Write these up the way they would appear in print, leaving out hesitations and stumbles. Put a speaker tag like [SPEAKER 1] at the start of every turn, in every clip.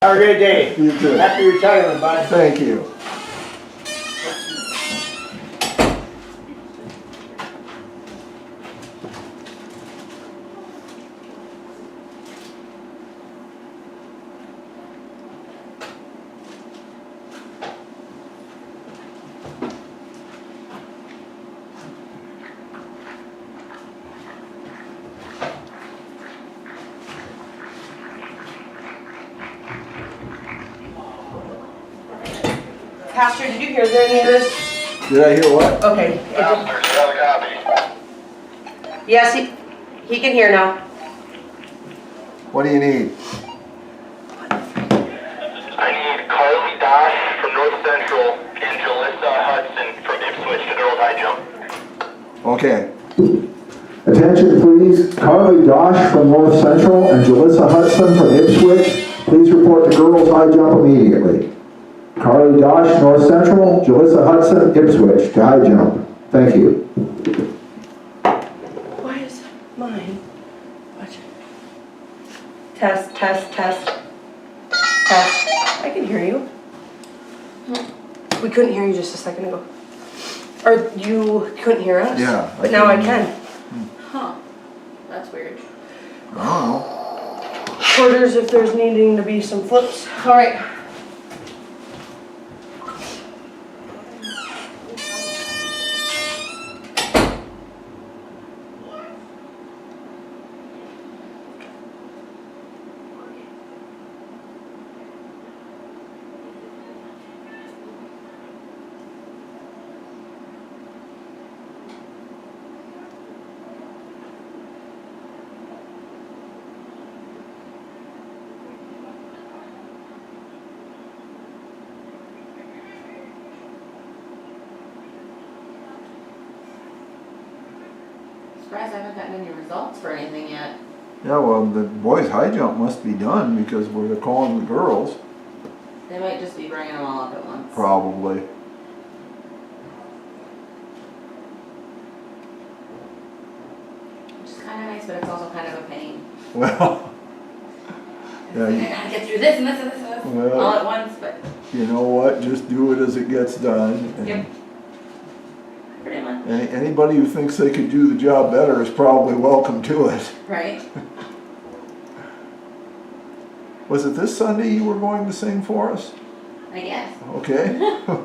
[SPEAKER 1] Have a great day.
[SPEAKER 2] You too.
[SPEAKER 1] Happy retirement, bud.
[SPEAKER 2] Thank you.
[SPEAKER 3] Pastor, did you hear any of this?
[SPEAKER 2] Did I hear what?
[SPEAKER 3] Okay.
[SPEAKER 4] Pastor, do you have a copy?
[SPEAKER 3] Yes, he can hear now.
[SPEAKER 2] What do you need?
[SPEAKER 4] I need Carly Dosh from North Central and Jalissa Hudson from Ipswich to girls high jump.
[SPEAKER 2] Okay.
[SPEAKER 5] Attention please, Carly Dosh from North Central and Jalissa Hudson from Ipswich, please report to girls high jump immediately. Carly Dosh, North Central, Jalissa Hudson, Ipswich, to high jump. Thank you.
[SPEAKER 3] Why is mine? Watch. Test, test, test. Test. I can hear you. We couldn't hear you just a second ago. Or you couldn't hear us?
[SPEAKER 2] Yeah.
[SPEAKER 3] But now I can.
[SPEAKER 6] Huh. That's weird.
[SPEAKER 2] I don't know.
[SPEAKER 3] Quarters if there's needing to be some flips.
[SPEAKER 6] All right. Surprised I haven't gotten any results for anything yet.
[SPEAKER 2] Yeah, well, the boys' high jump must be done because we're calling the girls.
[SPEAKER 6] They might just be bringing them all up at once.
[SPEAKER 2] Probably.
[SPEAKER 6] Which is kind of nice, but it's also kind of a pain.
[SPEAKER 2] Well, yeah,
[SPEAKER 6] I gotta get through this and this and this and this
[SPEAKER 2] Well,
[SPEAKER 6] all at once, but
[SPEAKER 2] you know what? Just do it as it gets done. And
[SPEAKER 6] yep. Pretty much.
[SPEAKER 2] anybody who thinks they could do the job better is probably welcome to it.
[SPEAKER 6] Right?
[SPEAKER 2] Was it this Sunday you were going to sing for us?
[SPEAKER 6] I guess.
[SPEAKER 2] Okay,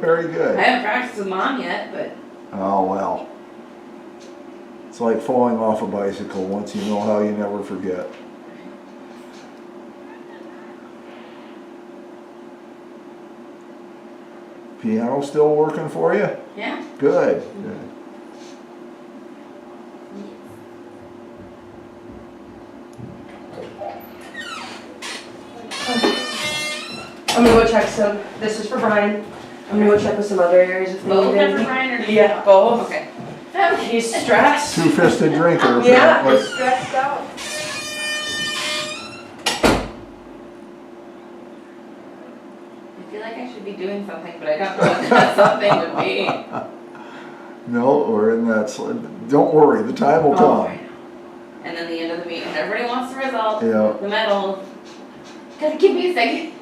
[SPEAKER 2] very
[SPEAKER 6] I
[SPEAKER 2] good.
[SPEAKER 6] haven't practiced with Mom yet, but
[SPEAKER 2] Oh, well. It's like falling off a bicycle. Once you know how, you never forget. Piano still working for you?
[SPEAKER 6] yeah.
[SPEAKER 2] Good. Good.
[SPEAKER 3] I'm gonna go check some, this is for Brian. I'm gonna go check with some other areas if
[SPEAKER 6] Both
[SPEAKER 3] needed.
[SPEAKER 6] of them for Brian or
[SPEAKER 3] Yeah, both.
[SPEAKER 6] Okay.
[SPEAKER 3] He's stressed.
[SPEAKER 2] Two-fisted drinker,
[SPEAKER 3] Yeah,
[SPEAKER 2] apparently.
[SPEAKER 3] he's stressed out.
[SPEAKER 6] I feel like I should be doing something, but I don't know what that something would be.
[SPEAKER 2] No, we're in that. Don't worry, the time will
[SPEAKER 6] Oh,
[SPEAKER 2] come.
[SPEAKER 6] I know. And then the end of the meeting, everybody wants the results,
[SPEAKER 2] Yeah.
[SPEAKER 6] the medals. Gotta give me a second.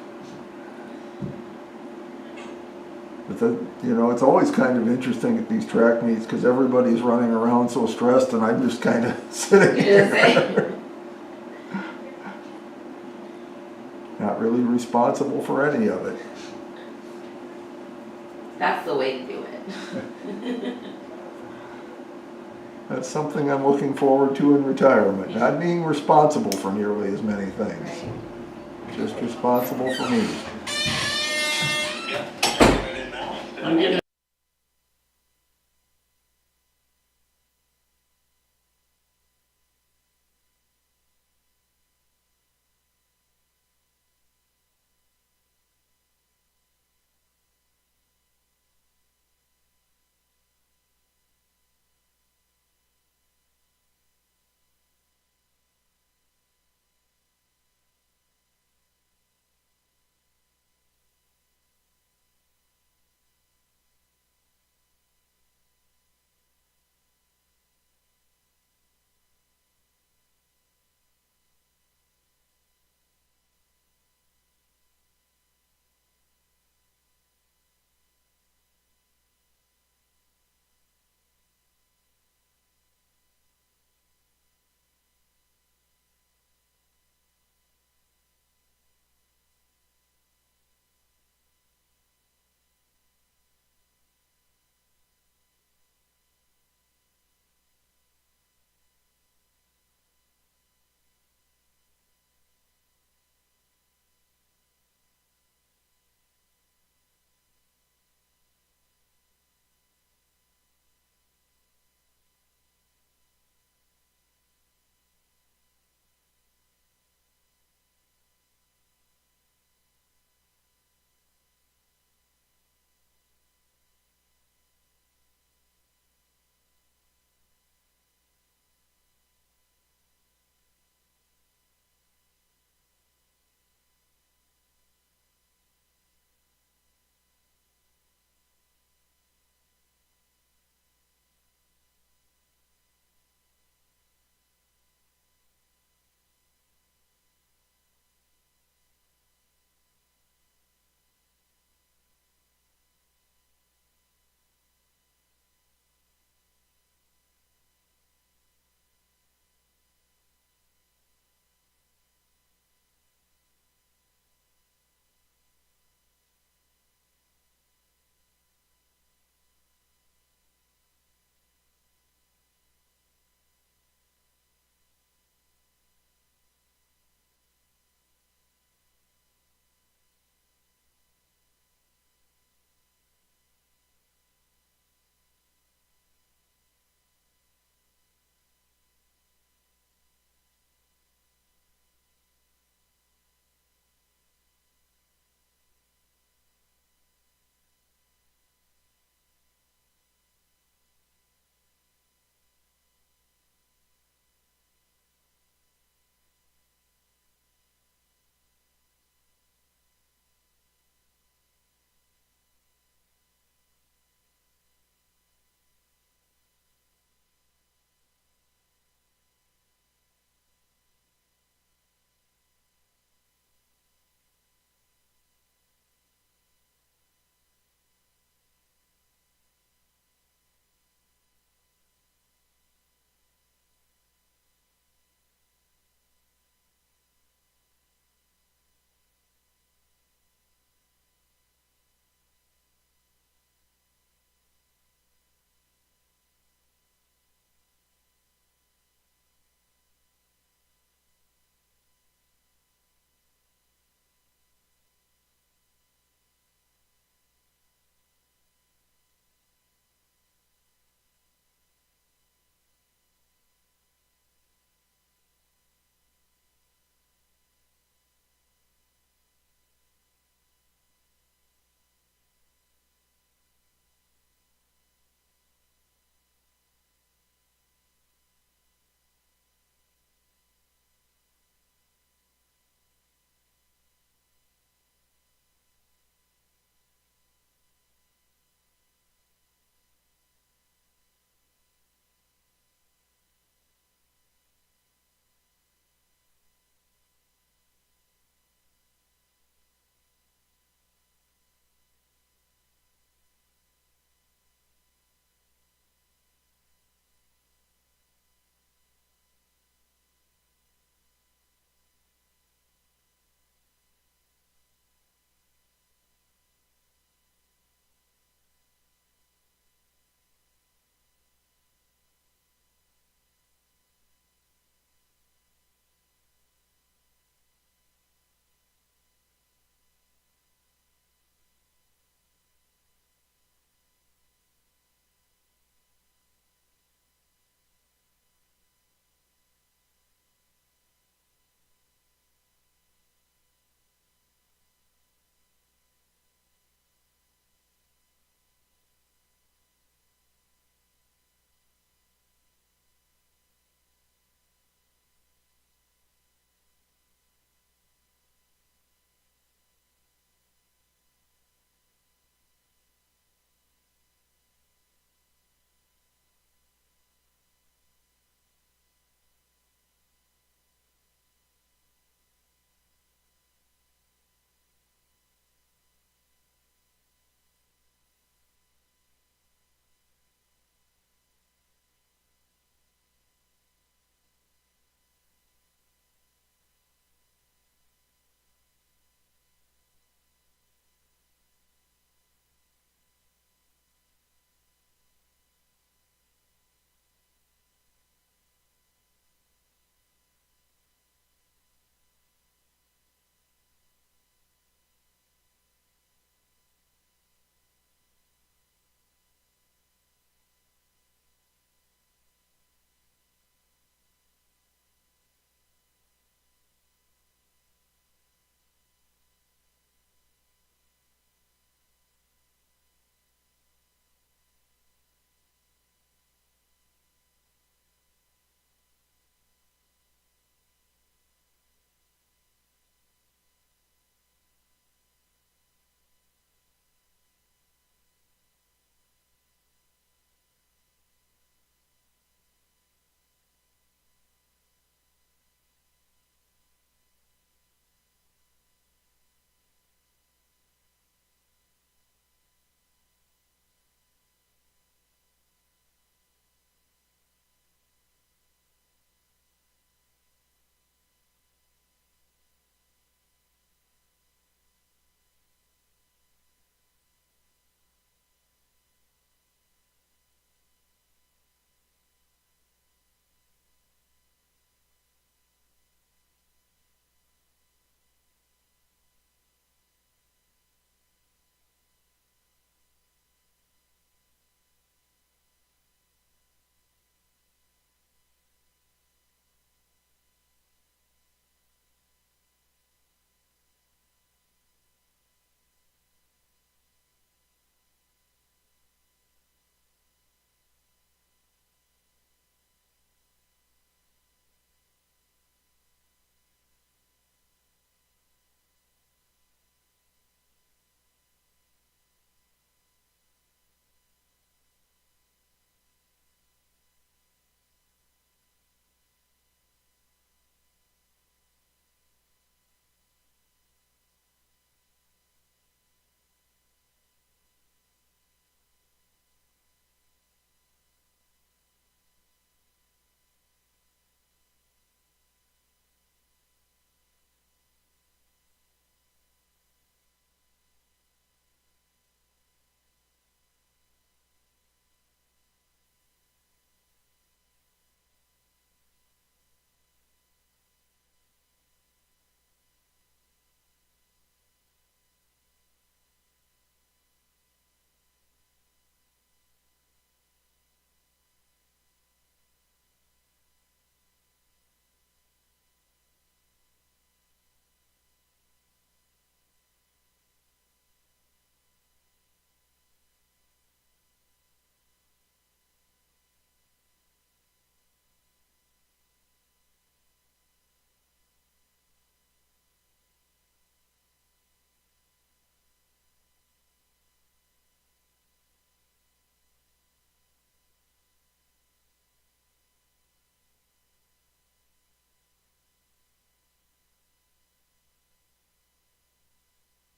[SPEAKER 2] But you know, it's always kind of interesting at these track meets because everybody's running around so stressed, and I'm just kind of sitting
[SPEAKER 6] You just
[SPEAKER 2] here. Not really responsible for any of it.
[SPEAKER 6] That's the way to do it.
[SPEAKER 2] That's something I'm looking forward to in retirement. Not being responsible for nearly as many things.
[SPEAKER 6] Right.
[SPEAKER 2] Just responsible for me.
[SPEAKER 6] I'm giving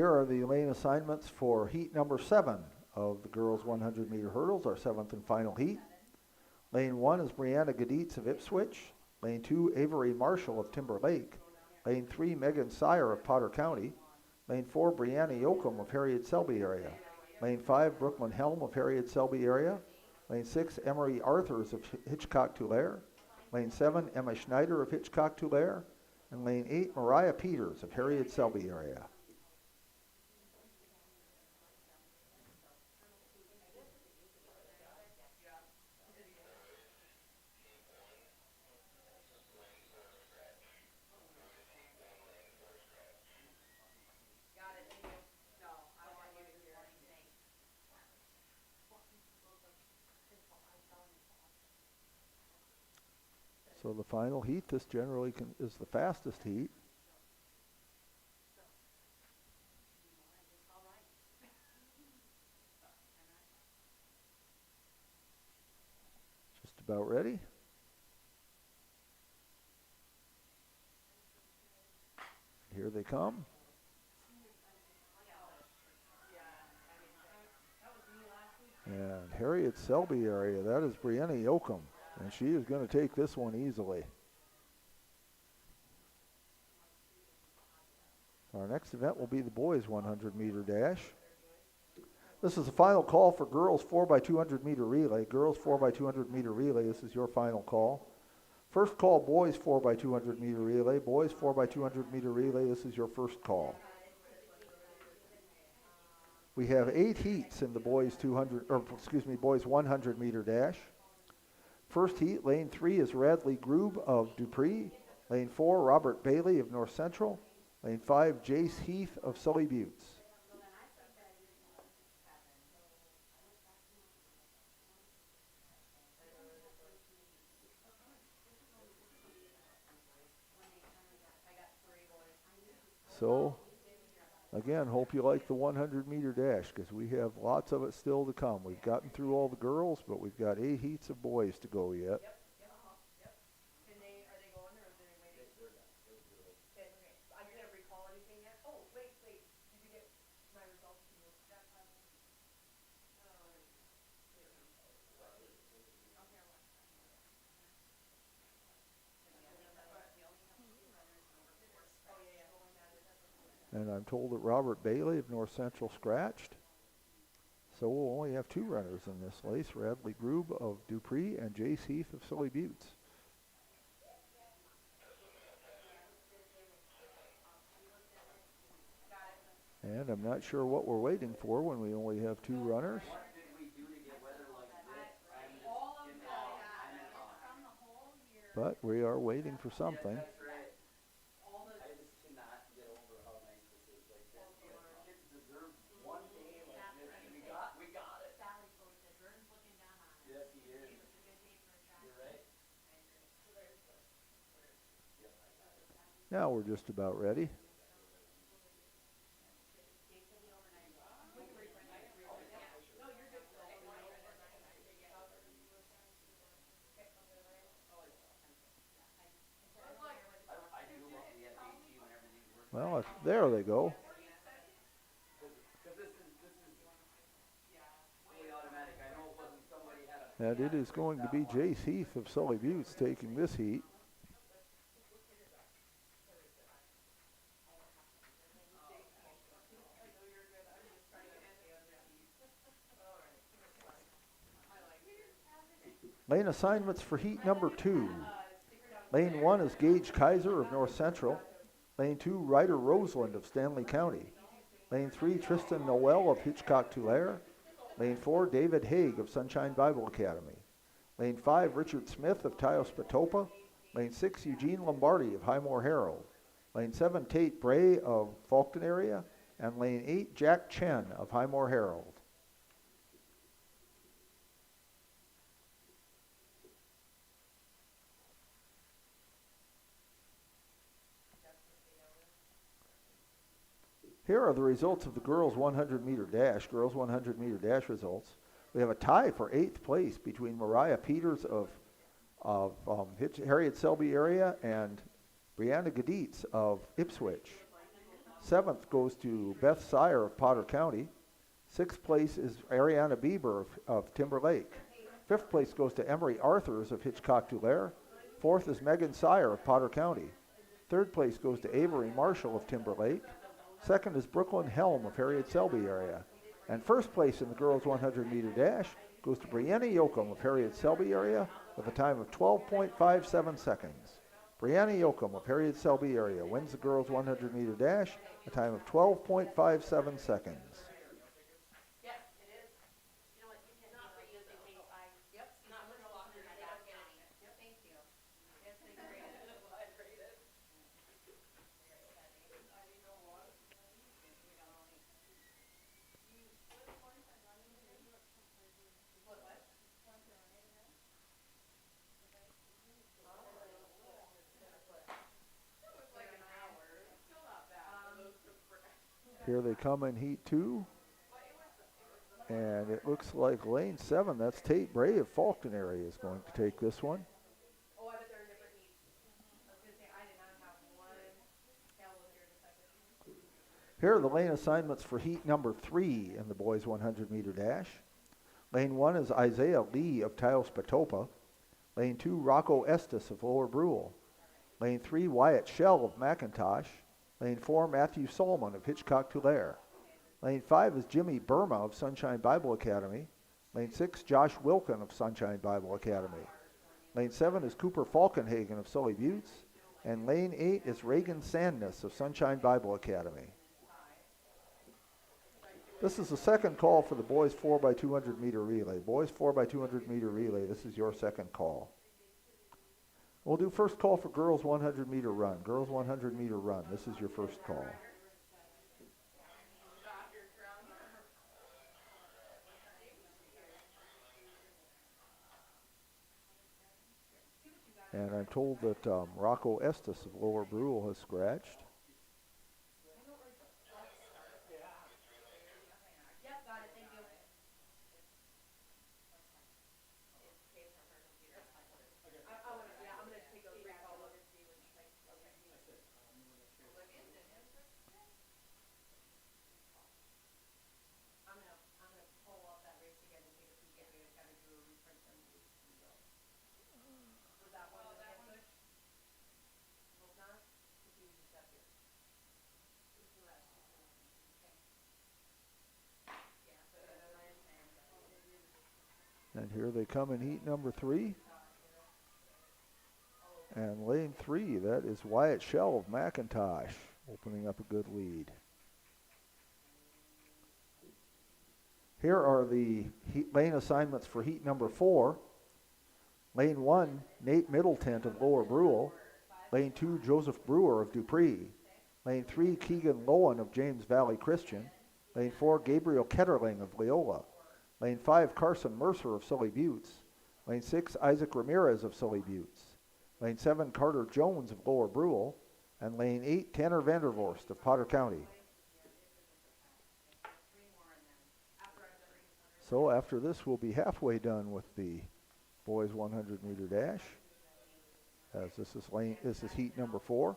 [SPEAKER 5] Here are the lane assignments for heat number 7 of the girls 100-meter hurdles, our 7th and final heat. Lane 1 is Brianna Gaditz of Ipswich. Lane 2, Avery Marshall of Timber Lake. Lane 3, Megan Sire of Potter County. Lane 4, Brianna Yoakum of Harriet Selby area. Lane 5, Brooklyn Helm of Harriet Selby area. Lane 6, Emery Arthurs of Hitchcock-Tulare. Lane 7, Emma Schneider of Hitchcock-Tulare. And Lane 8, Mariah Peters of Harriet Selby area. So the final heat, this generally is the fastest heat. Just about ready. Here they come. And Harriet Selby area, that is Brianna Yoakum. And she is going to take this one easily. Our next event will be the boys 100-meter dash. This is the final call for girls 4x200 meter relay. Girls 4x200 meter relay, this is your final call. First call, boys 4x200 meter relay. Boys 4x200 meter relay, this is your first call. We have 8 heats in the boys 100 meter dash. First heat, lane 3 is Radley Grube of Dupree. Lane 4, Robert Bailey of North Central. Lane 5, Jace Heath of Sully Buttes. So, again, hope you like the 100-meter dash because we have lots of it still to come. We've gotten through all the girls, but we've got 8 heats of boys to go yet. And I'm told that Robert Bailey of North Central scratched. So we'll only have 2 runners in this race, Radley Grube of Dupree and Jace Heath of Sully Buttes. And I'm not sure what we're waiting for when we only have 2 runners. But we are waiting for something. Now we're just about ready. Well, there they go. And it is going to be Jace Heath of Sully Buttes taking this heat. Lane assignments for heat number 2. Lane 1 is Gage Kaiser of North Central. Lane 2, Ryder Roseland of Stanley County. Lane 3, Tristan Noel of Hitchcock-Tulare. Lane 4, David Haig of Sunshine Bible Academy. Lane 5, Richard Smith of Taos-Patopa. Lane 6, Eugene Lombardi of Highmore Herald. Lane 7, Tate Bray of Faulkton area. And Lane 8, Jack Chen of Highmore Herald. Here are the results of the girls 100-meter dash. Girls 100-meter dash results. We have a tie for 8th place between Mariah Peters of Harriet Selby area and Brianna Gaditz of Ipswich. 7th goes to Beth Sire of Potter County. 6th place is Ariana Bieber of Timber Lake. 5th place goes to Emery Arthurs of Hitchcock-Tulare. 4th is Megan Sire of Potter County. 3rd place goes to Avery Marshall of Timber Lake. 2nd is Brooklyn Helm of Harriet Selby area. And 1st place in the girls 100 meter dash goes to Brianna Yoakum of Harriet Selby area with a time of 12.57 seconds. Brianna Yoakum of Harriet Selby area wins the girls 100 meter dash, a time of 12.57 seconds. Here they come in heat 2. And it looks like lane 7, that's Tate Bray of Falcon area, is going to take this one.
[SPEAKER 3] Oh, I bet they're in different heats. I was going to say, I did not have one. Cal was here in a second.
[SPEAKER 5] Here are the lane assignments for heat number 3 in the boys 100 meter dash. Lane 1 is Isaiah Lee of Taos Patopa. Lane 2, Rocco Estes of Lower Brule. Lane 3, Wyatt Shell of McIntosh. Lane 4, Matthew Solomon of Hitchcock-Tulare. Lane 5 is Jimmy Burma of Sunshine Bible Academy. Lane 6, Josh Wilkin of Sunshine Bible Academy. Lane 7 is Cooper Falkenhagen of Sully Buttes. And lane 8 is Reagan Sandness of Sunshine Bible Academy. This is the second call for the boys 4x200 meter relay. Boys 4x200 meter relay, this is your second call. We'll do first call for girls 100 meter run. Girls 100 meter run, this is your first call. And I'm told that Rocco Estes of Lower Brule has scratched.
[SPEAKER 3] Yep, got it, thank you. I'm going to take a recall look and see which type. I'm gonna pull up that race again and take a peek at it. I gotta do a reprint and go. Was that one that good? Was not? Continue to step here. This is the last one. Okay. Yeah, so I understand.
[SPEAKER 5] And here they come in heat number 3. And lane 3, that is Wyatt Shell of McIntosh, opening up a good lead. Here are the lane assignments for heat number 4. Lane 1, Nate Middleton of Lower Brule. Lane 2, Joseph Brewer of Dupree. Lane 3, Keegan Lowen of James Valley Christian. Lane 4, Gabriel Ketterling of Leola. Lane 5, Carson Mercer of Sully Buttes. Lane 6, Isaac Ramirez of Sully Buttes. Lane 7, Carter Jones of Lower Brule. And lane 8, Tanner Vandervorst of Potter County. So after this, we'll be halfway done with the boys 100 meter dash, as this is heat number 4.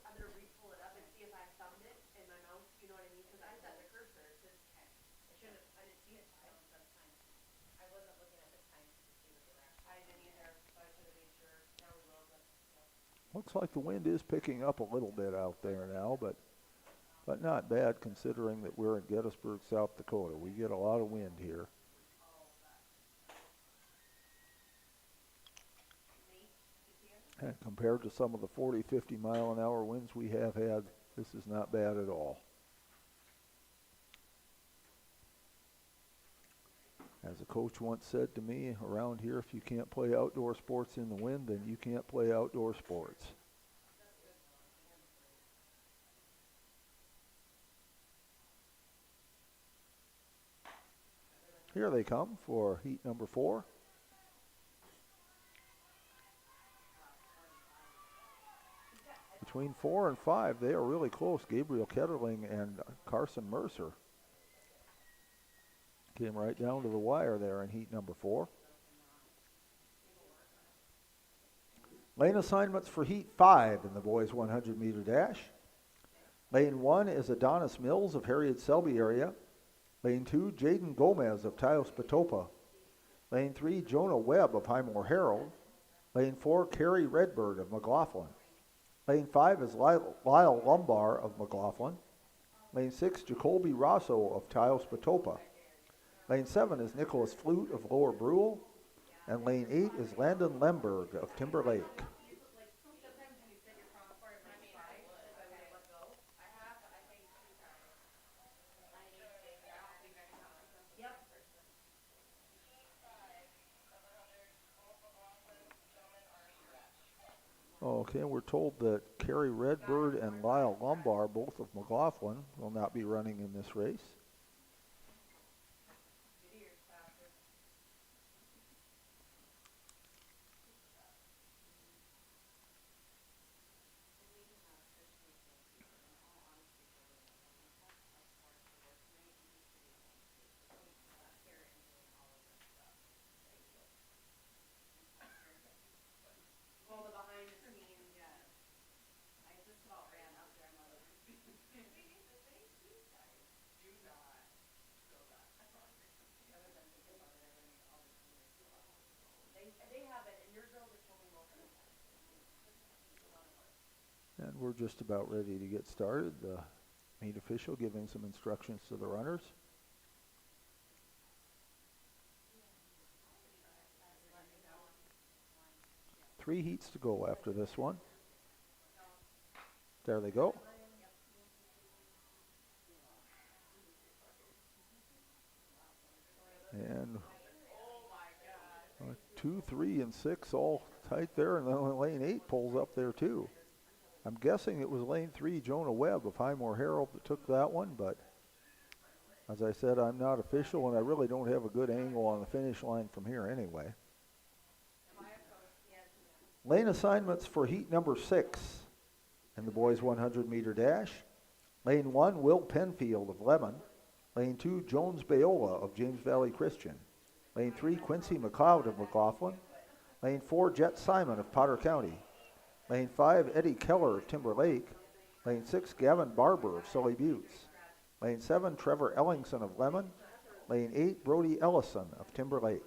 [SPEAKER 3] I'm gonna re-pull it up and see if I found it in my mouth, you know what I mean? Because I set the cursor, it's just, I didn't see it. That's fine. I wasn't looking at the time to see what they were actually. I didn't either, so I should have made sure. Now we will, but.
[SPEAKER 5] Looks like the wind is picking up a little bit out there now, but not bad considering that we're in Gettysburg, South Dakota. We get a lot of wind here. And compared to some of the 40, 50 mile an hour winds we have had, this is not bad at all. As a coach once said to me, around here, if you can't play outdoor sports in the wind, then you can't play outdoor sports. Here they come for heat number 4.
[SPEAKER 2] Between 4 and 5, they are really close. Gabriel Ketterling and Carson Mercer came right down to the wire there in heat number 4. Lane assignments for heat 5 in the boys 100-meter dash. Lane 1 is Adonis Mills of Harriet Selby area. Lane 2, Jaden Gomez of Taos Patopa. Lane 3, Jonah Webb of Highmore Herald. Lane 4, Carrie Redbird of McLaughlin. Lane 5 is Lyle Lumbar of McLaughlin. Lane 6, Jacoby Rosso of Taos Patopa. Lane 7 is Nicholas Flute of Lower Brule. And lane 8 is Landon Lemberg of Timberlake. Okay, we're told that Carrie Redbird and Lyle Lumbar, both of McLaughlin, will not be running in this race. And we're just about ready to get started. The meet official giving some instructions to the runners. Three heats to go after this one. There they go. And 2, 3, and 6 all tight there, and then lane 8 pulls up there too. I'm guessing it was lane 3, Jonah Webb of Highmore Herald, that took that one, but as I said, I'm not official, and I really don't have a good angle on the finish line from here anyway. Lane assignments for heat number 6 in the boys 100-meter dash. Lane 1, Will Penfield of Lemon. Lane 2, Jones Bayola of James Valley Christian. Lane 3, Quincy McLeod of McLaughlin. Lane 4, Jet Simon of Potter County. Lane 5, Eddie Keller of Timberlake. Lane 6, Gavin Barber of Sully Buttes. Lane 7, Trevor Ellingson of Lemon. Lane 8, Brody Ellison of Timberlake.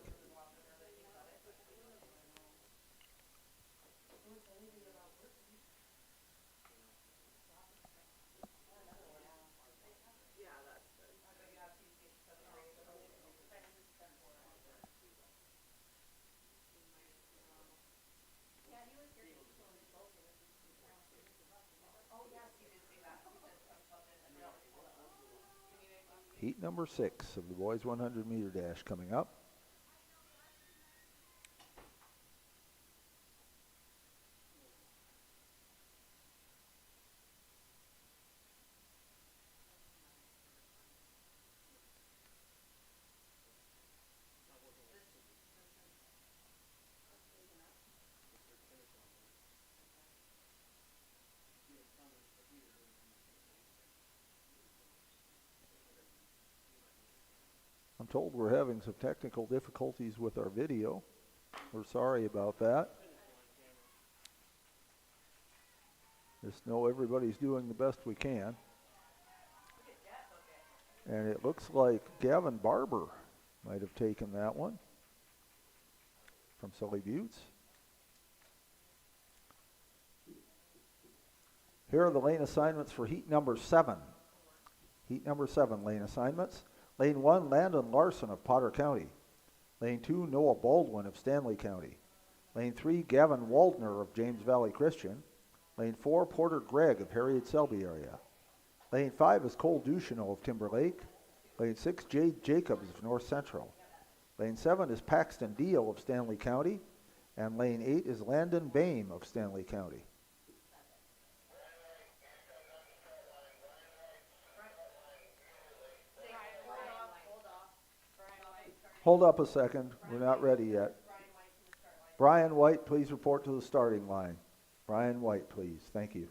[SPEAKER 2] Heat number 6 of the boys 100-meter dash coming up. I'm told we're having some technical difficulties with our video. We're sorry about that. Just know everybody's doing the best we can. And it looks like Gavin Barber might have taken that one from Sully Buttes. Here are the lane assignments for heat number 7. Heat number 7 lane assignments. Lane 1, Landon Larson of Potter County. Lane 2, Noah Baldwin of Stanley County. Lane 3, Gavin Waldner of James Valley Christian. Lane 4, Porter Gregg of Harriet Selby area. Lane 5 is Cole Duchesneau of Timberlake. Lane 6, Jade Jacobs of North Central. Lane 7 is Paxton Deal of Stanley County. And lane 8 is Landon Bame of Stanley County. Hold up a second. We're not ready yet. Brian White, please report to the starting line. Brian White, please. Thank you.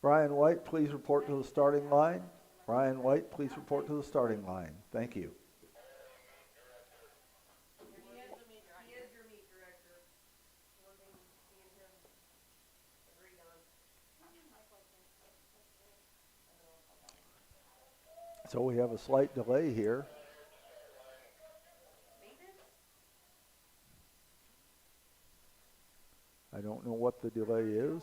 [SPEAKER 2] Brian White, please report to the starting line. Brian White, please report to the starting line. Thank you.
[SPEAKER 3] He is your meat director. One thing me and him agreed on.
[SPEAKER 2] So we have a slight delay here. I don't know what the delay is.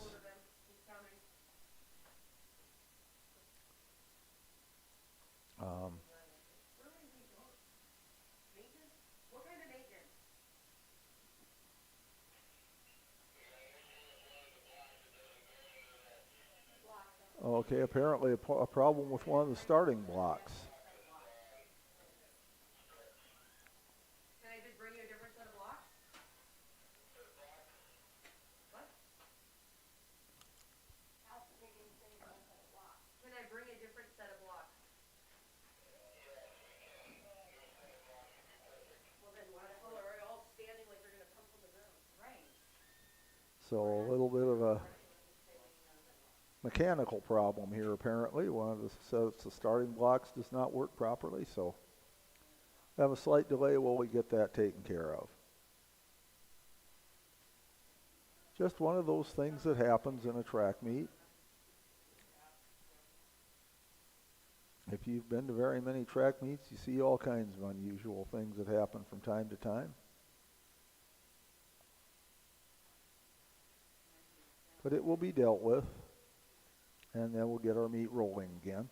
[SPEAKER 3] What kind of maintenance?
[SPEAKER 2] Okay, apparently a problem with one of the starting blocks.
[SPEAKER 3] Can I just bring you a different set of blocks? What? Can I bring a different set of blocks? Well then why the hell are you all standing like you're gonna come from the ground? Right.
[SPEAKER 2] So a little bit of a mechanical problem here apparently. One of the sets of starting blocks does not work properly, so have a slight delay while we get that taken care of. Just one of those things that happens in a track meet. If you've been to very many track meets, you see all kinds of unusual things that happen from time to time. But it will be dealt with, and then we'll get our meet rolling again.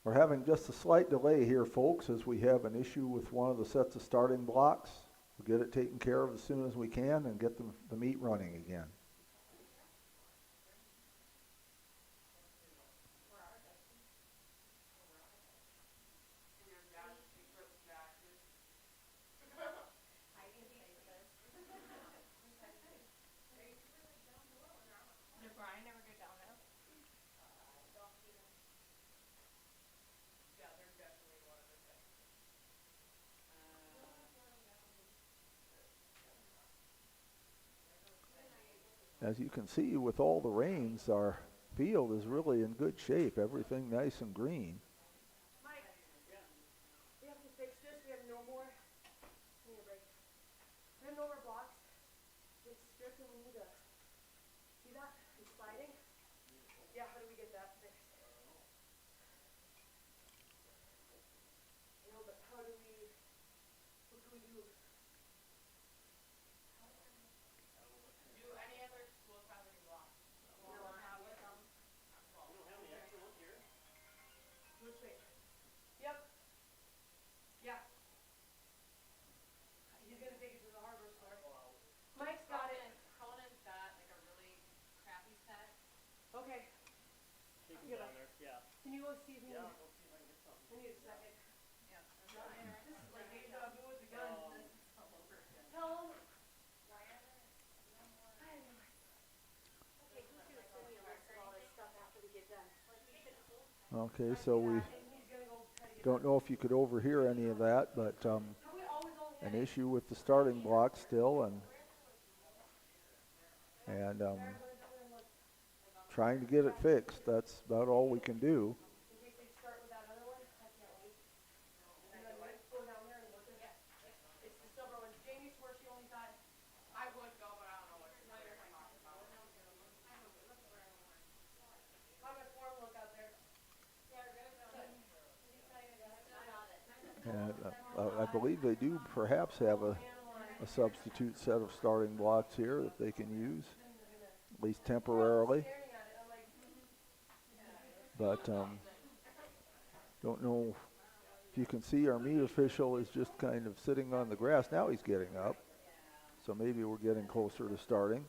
[SPEAKER 2] We're having just a slight delay here, folks, as we have an issue with one of the sets of starting blocks. We'll get it taken care of as soon as we can and get the meet running again. As you can see, with all the rains, our field is really in good shape. Everything nice and green.
[SPEAKER 3] Mike, we have to fix this. We have no more. Give me a break. We have no more blocks. It's stripped and we need to see that? It's sliding. Yeah, how do we get that fixed? No, but how do we, what can we do?
[SPEAKER 6] Do any other schools have any blocks?
[SPEAKER 3] No, which way? Yep. Yeah. He's gonna take it to the hardware store. Mike's got it.
[SPEAKER 6] Conan's got like a really crappy set.
[SPEAKER 3] Okay.
[SPEAKER 1] Take them down there, yeah.
[SPEAKER 3] Can you go see if you
[SPEAKER 1] Yeah,
[SPEAKER 3] can?
[SPEAKER 1] I'll go see if I can get something.
[SPEAKER 3] I need a second.
[SPEAKER 6] Yeah.
[SPEAKER 3] This is like deja vu with the gun.
[SPEAKER 6] This is all over again.
[SPEAKER 3] Tell him.
[SPEAKER 6] Why are there no more?
[SPEAKER 3] I have no idea. Okay, who's gonna send me a list of all this stuff after we get done?
[SPEAKER 2] Okay, so we
[SPEAKER 3] And he's gonna go try to get.
[SPEAKER 2] don't know if you could overhear any of that, but
[SPEAKER 3] Have we always only had
[SPEAKER 2] an issue with the starting block still, and trying to get it fixed. That's about all we can do.
[SPEAKER 3] in case they start with that other one? I can't wait. And then we go down there and look at it. It's the silver one. Jamie swore she only thought.
[SPEAKER 6] I would go, but I don't know what you're talking about.
[SPEAKER 3] How much more look out there?
[SPEAKER 2] And I believe they do perhaps have a substitute set of starting blocks here that they can use, at least temporarily. But don't know if you can see our meet official is just kind of sitting on the grass. Now he's getting up. So maybe we're getting closer to starting.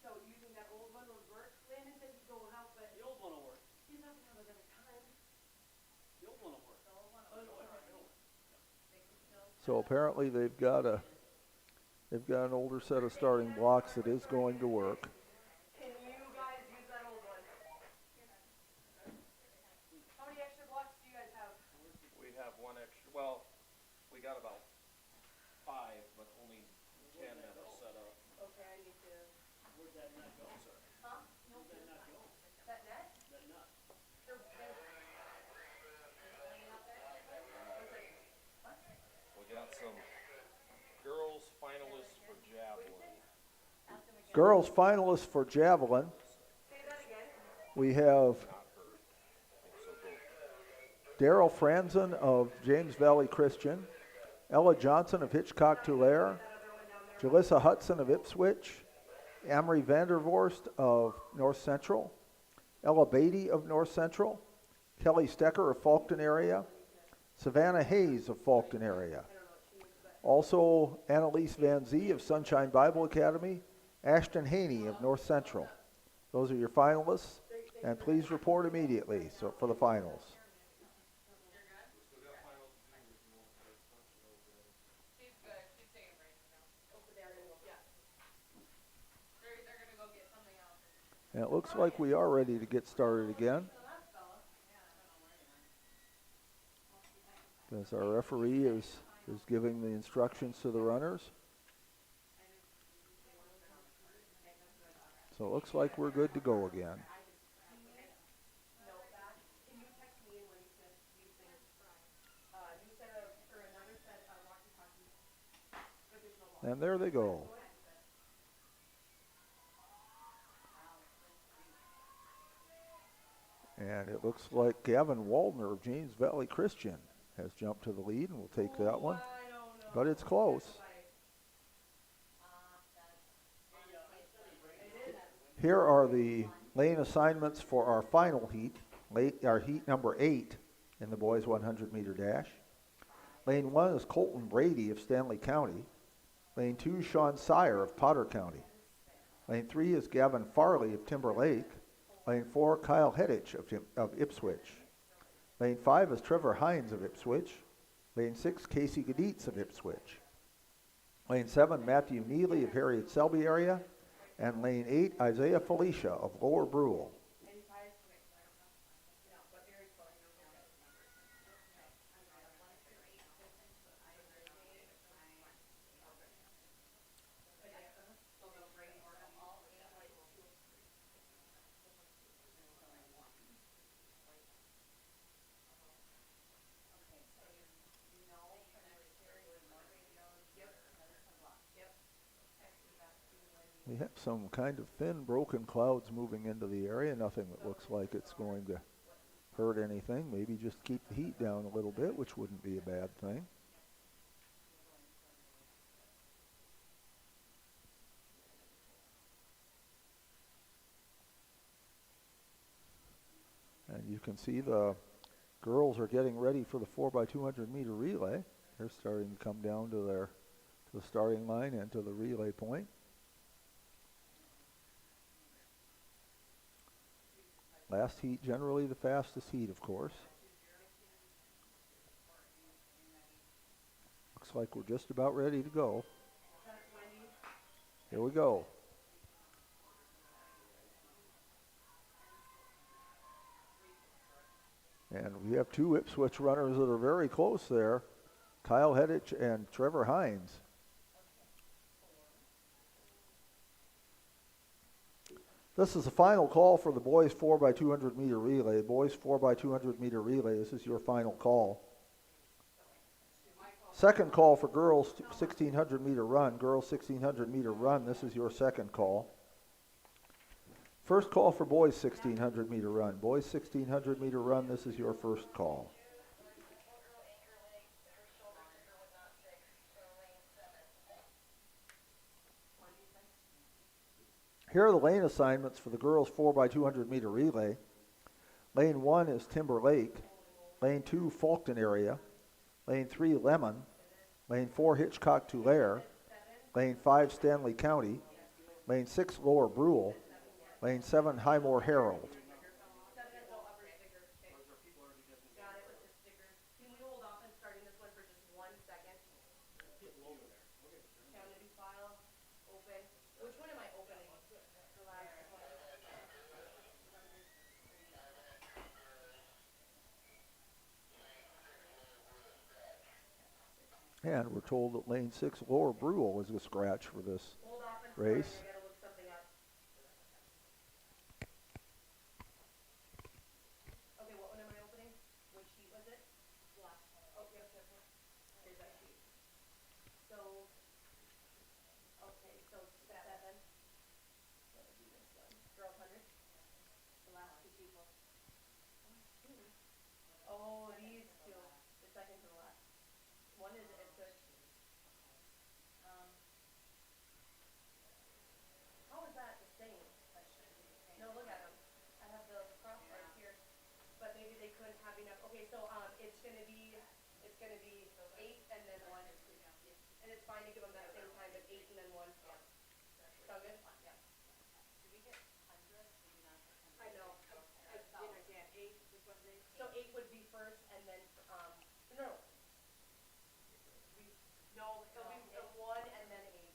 [SPEAKER 3] So you think that old one would work? Landon said he'd go help, but
[SPEAKER 1] The old one will work.
[SPEAKER 3] he's not gonna have another time.
[SPEAKER 1] The old one will work.
[SPEAKER 2] So apparently they've got an older set of starting blocks that is going to work.
[SPEAKER 3] Can you guys use that old one? How many extra blocks do you guys have?
[SPEAKER 7] We have one extra, well, we got about 5, but only 10 that are set up.
[SPEAKER 3] Okay, I need to.
[SPEAKER 1] Where'd that nut go, sir?
[SPEAKER 3] Huh?
[SPEAKER 1] Where'd that nut go?
[SPEAKER 3] That net?
[SPEAKER 1] That nut.
[SPEAKER 7] We got some girls finalists for javelin.
[SPEAKER 2] Girls finalists for javelin.
[SPEAKER 3] Say that again.
[SPEAKER 2] We have
[SPEAKER 7] So go.
[SPEAKER 2] Daryl Franzen of James Valley Christian, Ella Johnson of Hitchcock Tulare, Jalissa Hudson of Ipswich, Amory Vandervorst of North Central, Ella Beatty of North Central, Kelly Stecker of Faulkton area, Savannah Hayes of Faulkton area. Also Annalise Van Zee of Sunshine Bible Academy, Ashton Haney of North Central. Those are your finalists, and please report immediately for the finals.
[SPEAKER 6] She's good. She's taking a break now. Yeah. They're gonna go get something else.
[SPEAKER 2] And it looks like we are ready to get started again, as our referee is giving the instructions to the runners. So it looks like we're good to go again. And there they go. And it looks like Gavin Waldner of James Valley Christian has jumped to the lead, and we'll take that one. But it's close. Here are the lane assignments for our final heat, our heat number 8 in the boys 100 meter dash. Lane 1 is Colton Brady of Stanley County. Lane 2, Sean Sire of Potter County. Lane 3 is Gavin Farley of Timber Lake. Lane 4, Kyle Heddich of Ipswich. Lane 5 is Trevor Hines of Ipswich. Lane 6, Casey Gaditz of Ipswich. Lane 7, Matthew Neely of Harriet Selby area. And lane 8, Isaiah Felicia of Lower Brule. We have some kind of thin, broken clouds moving into the area. Nothing that looks like it's going to hurt anything. Maybe just keep the heat down a little bit, which wouldn't be a bad thing. And you can see the girls are getting ready for the 4x200 meter relay. They're starting to come down to the starting line and to the relay point. Last heat, generally the fastest heat, of course. Looks like we're just about ready to go. Here we go. And we have 2 Ipswich runners that are very close there, Kyle Heddich and Trevor Hines. This is the final call for the boys 4x200 meter relay. Boys 4x200 meter relay, this is your final call. Second call for girls 1600 meter run. Girls 1600 meter run, this is your second call. First call for boys 1600 meter run. Boys 1600 meter run, this is your first call. Here are the lane assignments for the girls 4x200 meter relay. Lane 1 is Timber Lake. Lane 2, Faulkton area. Lane 3, Lemon. Lane 4, Hitchcock Tulare. Lane 5, Stanley County. Lane 6, Lower Brule. Lane 7, Highmore Herald.
[SPEAKER 3] Got it with the stickers. Can we hold off on starting this one for just 1 second? County file, open. Which one am I opening? The last one.
[SPEAKER 2] And we're told that lane 6, Lower Brule, is a scratch for this
[SPEAKER 3] Hold off on
[SPEAKER 2] race.
[SPEAKER 3] starting. I gotta look something up. Okay, what one am I opening? Which sheet was it? Last one. Oh, yep. Here's that sheet. So, okay, so 7. That would be this one. Girls 100? The last 2 people. Oh, these 2. The second to the last. One is Ipswich. How is that the same? No, look at them. I have the crossbars here. But maybe they couldn't have enough. Okay, so it's gonna be 8 and then 1. And it's fine to give them that same time, but 8 and then 1. Sound good? I know. I didn't understand. 8, which one's 8? So 8 would be first and then, no. No, it'll be 1 and then 8.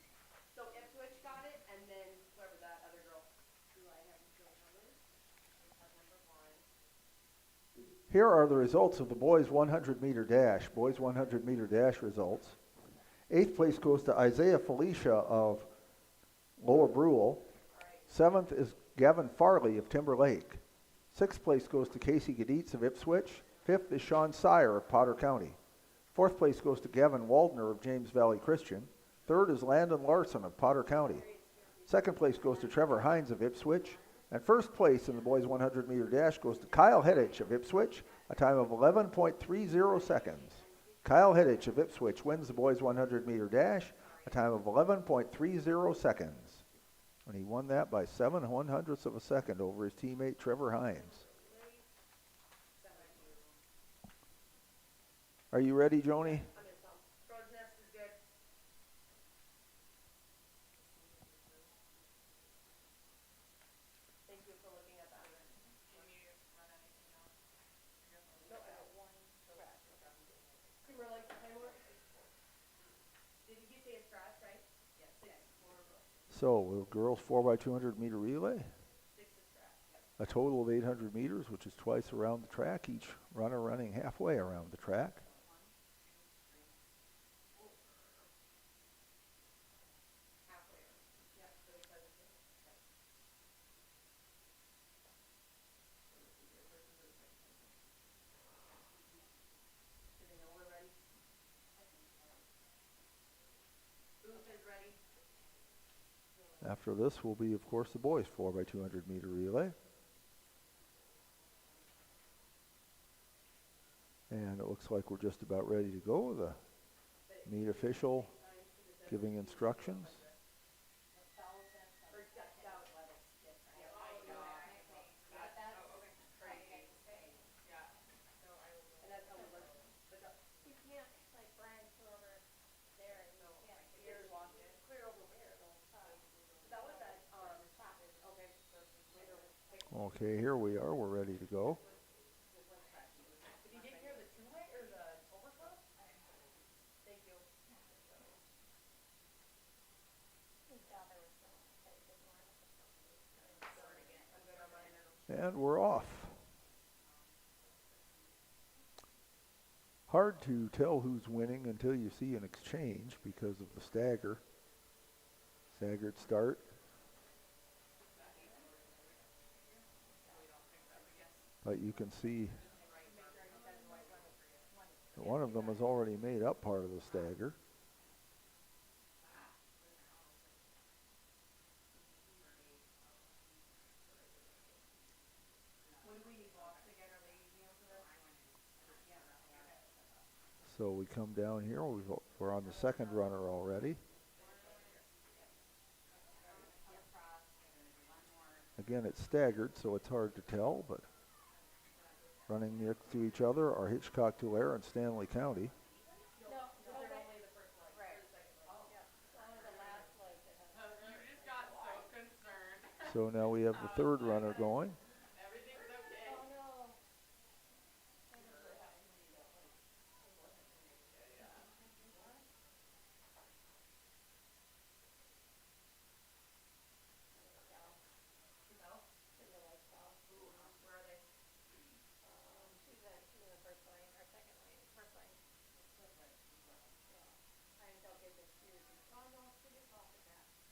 [SPEAKER 3] So Ipswich got it and then whoever that other girl. Do I have girl numbers? I have number 1.
[SPEAKER 2] Here are the results of the boys 100 meter dash. Boys 100 meter dash results. 8th place goes to Isaiah Felicia of Lower Brule. 7th is Gavin Farley of Timber Lake. 6th place goes to Casey Gaditz of Ipswich. 5th is Sean Sire of Potter County. 4th place goes to Gavin Waldner of James Valley Christian. 3rd is Landon Larson of Potter County. 2nd place goes to Trevor Hines of Ipswich. And 1st place in the boys 100 meter dash goes to Kyle Heddich of Ipswich, a time of 11.30 seconds. Kyle Heddich of Ipswich wins the boys 100 meter dash, a time of 11.30 seconds. And he won that by 7/100ths of a second over his teammate Trevor Hines. Are you ready, Joni?
[SPEAKER 3] Crow's Nest is good. Thank you for looking at that. No, I don't want Creamer like Highmore? Did you say a scratch, right? Yes. 6.
[SPEAKER 2] So, the girls 4x200 meter relay.
[SPEAKER 3] 6 is scratch.
[SPEAKER 2] A total of 800 meters, which is twice around the track, each runner running halfway around the track. After this will be, of course, the boys 4x200 meter relay. And it looks like we're just about ready to go. The meet official giving instructions. Okay, here we are. We're ready to go.
[SPEAKER 3] Did you get here the 2-way or the overcross? Thank you.
[SPEAKER 2] And we're off. Hard to tell who's winning until you see an exchange because of the stagger. Staggered start. But you can see that one of them has already made up part of the stagger. So we come down here, we're on the second runner already. Again, it's staggered, so it's hard to tell, but running next to each other are Hitchcock Tulare and Stanley County. So now we have the third runner going.
[SPEAKER 6] Everything's okay.
[SPEAKER 3] Oh no.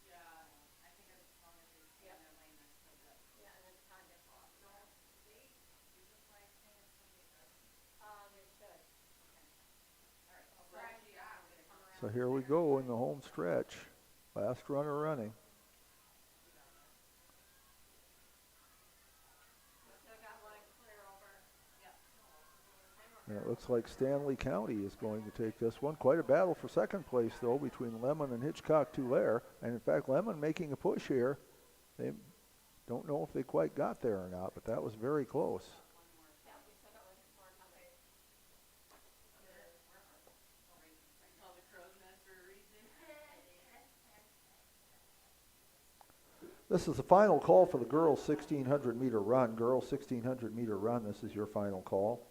[SPEAKER 6] Yeah, I think as long as they stay in their lane, they're still good.
[SPEAKER 3] Yeah, and then the time gets off.
[SPEAKER 6] No, they, is the flag thing at 28 seconds?
[SPEAKER 3] It should.
[SPEAKER 6] Okay. All right, so actually, yeah, I'm gonna come around.
[SPEAKER 2] So here we go in the home stretch. Last runner running.
[SPEAKER 3] Still got one clear over.
[SPEAKER 2] And it looks like Stanley County is going to take this one. Quite a battle for second place, though, between Lemon and Hitchcock-Tulare. And in fact, Lemon making a push here. They don't know if they quite got there or not, but that was very close.
[SPEAKER 3] Yeah, we still got one more coming.
[SPEAKER 6] Call the crow's nest for a reason.
[SPEAKER 2] This is the final call for the girls 1600 meter run. Girls 1600 meter run, this is your final call.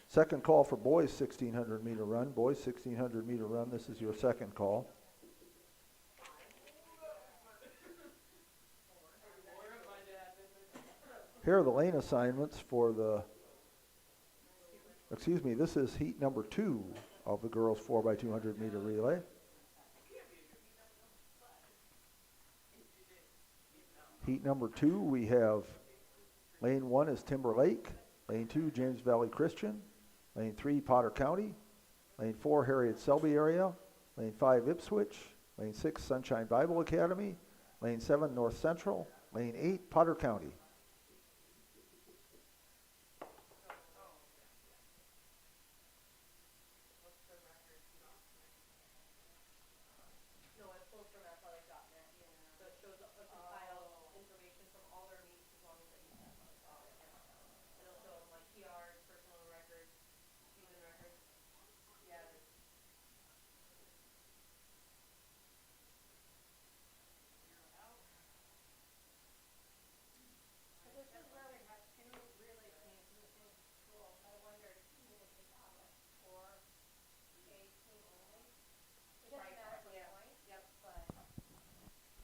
[SPEAKER 2] Second call for boys 1600 meter run. Boys 1600 meter run, this is your second call. Here are the lane assignments for the, excuse me, this is heat number 2 of the girls 4x200 meter relay. Heat number 2, we have lane 1 is Timber Lake, lane 2 James Valley Christian, lane 3 Potter County, lane 4 Harriet Selby area, lane 5 Ipswich, lane 6 Sunshine Bible Academy, lane 7 North Central, lane 8 Potter County.
[SPEAKER 3] No, it pulls from athletic.net. So it shows up, it compiles information from all their meets as long as they meet athletic. And it'll show them like PRs, personal records, season records. Yeah, it is. But this is where we have 2 relay teams in the same school. I wondered who would take on it. Or a team only. It doesn't matter for points. Yep. But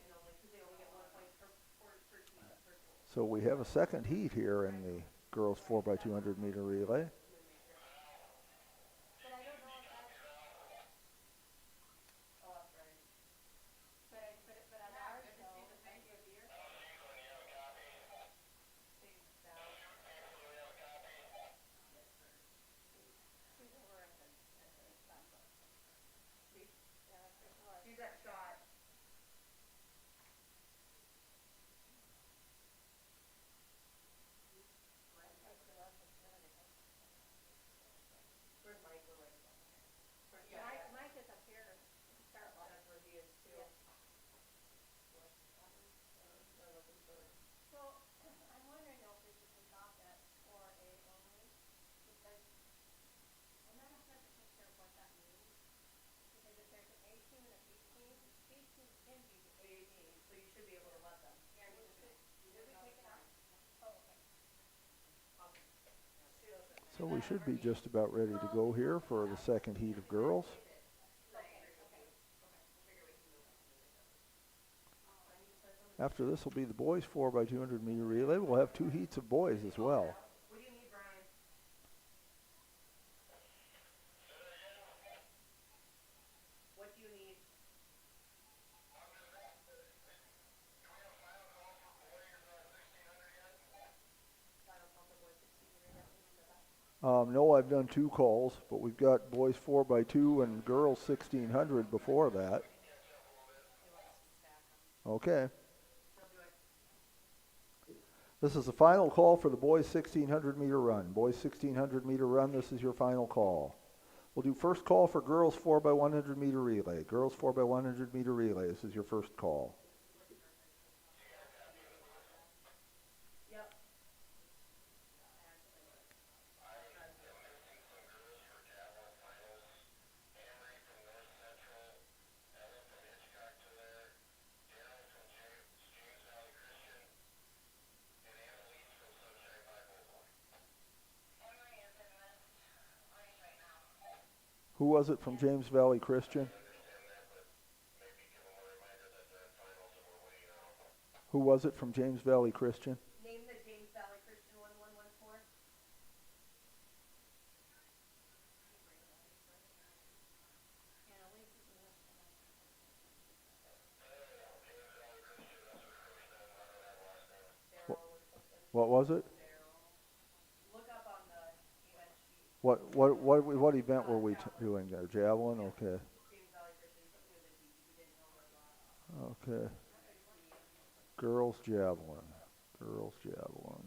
[SPEAKER 3] and only because they only get 1 point per team per school.
[SPEAKER 2] So we have a second heat here in the girls 4x200 meter relay.
[SPEAKER 3] But I don't know if that's. Oh, that's right. But at ours, though, at the end of the year. Stays down. She's over at the backup. See? Yeah, she's at shot. Where's Mike? We're right about there. Yeah. Mike is up here at the start line. That's where he is too. Yeah. We're looking for. So I'm wondering though if we should take off that 4A only, because I'm not 100% sure what that means. Because if there's an A team and a B team, B teams can be A teams, so you should be able to let them. Yeah, we should. Did we take it off? Oh, okay. Awesome.
[SPEAKER 2] So we should be just about ready to go here for the second heat of girls. After this will be the boys 4x200 meter relay. We'll have 2 heats of boys as well.
[SPEAKER 3] What do you need, Brian? What do you need?
[SPEAKER 2] No, I've done 2 calls, but we've got boys 4x2 and girls 1600 before that. Okay. This is the final call for the boys 1600 meter run. Boys 1600 meter run, this is your final call. We'll do first call for girls 4x100 meter relay. Girls 4x100 meter relay, this is your first call. Who was it from James Valley Christian? Who was it from James Valley Christian?
[SPEAKER 3] Name the James Valley Christian one once more.
[SPEAKER 2] What was it?
[SPEAKER 3] Look up on the event sheet.
[SPEAKER 2] What event were we doing there? Javelin? Okay.
[SPEAKER 3] James Valley Christian, something with a D. You didn't know what it was.
[SPEAKER 2] Okay. Girls javelin. Girls javelin.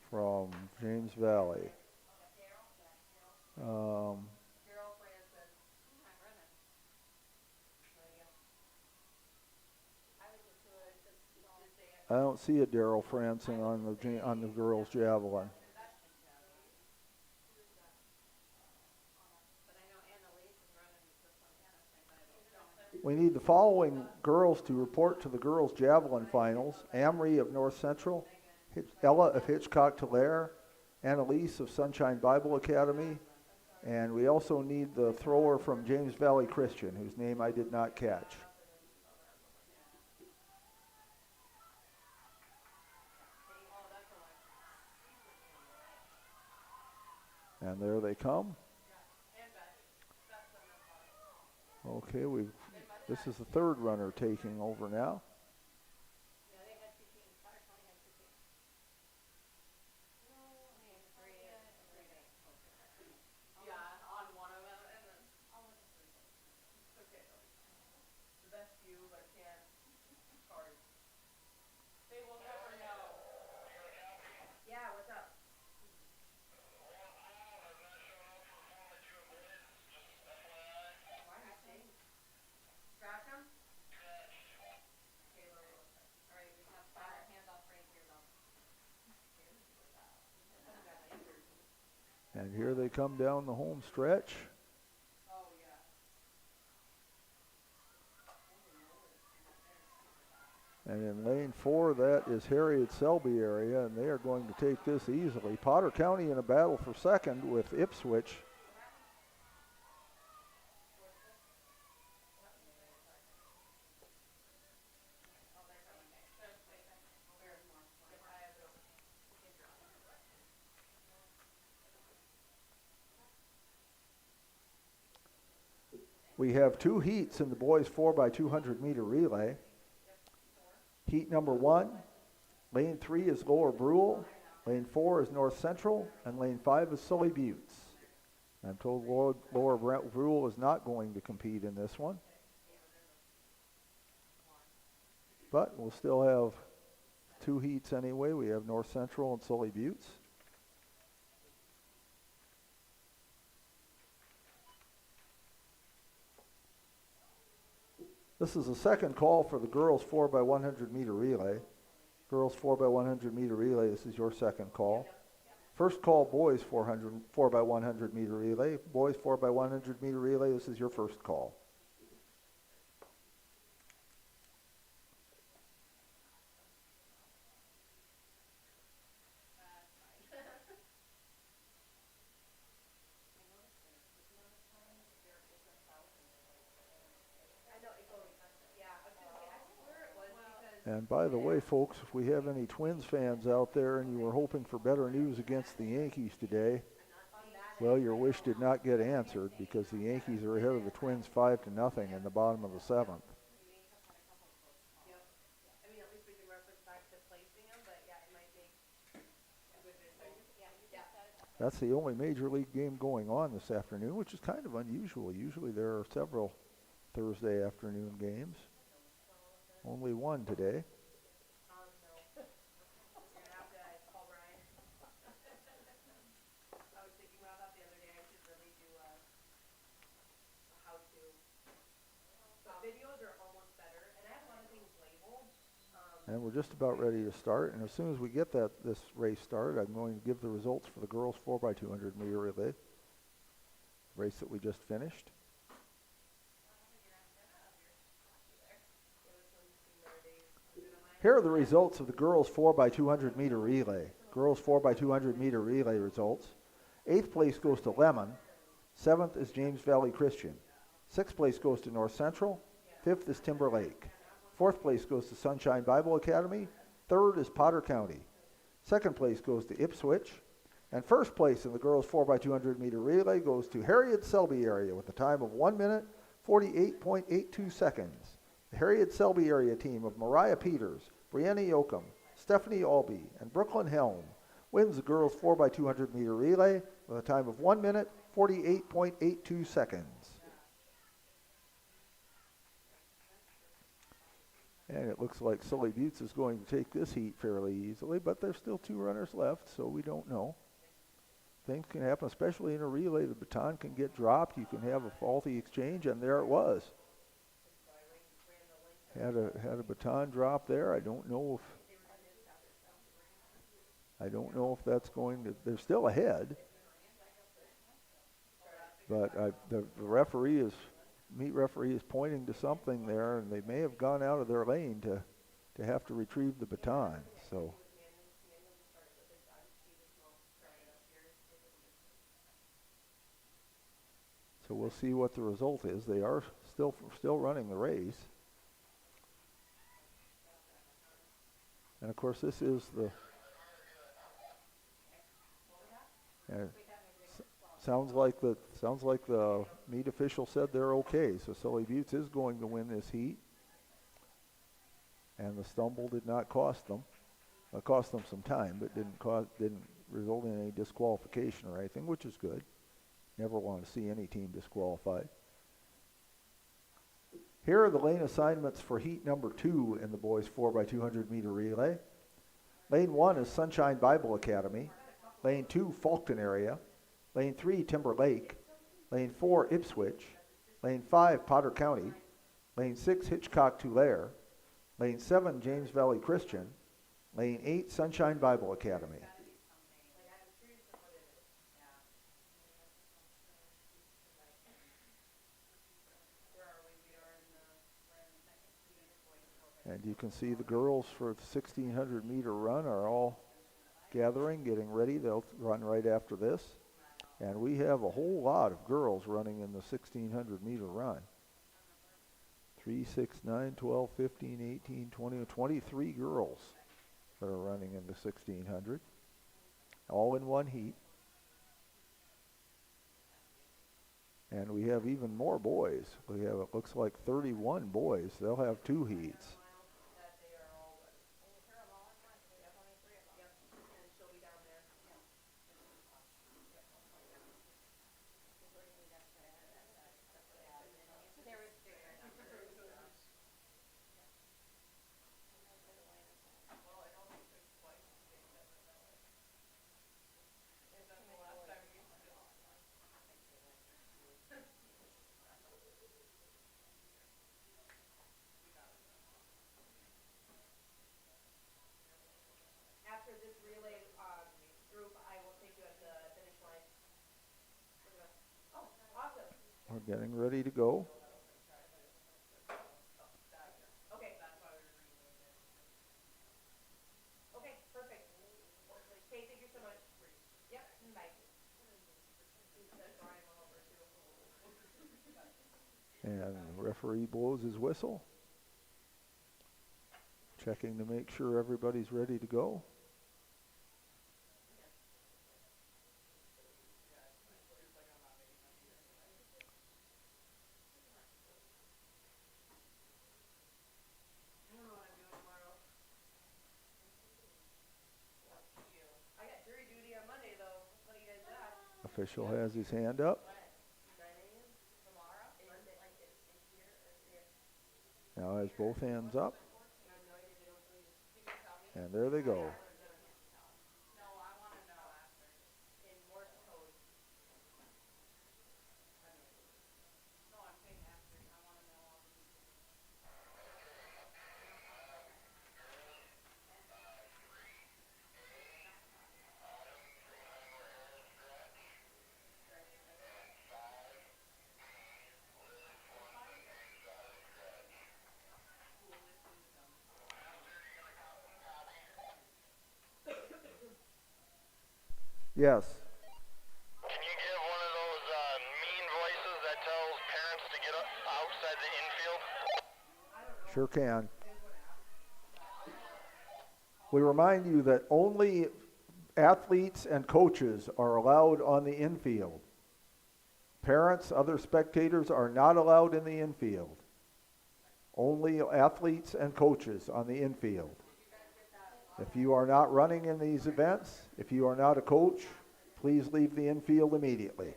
[SPEAKER 2] From James Valley.
[SPEAKER 3] Daryl Francis. I'm running.
[SPEAKER 2] I don't see a Daryl Franson on the girls javelin. We need the following girls to report to the girls javelin finals: Amory of North Central, Ella of Hitchcock Tulare, Annalise of Sunshine Bible Academy, and we also need the thrower from James Valley Christian, whose name I did not catch. And there they come. Okay, this is the third runner taking over now.
[SPEAKER 3] Yeah, what's up? Scratch him? Okay, let me look. All right, we have hands off Frank here though.
[SPEAKER 2] And here they come down the home stretch.
[SPEAKER 3] Oh, yeah.
[SPEAKER 2] And in lane 4, that is Harriet Selby area, and they are going to take this easily. Potter County in a battle for second with Ipswich. We have two heats in the boys 4x200 meter relay. Heat number 1, lane 3 is Lower Brule, lane 4 is North Central, and lane 5 is Sully Buttes. I'm told Lower Brule is not going to compete in this one. But we'll still have two heats anyway. We have North Central and Sully Buttes. This is the second call for the girls 4x100 meter relay. Girls 4x100 meter relay, this is your second call. First call, boys 4x100 meter relay. Boys 4x100 meter relay, this is your first call. And by the way, folks, if we have any Twins fans out there and you were hoping for better news against the Yankees today, well, your wish did not get answered because the Yankees are ahead of the Twins 5-0 in the bottom of the 7th.
[SPEAKER 3] I mean, at least we can reference back to placing them, but yeah, it might make a good vision.
[SPEAKER 2] That's the only major league game going on this afternoon, which is kind of unusual. Usually there are several Thursday afternoon games. Only one today.
[SPEAKER 3] No. You're gonna have to call Brian. I was thinking about that the other day. I should really do a how-to. But videos are almost better, and I have a lot of things labeled.
[SPEAKER 2] And we're just about ready to start. And as soon as we get this race started, I'm going to give the results for the girls 4x200 meter relay race that we just finished. Here are the results of the girls 4x200 meter relay. Girls 4x200 meter relay results. 8th place goes to Lemon. 7th is James Valley Christian. 6th place goes to North Central. 5th is Timberlake. 4th place goes to Sunshine Bible Academy. 3rd is Potter County. 2nd place goes to Ipswich. And 1st place in the girls 4x200 meter relay goes to Harriet Selby area with a time of 1 minute, 48.82 seconds. The Harriet Selby area team of Mariah Peters, Brianna Yoakum, Stephanie Albee, and Brooklyn Helm wins the girls 4x200 meter relay with a time of 1 minute, 48.82 seconds. And it looks like Sully Buttes is going to take this heat fairly easily, but there's still 2 runners left, so we don't know. Things can happen, especially in a relay. The baton can get dropped. You can have a faulty exchange, and there it was. Had a baton drop there. I don't know if that's going to. They're still ahead, but the meet referee is pointing to something there, and they may have gone out of their lane to have to retrieve the baton. So we'll see what the result is. They are still running the race. And of course this is the sounds like the meet official said they're okay. So Sully Buttes is going to win this heat. And the stumble did not cost them. It cost them some time, but didn't result in any disqualification or anything, which is good. Never want to see any team disqualified. Here are the lane assignments for heat number 2 in the boys 4x200 meter relay. Lane 1 is Sunshine Bible Academy. Lane 2, Fulton area. Lane 3, Timberlake. Lane 4, Ipswich. Lane 5, Potter County. Lane 6, Hitchcock Tulare. Lane 7, James Valley Christian. Lane 8, Sunshine Bible Academy. And you can see the girls for the 1600 meter run are all gathering, getting ready. They'll run right after this. And we have a whole lot of girls running in the 1600 meter run. 3, 6, 9, 12, 15, 18, 20, 23 girls that are running in the 1600. All in one heat. And we have even more boys. We have, it looks like 31 boys. They'll have 2 heats. We're getting ready to go.
[SPEAKER 3] Okay. Okay, perfect. Okay, thank you so much. Yep, bye.
[SPEAKER 2] And the referee blows his whistle. Checking to make sure everybody's ready to go. Official has his hand up. Now has both hands up. And there they go. Yes.
[SPEAKER 4] outside the infield.
[SPEAKER 2] Sure can. We remind you that only athletes and coaches are allowed on the infield. Parents, other spectators are not allowed in the infield. Only athletes and coaches on the infield. If you are not running in these events, if you are not a coach, please leave the infield immediately.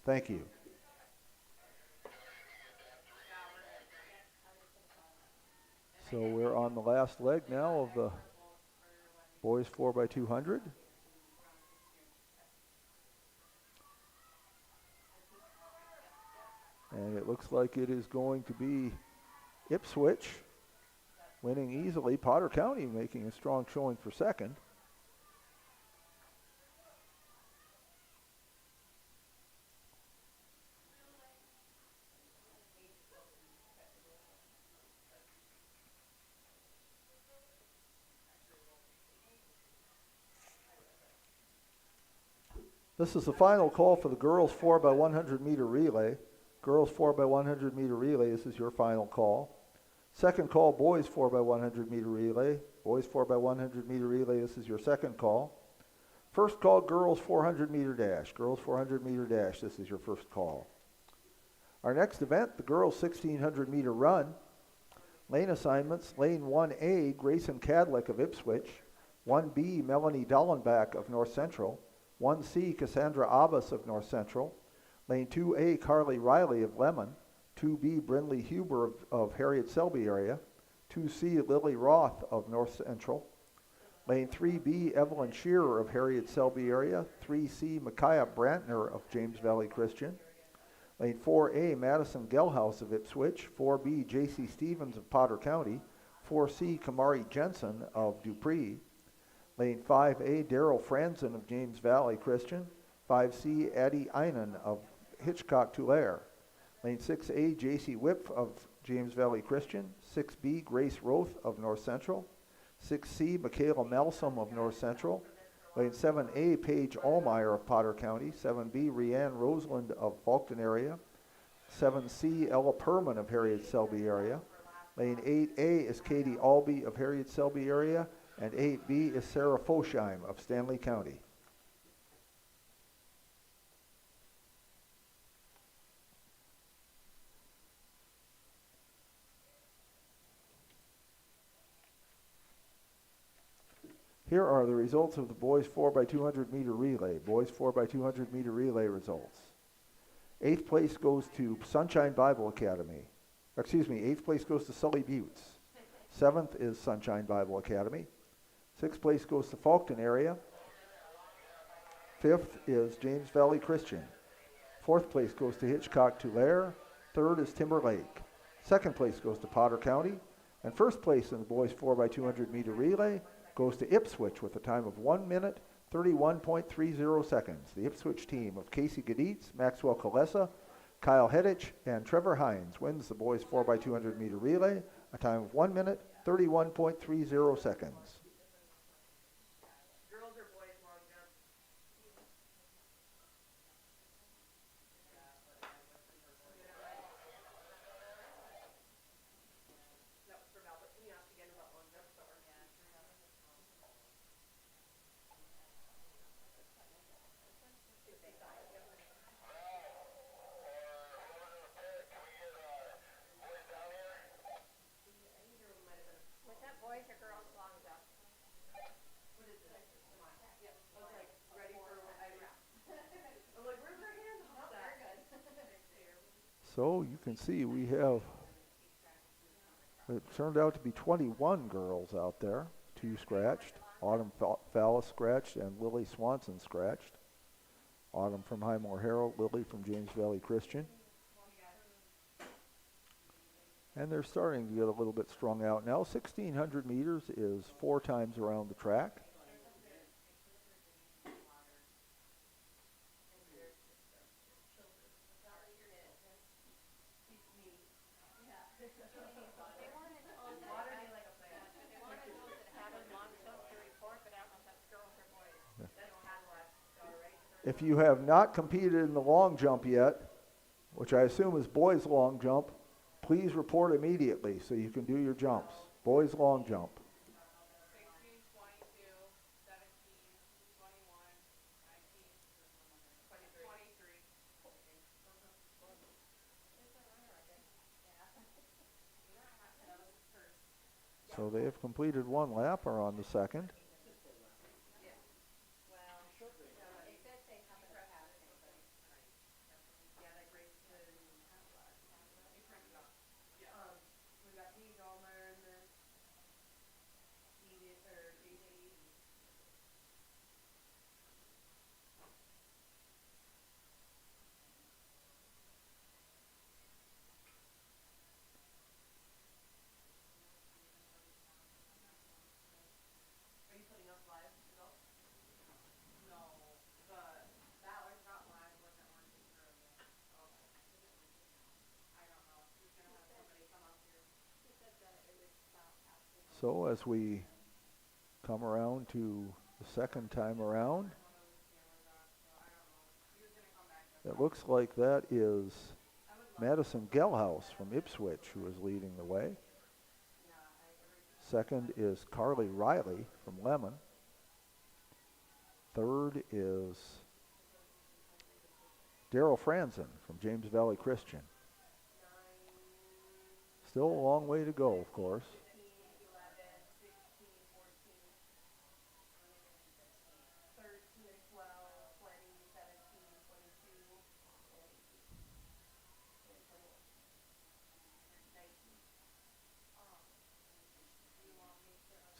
[SPEAKER 2] Thank you. So we're on the last leg now of the boys 4x200. And it looks like it is going to be Ipswich winning easily. Potter County making a strong showing for second. This is the final call for the girls 4x100 meter relay. Girls 4x100 meter relay, this is your final call. Second call, boys 4x100 meter relay. Boys 4x100 meter relay, this is your second call. First call, girls 400 meter dash. Girls 400 meter dash, this is your first call. Our next event, the girls 1600 meter run. Lane assignments, lane 1A, Grayson Cadlick of Ipswich. 1B, Melanie Dallenbach of North Central. 1C, Cassandra Abbas of North Central. Lane 2A, Carly Riley of Lemon. 2B, Brindley Huber of Harriet Selby area. 2C, Lily Roth of North Central. Lane 3B, Evelyn Shearer of Harriet Selby area. 3C, Micaiah Brantner of James Valley Christian. Lane 4A, Madison Gelhaus of Ipswich. 4B, J.C. Stevens of Potter County. 4C, Kamari Jensen of Dupree. Lane 5A, Daryl Franzen of James Valley Christian. 5C, Addie Einan of Hitchcock-Tulare. Lane 6A, J.C. Whip of James Valley Christian. 6B, Grace Roth of North Central. 6C, Michaela Melsom of North Central. Lane 7A, Paige Allmeyer of Potter County. 7B, Rianne Roseland of Faulkton area. 7C, Ella Perman of Harriet Selby area. Lane 8A is Katie Albee of Harriet Selby area. And 8B is Sarah Fosheim of Stanley County. Here are the results of the boys 4x200 meter relay. Boys 4x200 meter relay results. 8th place goes to Sunshine Bible Academy. Eighth place goes to Sully Buttes. 7th is Sunshine Bible Academy. 6th place goes to Faulkton area. 5th is James Valley Christian. 4th place goes to Hitchcock-Tulare. 3rd is Timber Lake. 2nd place goes to Potter County. And 1st place in the boys 4x200 meter relay goes to Ipswich with a time of 1 minute, 31.30 seconds. The Ipswich team of Casey Gaditz, Maxwell Kalesa, Kyle Hedich, and Trevor Hines wins the boys 4x200 meter relay, a time of 1 minute, 31.30 seconds.
[SPEAKER 3] Girls or boys long jump? That was for Val, but can you ask again about long jump?
[SPEAKER 8] Was that boys or girls long jump?
[SPEAKER 3] What is it? Yeah, I was like, ready for, I'm like, where's our hand?
[SPEAKER 8] Oh, very good.
[SPEAKER 2] So you can see we have, it turned out to be 21 girls out there. 2 scratched. Autumn Fallis scratched and Lily Swanson scratched. Autumn from Highmore Herald, Lily from James Valley Christian. And they're starting to get a little bit strung out now. 1,600 meters is 4 times around the track. If you have not competed in the long jump yet, which I assume is boys long jump, please report immediately so you can do your jumps. Boys long jump.
[SPEAKER 6] 16, 22, 17, 21, 19, 23.
[SPEAKER 2] So they have completed one lap, are on the second. So as we come around to the second time around, it looks like that is Madison Gellhouse from Ipswich who is leading the way. Second is Carly Riley from Lemon. Third is Daryl Franzen from James Valley Christian. Still a long way to go, of course.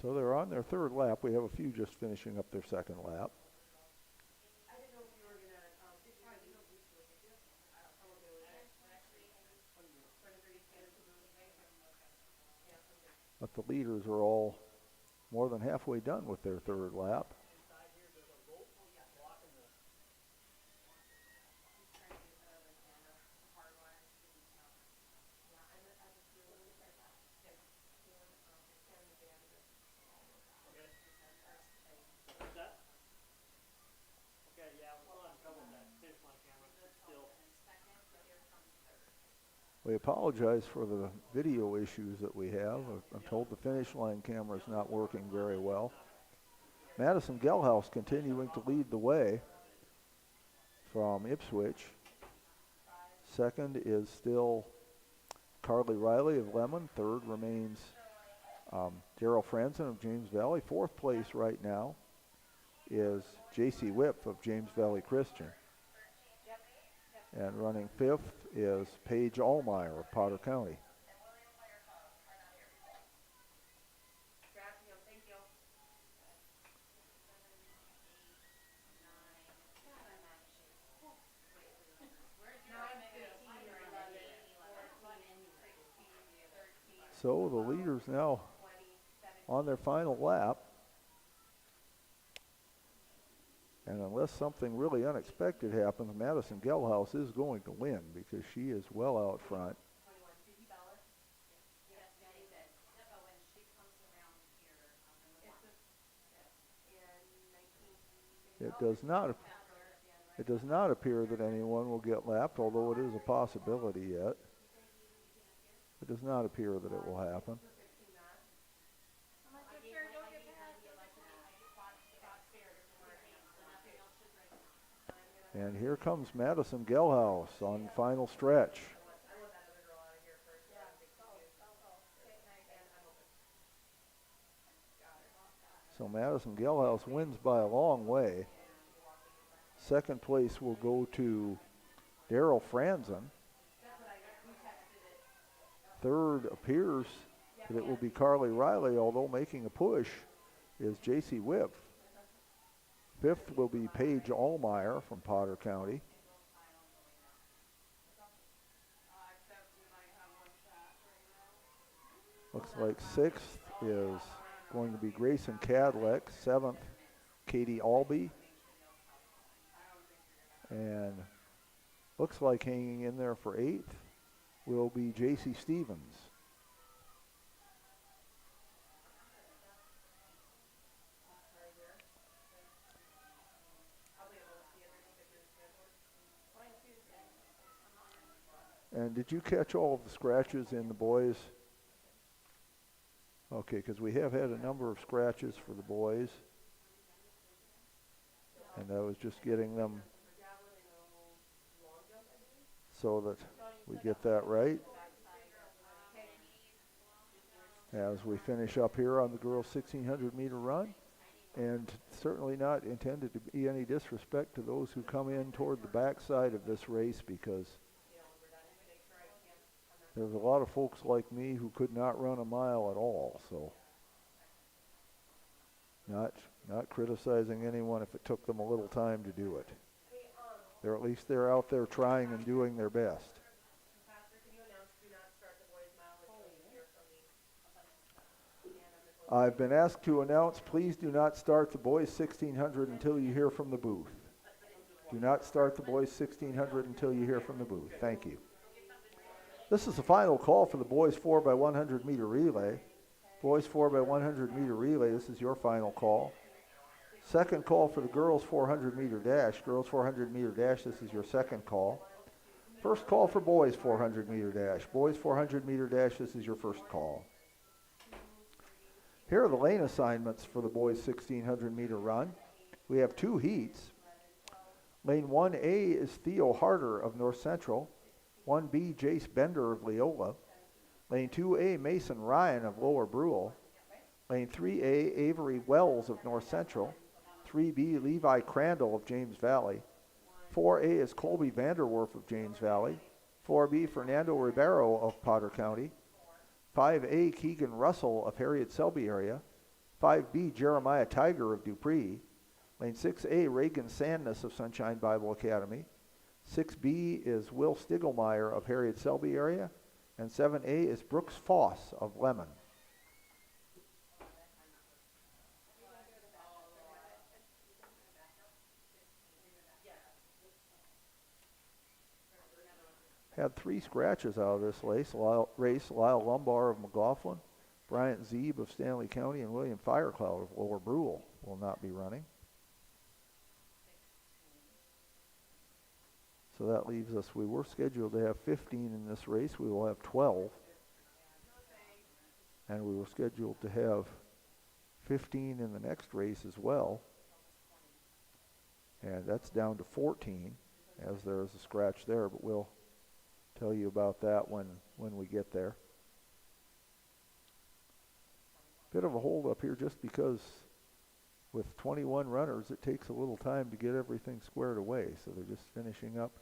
[SPEAKER 2] So they're on their third lap. We have a few just finishing up their second lap. But the leaders are all more than halfway done with their third lap.
[SPEAKER 1] Okay, yeah, we'll have trouble with that finish line camera still.
[SPEAKER 2] We apologize for the video issues that we have. I'm told the finish line camera is not working very well. Madison Gellhouse continuing to lead the way from Ipswich. Second is still Carly Riley of Lemon. Third remains Daryl Franzen of James Valley. Fourth place right now is J.C. Whip of James Valley Christian. And running fifth is Paige Allmeyer of Potter County. So the leaders now on their final lap. And unless something really unexpected happens, Madison Gellhouse is going to win because she is well out front. It does not appear that anyone will get lapped, although it is a possibility yet. It does not appear that it will happen. And here comes Madison Gellhouse on final stretch. So Madison Gellhouse wins by a long way. Second place will go to Daryl Franzen. Third appears that it will be Carly Riley, although making a push is J.C. Whip. Fifth will be Paige Allmeyer from Potter County. Looks like sixth is going to be Grayson Cadleck. Seventh, Katie Albee. And looks like hanging in there for eighth will be J.C. Stevens. And And did you catch all of the scratches in the boys? Okay, because we have had a number of scratches for the boys. And I was just getting them so that we get that right. As we finish up here on the girls' 1600 meter run. And certainly not intended to be any disrespect to those who come in toward the backside of this race, because there's a lot of folks like me who could not run a mile at all. So not criticizing anyone if it took them a little time to do it. At least they're out there trying and doing their best. I've been asked to announce, please do not start the boys 1600 until you hear from the booth. Do not start the boys 1600 until you hear from the booth. Thank you. This is the final call for the boys 4x100 meter relay. Boys 4x100 meter relay, this is your final call. Second call for the girls 400 meter dash. Girls 400 meter dash, this is your second call. First call for boys 400 meter dash. Boys 400 meter dash, this is your first call. Here are the lane assignments for the boys 1600 meter run. We have two heats. Lane 1A is Theo Harder of North Central. 1B, Jace Bender of Leola. Lane 2A, Mason Ryan of Lower Brule. Lane 3A, Avery Wells of North Central. 3B, Levi Crandall of James Valley. 4A is Colby Vanderwerf of James Valley. 4B, Fernando Ribeiro of Potter County. 5A, Keegan Russell of Harriet Selby area. 5B, Jeremiah Tiger of Dupree. Lane 6A, Reagan Sandness of Sunshine Bible Academy. 6B is Will Stiglmeyer of Harriet Selby area. And 7A is Brooks Foss of Lemon. Had three scratches out of this race. Lyle Lumbar of McLaughlin, Bryant Zeeb of Stanley County, and William Firecloud of Lower Brule will not be running. So that leaves us, we were scheduled to have 15 in this race. We will have 12. And we were scheduled to have 15 in the next race as well. And that's down to 14, as there is a scratch there, but we'll tell you about that when we get there. Bit of a hold up here just because with 21 runners it takes a little time to get everything squared away, so they're just finishing up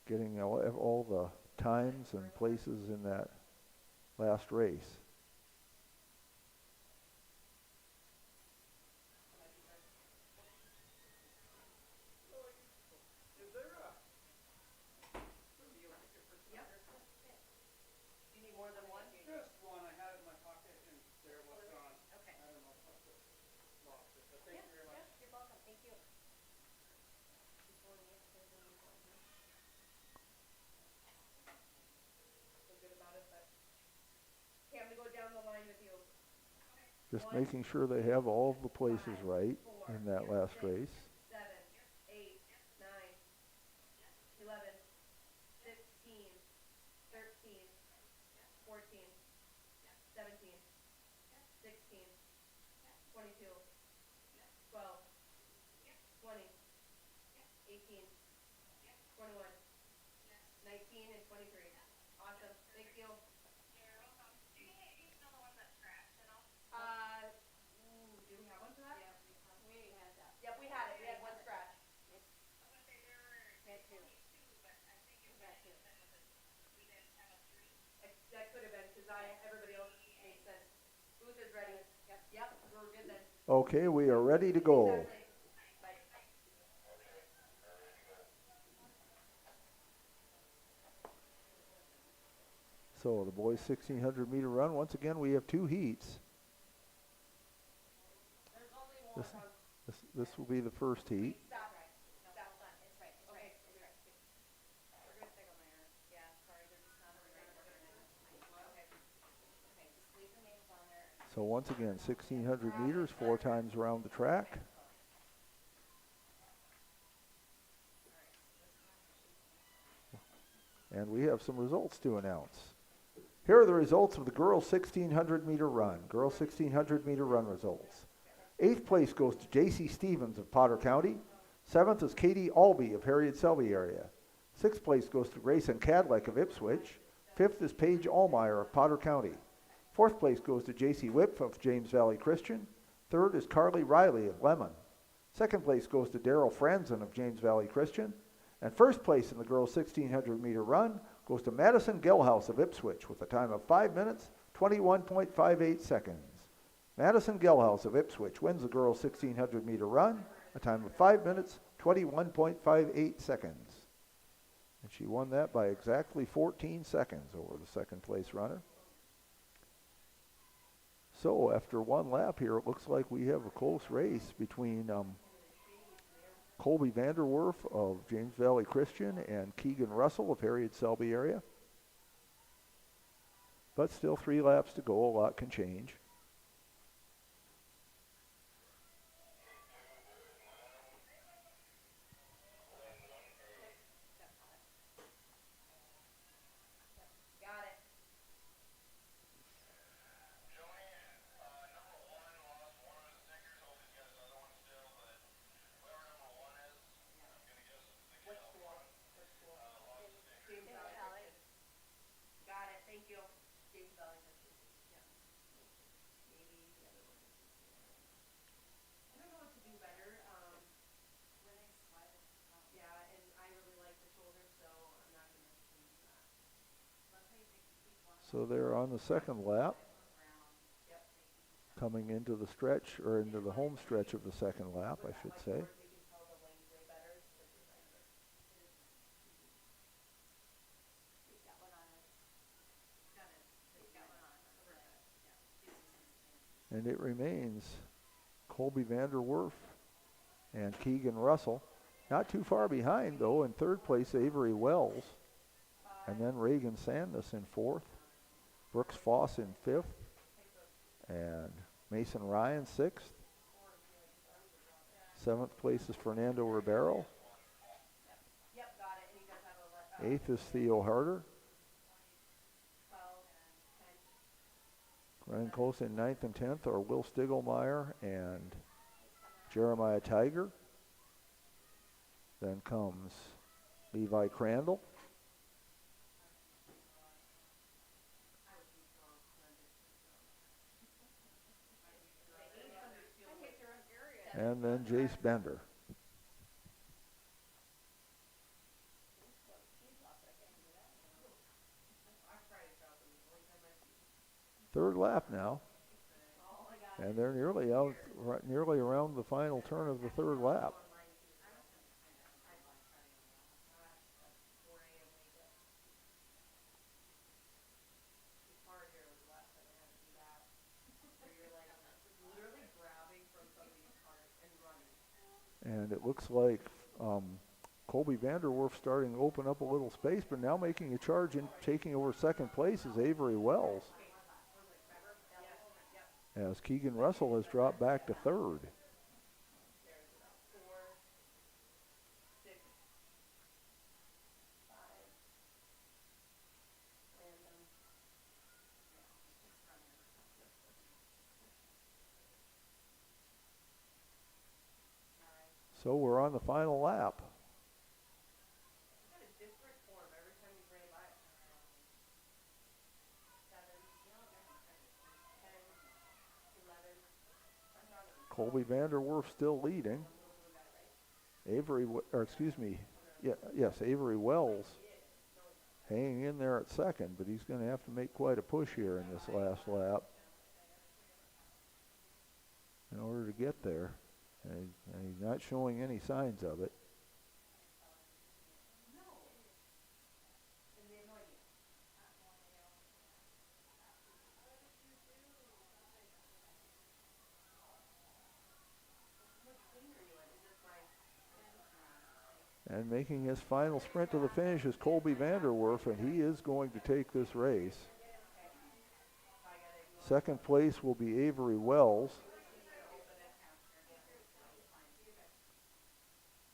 [SPEAKER 2] getting all the times and places in that last race. Just making sure they have all of the places right in that last race.
[SPEAKER 3] 7, 8, 9, 11, 15, 13, 14, 17, 16, 22, 12, 20, 18, 21, 19, and 23. Awesome. Thank you. Do we have one for that? We had that. Yep, we had it. We had one scratch. I was going to say there were 22, but I think it was we didn't have a 3. That could have been because everybody else made sense. Booth is ready. Yep, we're good then.
[SPEAKER 2] Okay, we are ready to go.
[SPEAKER 3] Exactly.
[SPEAKER 2] So the boys 1600 meter run. Once again, we have two heats. This will be the first heat.
[SPEAKER 3] Stop. No, stop. It's right. We're going to take a minor. Yeah, sorry. They're just not okay. Okay, just leave the names on there.
[SPEAKER 2] So once again, 1600 meters, 4 times around the track. and we have some results to announce. Here are the results of the girls 1600 meter run. Girls 1600 meter run results. 8th place goes to J.C. Stevens of Potter County. 7th is Katie Albee of Harriet Selby area. 6th place goes to Grayson Cadleck of Ipswich. 5th is Paige Allmeyer of Potter County. 4th place goes to J.C. Whip of James Valley Christian. 3rd is Carly Riley of Lemon. 2nd place goes to Daryl Franzen of James Valley Christian. And 1st place in the girls 1600 meter run goes to Madison Gelhaus of Ipswich with a time of 5 minutes, 21.58 seconds. Madison Gelhaus of Ipswich wins the girls 1600 meter run, a time of 5 minutes, 21.58 seconds. And she won that by exactly 14 seconds over the second place runner. So after one lap here, it looks like we have a close race between Colby Vanderwerf of James Valley Christian and Keegan Russell of Harriet Selby area. But still 3 laps to go, a lot can change. So they're on the second lap, coming into the stretch, or into the home stretch of the second lap, I should say. And it remains Colby Vanderwerf and Keegan Russell. Not too far behind, though. In 3rd place, Avery Wells. And then Reagan Sandness in 4th. Brooks Foss in 5th. And Mason Ryan 6th. 7th place is Fernando Ribeiro. 8th is Theo Harder. Running close in 9th and 10th are Will Stiglmeyer and Jeremiah Tiger. Then comes Levi Crandall. And then Jace Bender. Third lap now. And they're nearly out, nearly around the final turn of the third lap. And it looks like Colby Vanderwerf starting to open up a little space, but now making a charge and taking over second place is Avery Wells, as Keegan Russell has dropped back to 3rd. So we're on the final lap. Colby Vanderwerf still leading. Avery Wells hanging in there at second, but he's going to have to make quite a push here in this last lap in order to get there. And he's not showing any signs of it. And making his final sprint to the finish is Colby Vanderwerf, and he is going to take this race. Second place will be Avery Wells.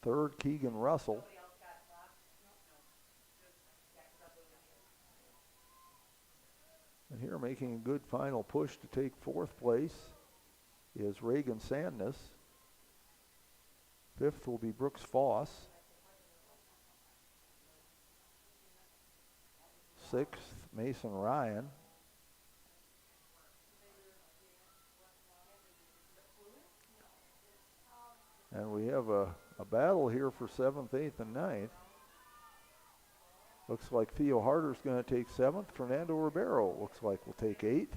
[SPEAKER 2] 3rd, Keegan Russell. And here making a good final push to take fourth place is Reagan Sandness. Fifth will be Brooks Foss. Sixth, Mason Ryan. And we have a battle here for 7th, 8th, and 9th. Looks like Theo Harder's going to take 7th. Fernando Ribeiro looks like will take 8th.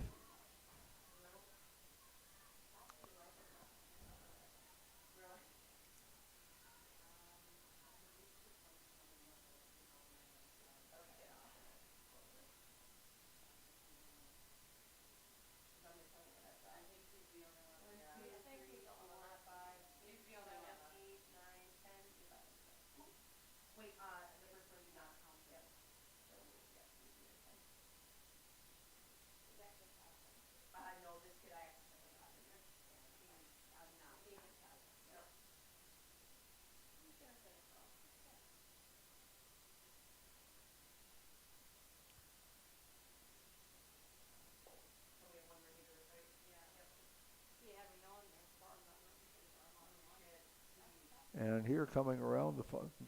[SPEAKER 2] And here coming around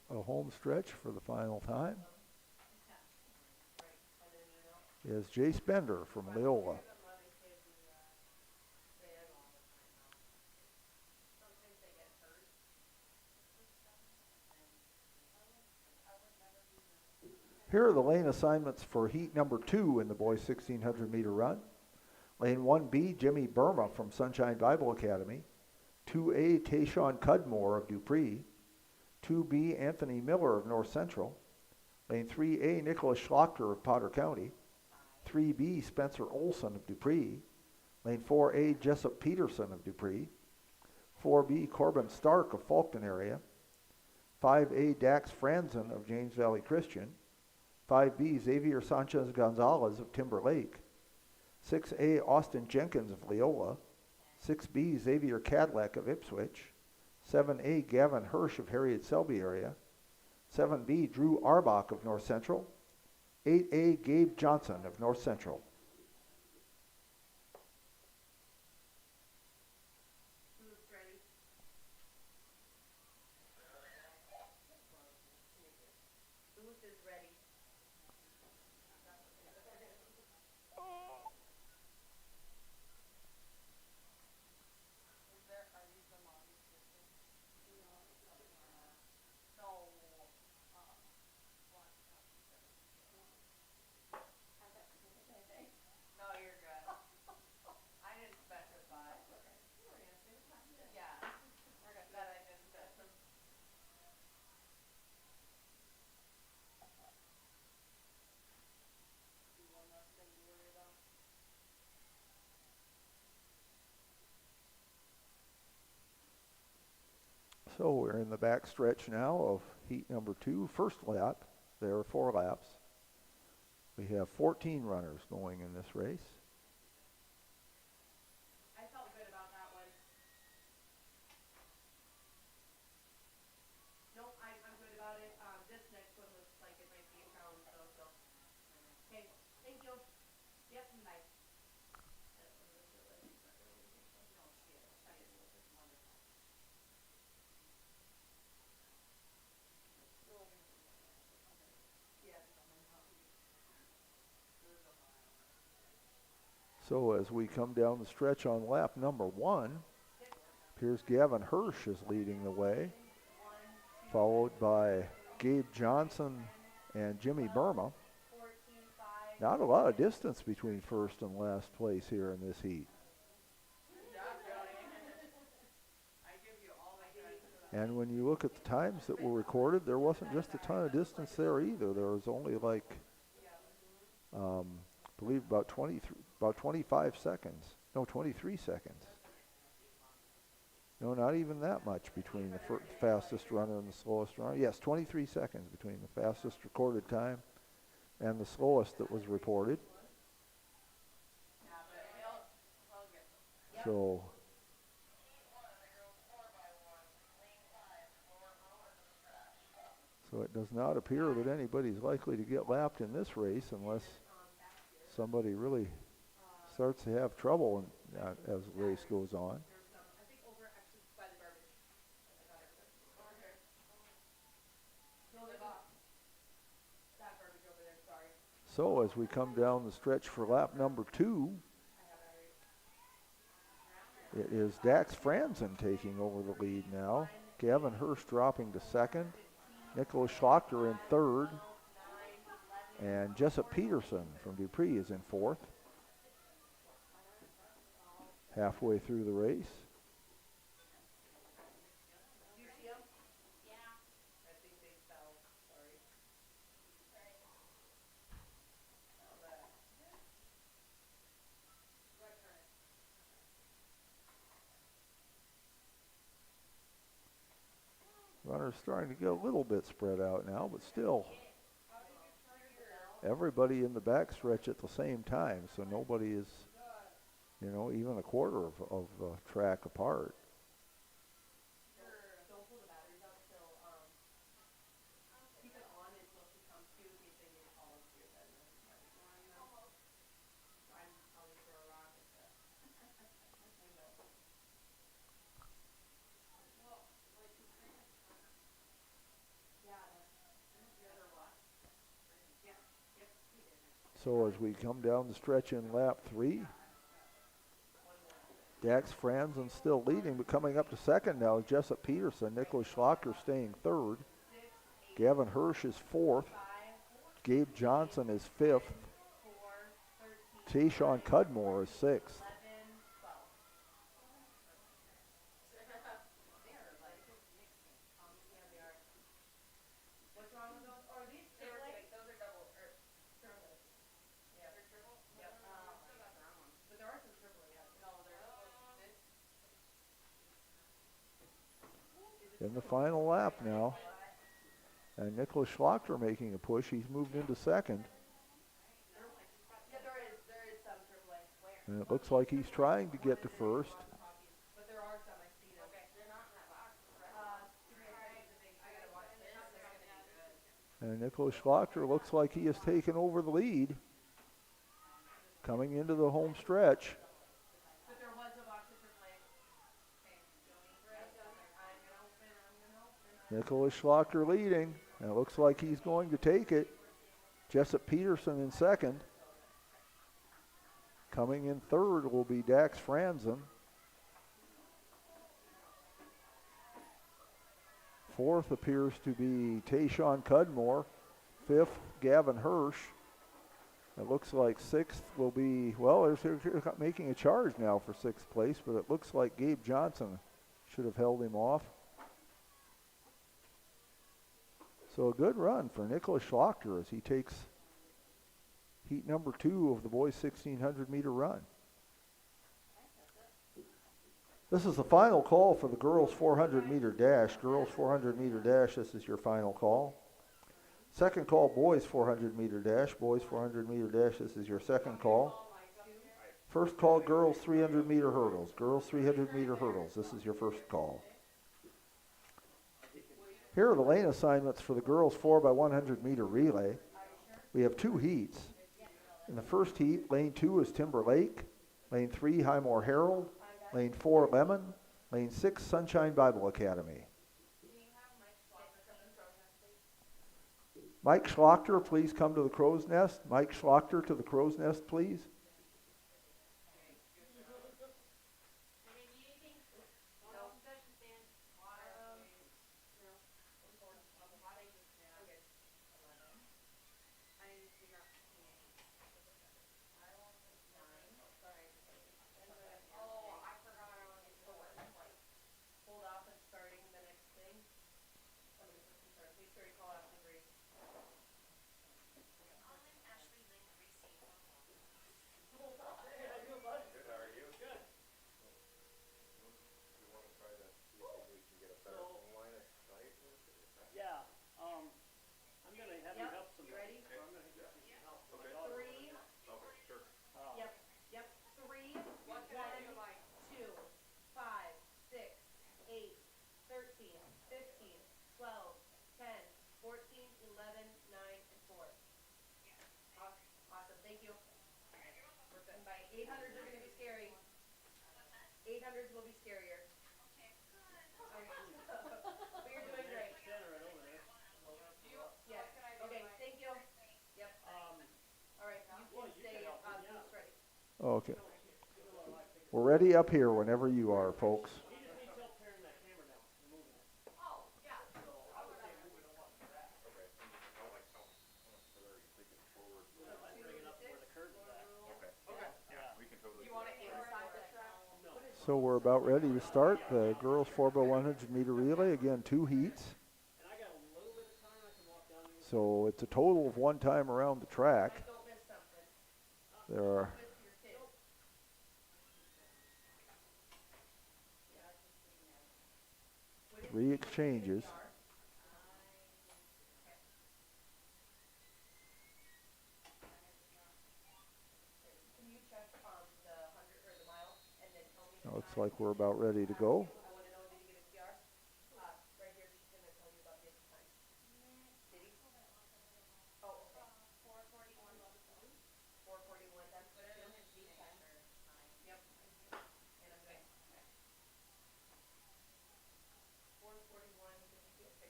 [SPEAKER 2] the home stretch for the final time is Jace Bender from Leola. Here are the lane assignments for heat number 2 in the boys 1600 meter run. Lane 1B, Jimmy Burma from Sunshine Bible Academy. 2A, Tayshawn Cudmore of Dupree. 2B, Anthony Miller of North Central. Lane 3A, Nicholas Schlachter of Potter County. 3B, Spencer Olson of Dupree. Lane 4A, Jessup Peterson of Dupree. 4B, Corbin Stark of Fulton area. 5A, Dax Franzen of James Valley Christian. 5B, Xavier Sanchez Gonzalez of Timber Lake. 6A, Austin Jenkins of Leola. 6B, Xavier Cadillac of Ipswich. 7A, Gavin Hirsch of Harriet Selby area. 7B, Drew Arbach of North Central. 8A, Gabe Johnson of North Central. So we're in the back stretch now of heat number 2, first lap. There are 4 laps. We have 14 runners going in this race.
[SPEAKER 3] I felt good about that one. Nope, I'm good about it. This next one looks like it might be a challenge though, so. Okay, thank you. Yep, bye.
[SPEAKER 2] So as we come down the stretch on lap number 1, appears Gavin Hirsch is leading the way, followed by Gabe Johnson and Jimmy Burma. Not a lot of distance between first and last place here in this heat. And when you look at the times that were recorded, there wasn't just a ton of distance there either. There was only like, I believe about 25 seconds. No, 23 seconds. No, not even that much between the fastest runner and the slowest runner. Yes, 23 seconds between the fastest recorded time and the slowest that was reported. So it does not appear that anybody's likely to get lapped in this race unless somebody really starts to have trouble as the race goes on. So as we come down the stretch for lap number 2, it is Dax Franzen taking over the lead now. Gavin Hirsch dropping to second. Nicholas Schlochter in third. And Jessup Peterson from Dupree is in fourth. Halfway through the race. Runners starting to get a little bit spread out now, but still everybody in the backstretch at the same time, so nobody is, even a quarter of track apart. So as we come down the stretch in lap 3, Dax Franzen still leading, but coming up to second now is Jessup Peterson. Nicholas Schlocker staying third. Gavin Hirsch is fourth. Gabe Johnson is fifth. Tayshawn Cudmore is sixth. In the final lap now, and Nicholas Schlochter making a push. He's moved into second. And it looks like he's trying to get to first. And Nicholas Schlochter looks like he has taken over the lead coming into the home stretch. Nicholas Schlocker leading, and it looks like he's going to take it. Jessup Peterson in second. Coming in third will be Dax Franzen. Fourth appears to be Tayshawn Cudmore. Fifth, Gavin Hirsch. It looks like sixth will be, well, they're making a charge now for sixth place, but it looks like Gabe Johnson should have held him off. So a good run for Nicholas Schlochter as he takes heat number 2 of the boys' 1,600 meter run. This is the final call for the girls' 400 meter dash. Girls' 400 meter dash, this is your final call. Second call, boys' 400 meter dash. Boys' 400 meter dash, this is your second call. First call, girls' 300 meter hurdles. Girls' 300 meter hurdles, this is your first call. Here are the lane assignments for the girls' 4x100 meter relay. We have 2 heats. In the first heat, lane 2 is Timber Lake, lane 3 Highmore Herald, lane 4 Lemon, lane 6 Sunshine Bible Academy. Mike Schlochter, please come to the Crow's Nest. Mike Schlochter to the Crow's Nest, please.
[SPEAKER 3] 800s are going to be scary. 800s will be scarier. But you're doing great.
[SPEAKER 1] Stand right over there.
[SPEAKER 3] Yes. Okay, thank you. Yep. All right, you can stay boots ready.
[SPEAKER 2] Okay. We're ready up here whenever you are, folks.
[SPEAKER 1] He just needs help tearing that camera down and moving it.
[SPEAKER 3] Oh, yeah.
[SPEAKER 1] So I would say move it up on the track.
[SPEAKER 7] Okay. How much further are you thinking forward?
[SPEAKER 1] I'd bring it up where the curtain's at.
[SPEAKER 7] Okay. Yeah, we can totally.
[SPEAKER 3] You want it inside the track?
[SPEAKER 2] So we're about ready to start the girls 4x100 meter relay. Again, 2 heats.
[SPEAKER 1] And I got a little bit of time. I can walk down there.
[SPEAKER 2] So it's a total of 1 time around the track.
[SPEAKER 3] Don't miss something.
[SPEAKER 2] There are
[SPEAKER 3] Miss your kid.
[SPEAKER 2] 3 exchanges.
[SPEAKER 3] Can you check the 100 or the mile and then tell me?
[SPEAKER 2] Looks like we're about ready to go.
[SPEAKER 3] I want to know, did he get a PR? Right here, she's going to tell you about his time. Did he? Oh, okay. 4:41, that's what it is. Yep. And I'm good. 4:41, did he get 60?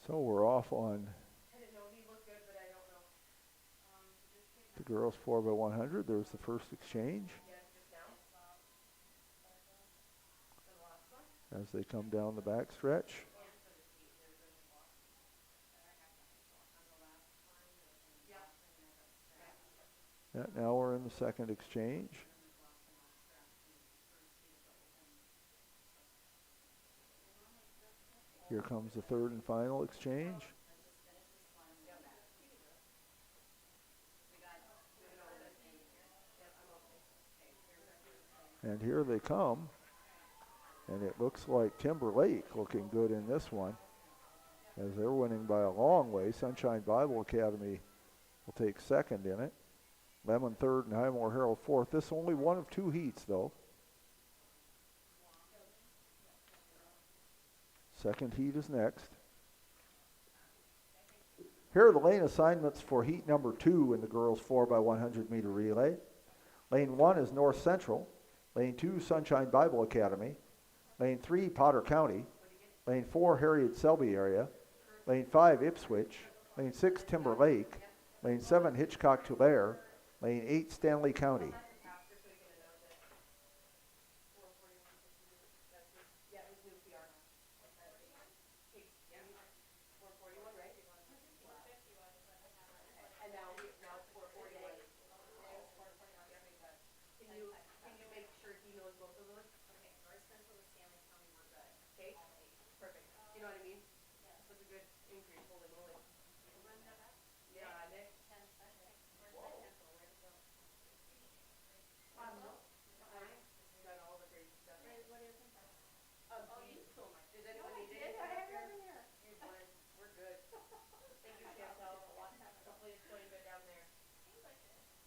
[SPEAKER 2] So we're off on
[SPEAKER 3] I didn't know, he looked good, but I don't know.
[SPEAKER 2] the girls 4x100. There's the first exchange
[SPEAKER 3] Yeah, just now. The last one?
[SPEAKER 2] as they come down the back stretch. Yeah, now we're in the second exchange. Here comes the third and final exchange. And here they come. And it looks like Timberlake looking good in this one, as they're winning by a long way. Sunshine Bible Academy will take second in it. Lemon third and Highmore Herald fourth. This only one of 2 heats, though. Second heat is next. Here are the lane assignments for heat number 2 in the girls 4x100 meter relay. Lane 1 is North Central. Lane 2, Sunshine Bible Academy. Lane 3, Potter County. Lane 4, Harriet Selby area. Lane 5, Ipswich. Lane 6, Timberlake. Lane 7, Hitchcock Tulare. Lane 8, Stanley County.
[SPEAKER 3] Can you make sure he knows both of those? Okay, North Central and Stanley County were good. Okay, perfect. You know what I mean? That's a good increase, holy moly. Yeah, Nick. Got all the crazy stuff. Does anyone need anything up here? We're good. Thank you, Chantel. Hopefully it's going good down there.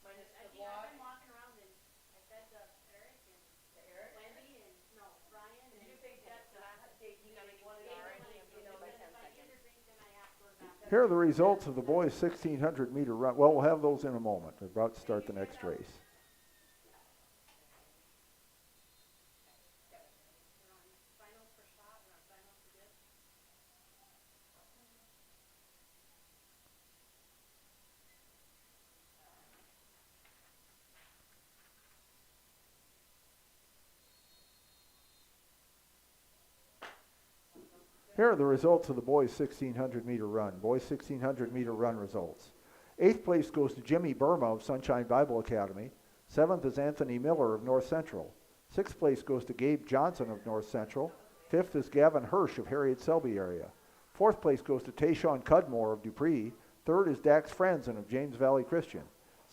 [SPEAKER 3] Minus the vlog.
[SPEAKER 8] I've been walking around and I fed the Eric and
[SPEAKER 3] The Eric?
[SPEAKER 8] Wendy and, no, Ryan and.
[SPEAKER 3] Did you say
[SPEAKER 8] Jeff,
[SPEAKER 3] he wanted
[SPEAKER 8] Gave
[SPEAKER 3] orange?
[SPEAKER 8] him like,
[SPEAKER 3] You know,
[SPEAKER 8] if
[SPEAKER 3] like 10
[SPEAKER 8] I
[SPEAKER 3] seconds.
[SPEAKER 8] get a drink, then I ask for that.
[SPEAKER 2] Here are the results of the boys 1600 meter run. Well, we'll have those in a moment. We're about to start the next race.
[SPEAKER 8] We're on finals for shot, we're on finals for dip.
[SPEAKER 2] Here are the results of the boys 1600 meter run. Boys 1600 meter run results. 8th place goes to Jimmy Burma of Sunshine Bible Academy. 7th is Anthony Miller of North Central. 6th place goes to Gabe Johnson of North Central. 5th is Gavin Hirsch of Harriet Selby area. 4th place goes to Tayshawn Cudmore of Dupree. 3rd is Dax Frenzen of James Valley Christian.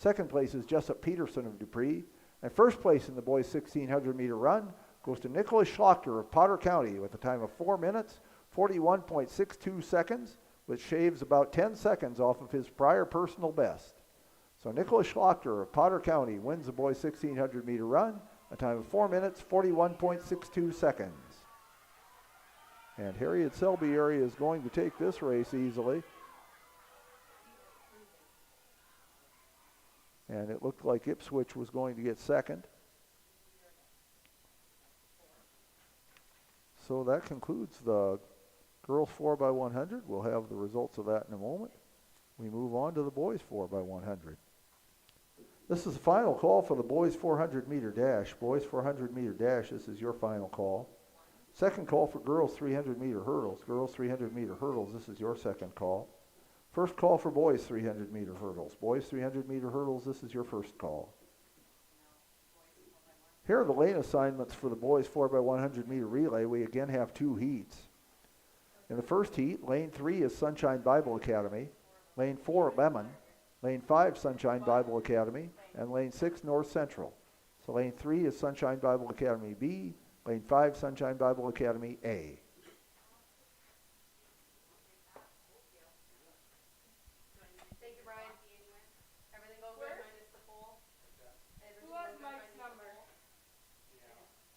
[SPEAKER 2] 2nd place is Jessup Peterson of Dupree. And 1st place in the boys 1600 meter run goes to Nicholas Schlachter of Potter County with a time of 4 minutes, 41.62 seconds, which shaves about 10 seconds off of his prior personal best. So Nicholas Schlachter of Potter County wins the boys 1600 meter run, a time of 4 minutes, 41.62 seconds. And Harriet Selby area is going to take this race easily. And it looked like Ipswich was going to get second. So that concludes the girls 4x100. We'll have the results of that in a moment. We move on to the boys 4x100. This is the final call for the boys 400 meter dash. Boys 400 meter dash, this is your final call. Second call for girls 300 meter hurdles. Girls 300 meter hurdles, this is your second call. First call for boys 300 meter hurdles. Boys 300 meter hurdles, this is your first call. Here are the lane assignments for the boys 4x100 meter relay. We again have two heats. In the first heat, lane 3 is Sunshine Bible Academy, lane 4 Lemon, lane 5 Sunshine Bible Academy, and lane 6 North Central. So lane 3 is Sunshine Bible Academy B, lane 5 Sunshine Bible Academy A.
[SPEAKER 3] Thank you, Brian. Everything go good minus the poll? Who has Mike's number?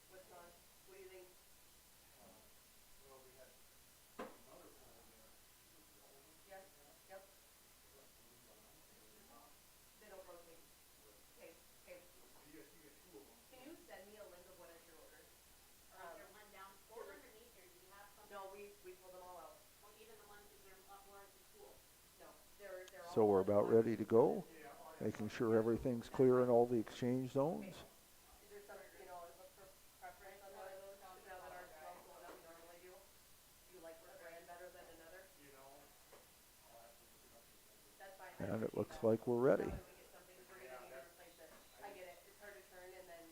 [SPEAKER 3] What's wrong? What do you think? Yes, yep. They don't rotate. Okay, okay. Can you send me a link of what I should order?
[SPEAKER 8] They're one down, four underneath here, do you have some?
[SPEAKER 3] No, we pulled them all out.
[SPEAKER 8] Well, even the ones that are up more at the school.
[SPEAKER 3] No, they're all.
[SPEAKER 2] So we're about ready to go, making sure everything's clear in all the exchange zones.
[SPEAKER 3] Is there some, preference on one of those now that ours is also what we normally do? Do you like one brand better than another? That's fine.
[SPEAKER 2] And it looks like we're ready.
[SPEAKER 3] We get something, we're gonna need to replace it. I get it, it's hard to turn and then.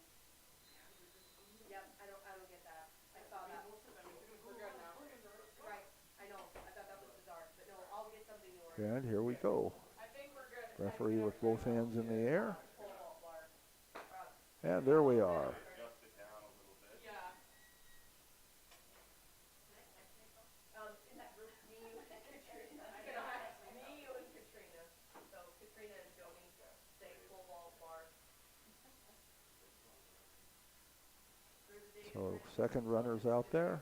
[SPEAKER 3] Yep, I don't get that. I saw that. We're good now. Right, I know, I thought that was bizarre, but no, I'll get something new.
[SPEAKER 2] And here we go.
[SPEAKER 3] I think we're good.
[SPEAKER 2] Referee with both hands in the air. And there we are.
[SPEAKER 3] Yeah. In that group, me, you, and Katrina. Me, you, and Katrina. So Katrina and Joni say full ball bar.
[SPEAKER 2] So second runner's out there.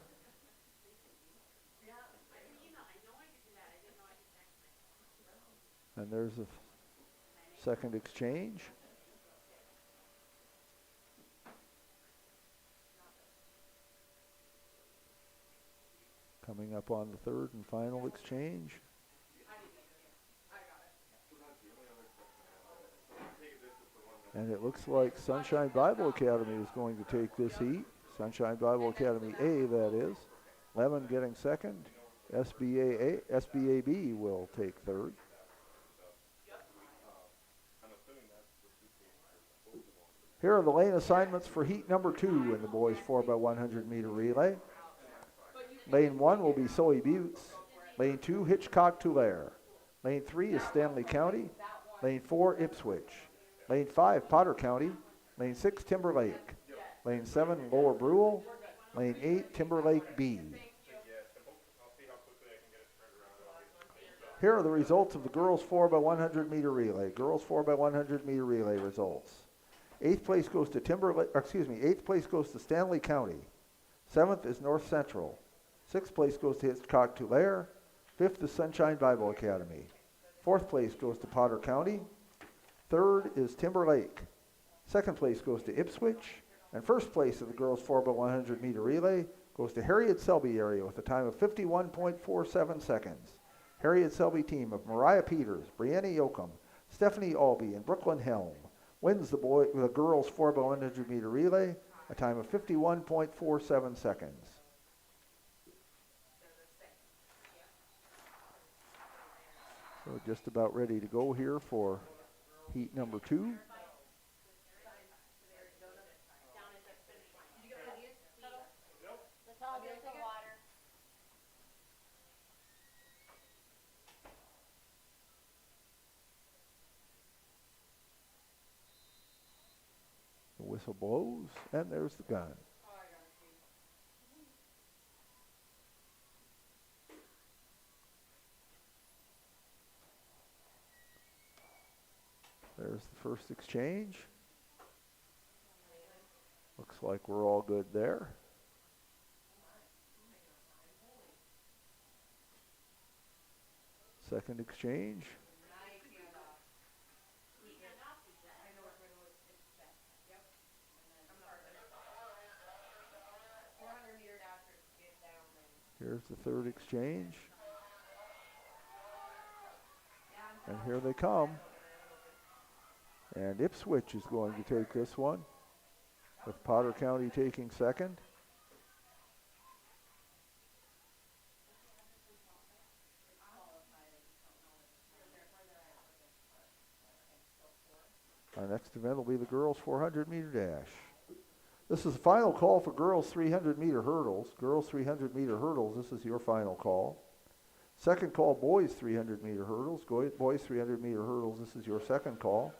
[SPEAKER 8] Yeah, I can email, I know I could do that, I didn't know I could text myself.
[SPEAKER 2] And there's the second exchange. Coming up on the third and final exchange. And it looks like Sunshine Bible Academy is going to take this heat. Sunshine Bible Academy A, that is. Lemon getting second. SBAB will take third. Here are the lane assignments for heat number 2 in the boys 4x100 meter relay. Lane 1 will be Soy Buttes. Lane 2, Hitchcock Tulare. Lane 3 is Stanley County. Lane 4, Ipswich. Lane 5, Potter County. Lane 6, Timberlake. Lane 7, Lower Brule. Lane 8, Timberlake B. Here are the results of the girls 4x100 meter relay. Girls 4x100 meter relay results. 8th place goes to eighth place goes to Stanley County. 7th is North Central. 6th place goes to Hitchcock Tulare. 5th is Sunshine Bible Academy. 4th place goes to Potter County. 3rd is Timberlake. 2nd place goes to Ipswich. And 1st place of the girls 4x100 meter relay goes to Harriet Selby area with a time of 51.47 seconds. Harriet Selby team of Mariah Peters, Brianna Yoakum, Stephanie Albee, and Brooklyn Helm wins the girls 4x100 meter relay, a time of 51.47 seconds. So just about ready to go here for heat number 2.
[SPEAKER 8] Let's all drink the water.
[SPEAKER 2] The whistle blows, and there's the gun. There's the first exchange. Looks like we're all good there. Second exchange. Here's the third exchange. And here they come. And Ipswich is going to take this one, with Potter County taking second. Our next event will be the girls 400 meter dash. This is the final call for girls 300 meter hurdles. Girls 300 meter hurdles, this is your final call. Second call, boys 300 meter hurdles. Boys 300 meter hurdles, this is your second call.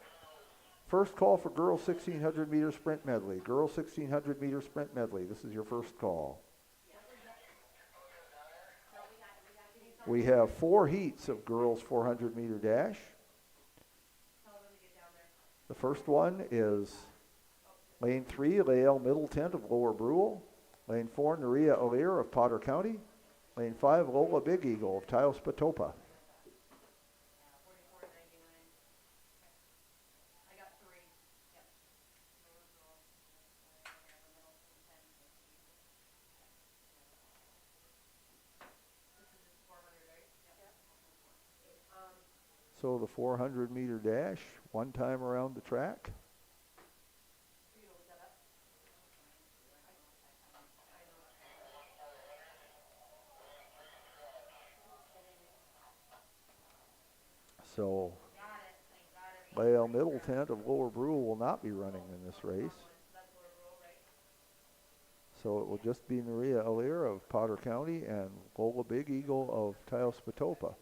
[SPEAKER 2] First call for girls 1600 meter sprint medley. Girls 1600 meter sprint medley, this is your first call. We have 4 heats of girls 400 meter dash. The first one is Lane 3, Lael Middleton of Lower Brule. Lane 4, Naria O'Lear of Potter County. Lane 5, Lola Big Eagle of Taos-Patopa. So the 400 meter dash, one time around the track. So Lael Middleton of Lower Brule will not be running in this race. So it will just be Naria O'Lear of Potter County and Lola Big Eagle of Taos-Patopa.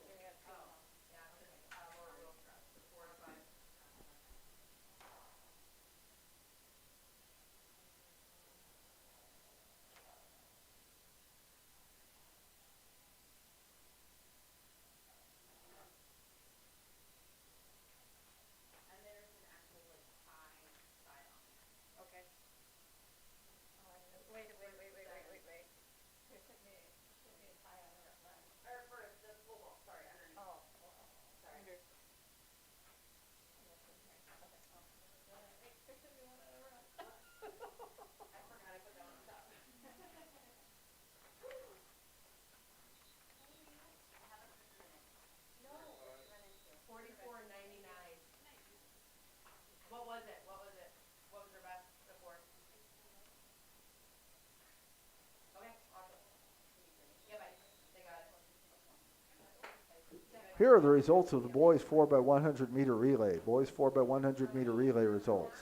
[SPEAKER 2] Here are the results of the boys 4x100 meter relay. Boys 4x100 meter relay results.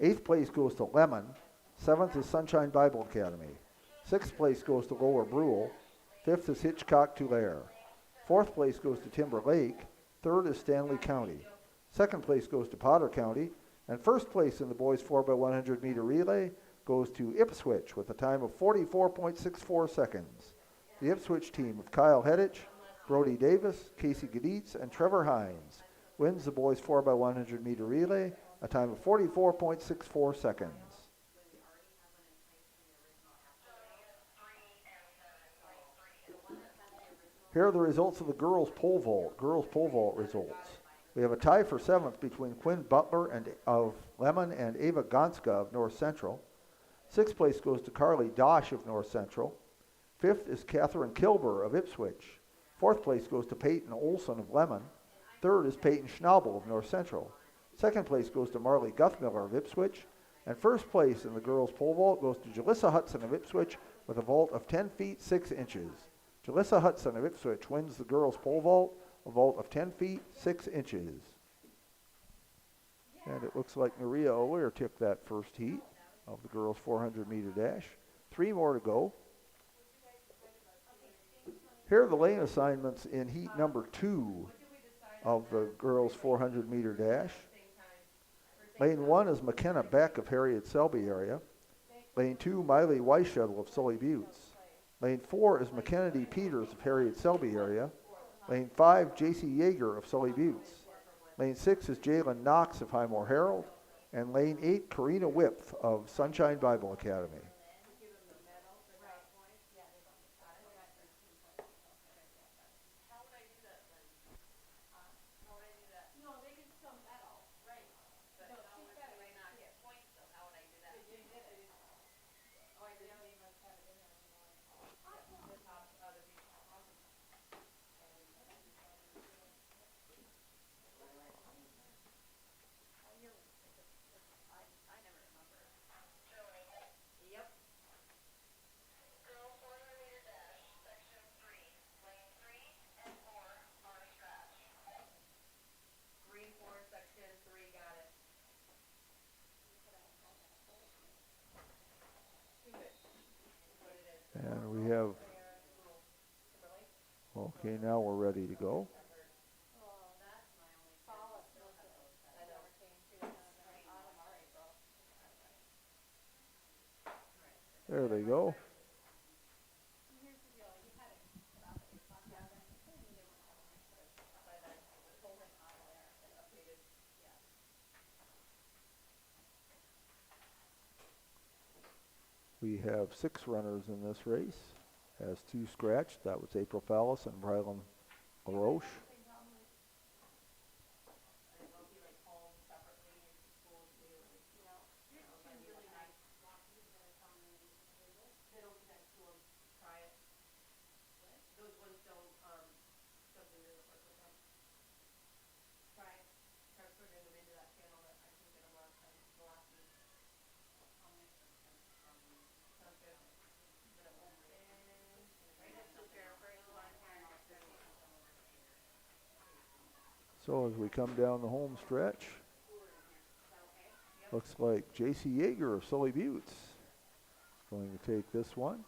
[SPEAKER 2] 8th place goes to Lemon. 7th is Sunshine Bible Academy. 6th place goes to Lower Brule. 5th is Hitchcock-Tulare. 4th place goes to Timber Lake. 3rd is Stanley County. 2nd place goes to Potter County. And 1st place in the boys 4x100 meter relay goes to Ipswich with a time of 44.64 seconds. The Ipswich team of Kyle Heddich, Brody Davis, Casey Gaditz, and Trevor Hines wins the boys 4x100 meter relay, a time of 44.64 seconds. Here are the results of the girls pole vault. Girls pole vault results. We have a tie for 7th between Quinn Butler of Lemon and Ava Gonska of North Central. 6th place goes to Carly Dosh of North Central. 5th is Catherine Kilber of Ipswich. 4th place goes to Peyton Olson of Lemon. 3rd is Peyton Schnabel of North Central. 2nd place goes to Marley Guthmiller of Ipswich. And 1st place in the girls pole vault goes to Jalissa Hudson of Ipswich with a vault of 10 feet 6 inches. Jalissa Hudson of Ipswich wins the girls pole vault, a vault of 10 feet 6 inches. And it looks like Naria O'Lear took that first heat of the girls 400 meter dash. 3 more to go. Here are the lane assignments in heat number 2 of the girls 400 meter dash. Lane 1 is McKenna Beck of Harriet Selby area. Lane 2, Miley Weishettle of Sully Buttes. Lane 4 is McKennedy Peters of Harriet Selby area. Lane 5, J.C. Yeager of Sully Buttes. Lane 6 is Jalen Knox of Highmore Herald. And Lane 8, Karina Whipf of Sunshine Bible Academy. And we have, okay, now we're ready to go. There they go. We have 6 runners in this race. Has 2 scratched. That was April Fallis and Brylan LaRoche. So as we come down the home stretch, looks like J.C. Yeager of Sully Buttes is going to take this one.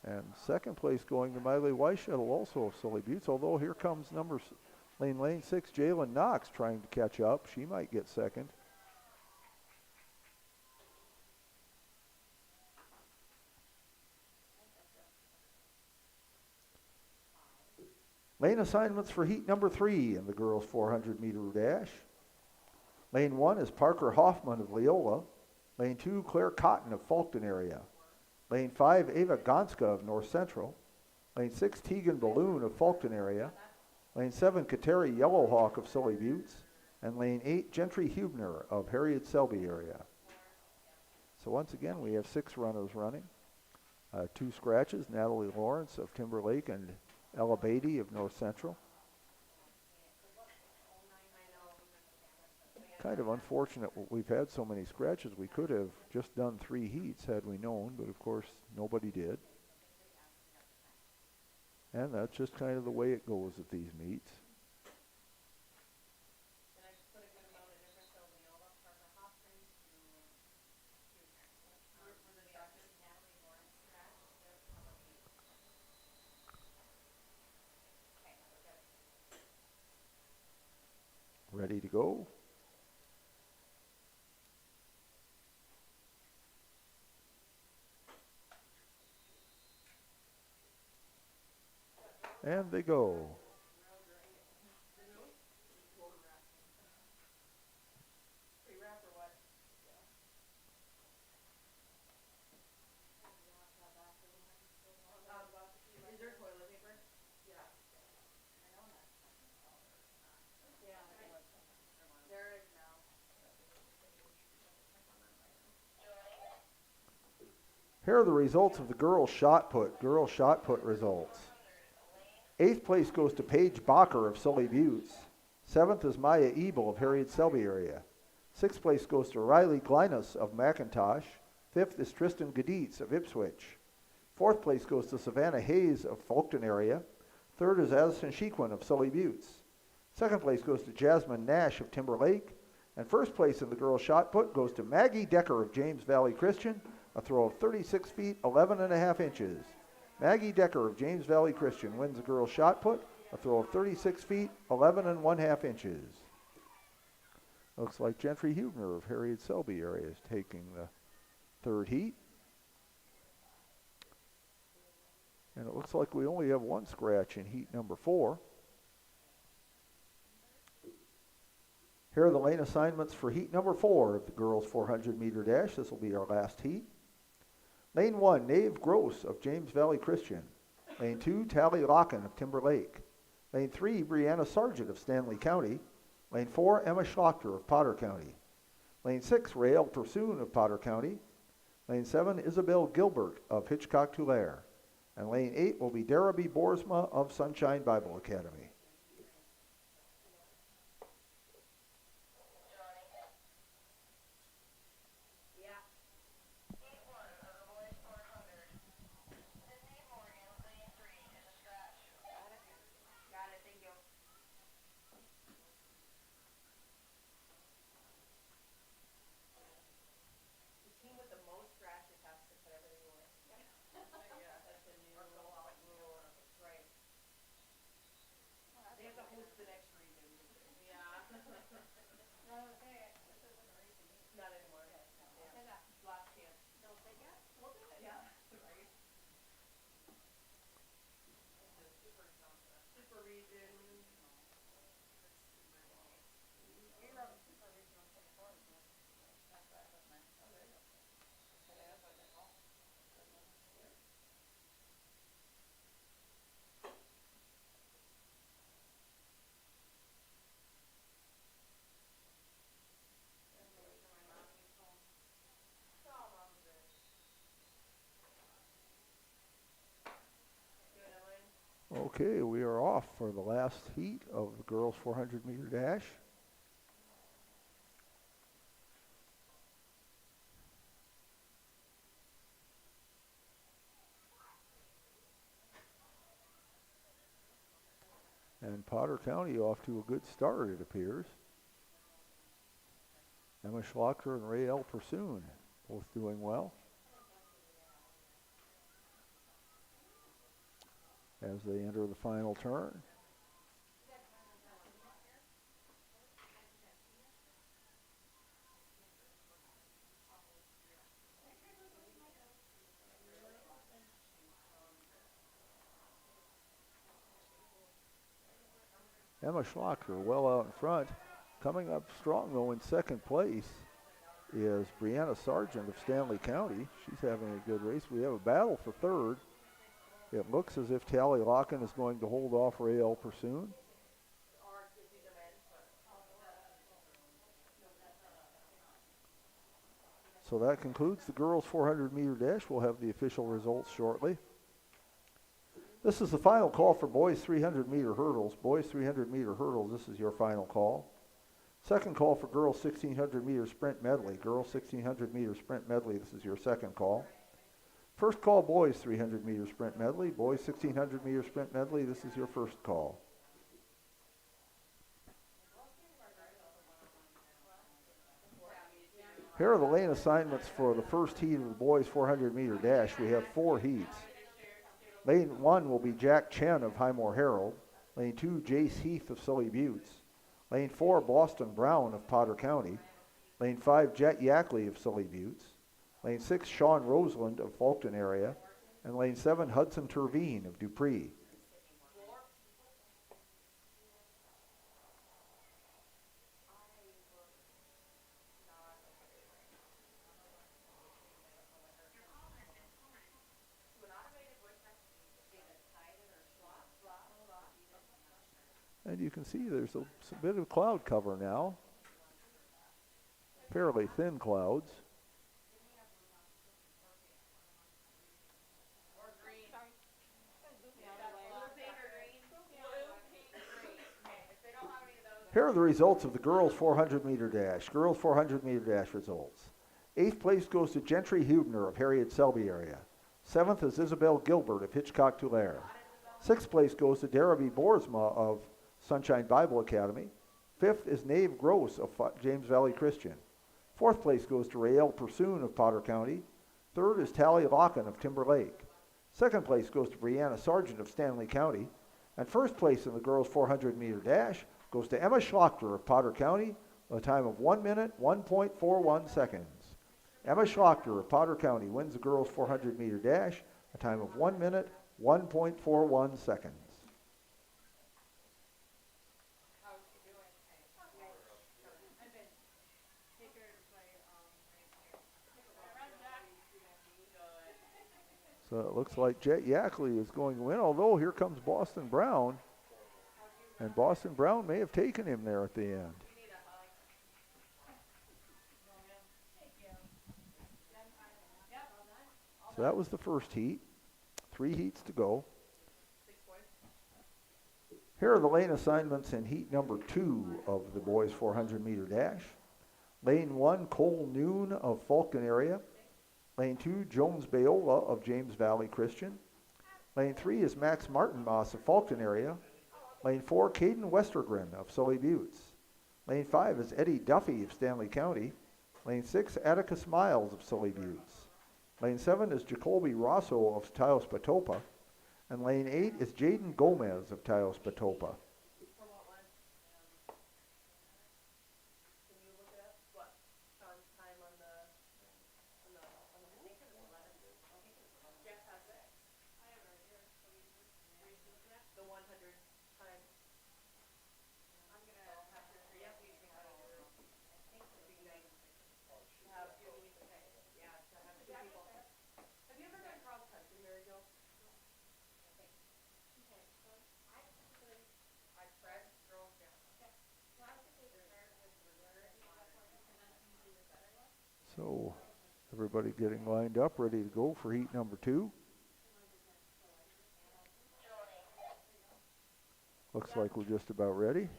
[SPEAKER 2] And second place going to Miley Weishuttle, also of Sully Buttes, although here comes lane 6, Jalen Knox trying to catch up. She might get second. Lane assignments for heat number 3 in the girls 400 meter dash. Lane 1 is Parker Hoffman of Leola. Lane 2, Claire Cotton of Fulton area. Lane 5, Ava Gonska of North Central. Lane 6, Tegan Balloon of Fulton area. Lane 7, Kateri Yellowhawk of Sully Buttes. And lane 8, Gentry Hubner of Harriet Selby area. So once again, we have 6 runners running. 2 scratches, Natalie Lawrence of Timberlake and Ella Beatty of North Central. Kind of unfortunate we've had so many scratches. We could have just done 3 heats had we known, but of course nobody did. And that's just kind of the way it goes at these meets. Ready to go. And they go.
[SPEAKER 3] Is there toilet paper? Yeah. There is now.
[SPEAKER 2] Here are the results of the girls' shot put results. 8th place goes to Paige Bacher of Sully Buttes. 7th is Maya Ebel of Harriet Selby area. 6th place goes to Riley Glynas of McIntosh. 5th is Tristan Gaditz of Ipswich. 4th place goes to Savannah Hayes of Fulton area. 3rd is Addison Shequin of Sully Buttes. 2nd place goes to Jasmine Nash of Timberlake. And 1st place in the girls' shot put goes to Maggie Decker of James Valley Christian, a throw of 36 feet, 11 and a half inches. Maggie Decker of James Valley Christian wins the girls' shot put, a throw of 36 feet, 11 and 1/2 inches. Looks like Gentry Hubner of Harriet Selby area is taking the 3rd heat. And it looks like we only have 1 scratch in heat number 4. Here are the lane assignments for heat number 4 of the girls 400 meter dash. This will be our last heat. Lane 1, Nave Gross of James Valley Christian. Lane 2, Tally Locken of Timberlake. Lane 3, Brianna Sargent of Stanley County. Lane 4, Emma Schlachter of Potter County. Lane 6, Rael Pursoon of Potter County. Lane 7, Isabel Gilbert of Hitchcock-Tulare. And lane 8 will be Darabee Boersma of Sunshine Bible Academy. Okay, we are off for the last heat of the girls 400 meter dash. And Potter County off to a good start, it appears. Emma Schlachter and Ray L. Pursoon both doing well as they enter the final turn. Emma Schlachter well out in front. Coming up strong, though, in second place is Brianna Sargent of Stanley County. She's having a good race. We have a battle for third. It looks as if Tally Locken is going to hold off Ray L. Pursoon. So that concludes the girls 400 meter dash. We'll have the official results shortly. This is the final call for boys 300 meter hurdles. Boys 300 meter hurdles, this is your final call. Second call for girls 1600 meter sprint medley. Girls 1600 meter sprint medley, this is your second call. First call boys 300 meter sprint medley. Boys 1600 meter sprint medley, this is your first call. Here are the lane assignments for the first heat of the boys 400 meter dash. We have 4 heats. Lane 1 will be Jack Chen of Highmore Herald. Lane 2, Jace Heath of Sully Buttes. Lane 4, Boston Brown of Potter County. Lane 5, Jet Yackley of Sully Buttes. Lane 6, Sean Roseland of Fulton area. And Lane 7, Hudson Terveen of Dupree. And you can see there's a bit of cloud cover now. Fairly thin clouds. Here are the results of the girls 400 meter dash. Girls 400 meter dash results. 8th place goes to Gentry Hubner of Harriet Selby area. 7th is Isabel Gilbert of Hitchcock Tulare. 6th place goes to Darabee Boersma of Sunshine Bible Academy. 5th is Nave Gross of James Valley Christian. 4th place goes to Ray L. Pursoon of Potter County. 3rd is Tally Locken of Timber Lake. 2nd place goes to Brianna Sargent of Stanley County. And 1st place in the girls 400 meter dash goes to Emma Schlachter of Potter County, a time of 1 minute, 1.41 seconds. Emma Schlachter of Potter County wins the girls 400 meter dash, a time of 1 minute, 1.41 seconds. So it looks like Jet Yackley is going to win, although here comes Boston Brown. And Boston Brown may have taken him there at the end. So that was the first heat. 3 heats to go. Here are the lane assignments in heat number 2 of the boys 400 meter dash. Lane 1, Cole Noon of Fulton area. Lane 2, Jones Bayola of James Valley Christian. Lane 3 is Max Martinmas of Fulton area. Lane 4, Caden Westergren of Sully Buttes. Lane 5 is Eddie Duffy of Stanley County. Lane 6, Atticus Miles of Sully Buttes. Lane 7 is Jacoby Rosso of Taos Patopa. And lane 8 is Jaden Gomez of Taos Patopa.
[SPEAKER 3] The 100 time.
[SPEAKER 8] I'm gonna have to
[SPEAKER 3] Yep.
[SPEAKER 8] see if I can do it. I think so.
[SPEAKER 3] It'd be nice to have two meetings.
[SPEAKER 8] Okay.
[SPEAKER 3] Yeah, to have
[SPEAKER 8] Is
[SPEAKER 3] two
[SPEAKER 8] that
[SPEAKER 3] people.
[SPEAKER 8] fair?
[SPEAKER 3] Have you ever done cross country, Mary Jo?
[SPEAKER 8] Okay. Okay, so I typically,
[SPEAKER 3] I spread, girls down.
[SPEAKER 8] okay. Well, I typically start with ruler and honor, and that's usually the better one.
[SPEAKER 2] So everybody getting lined up, ready to go for heat number 2. Looks like we're just about ready.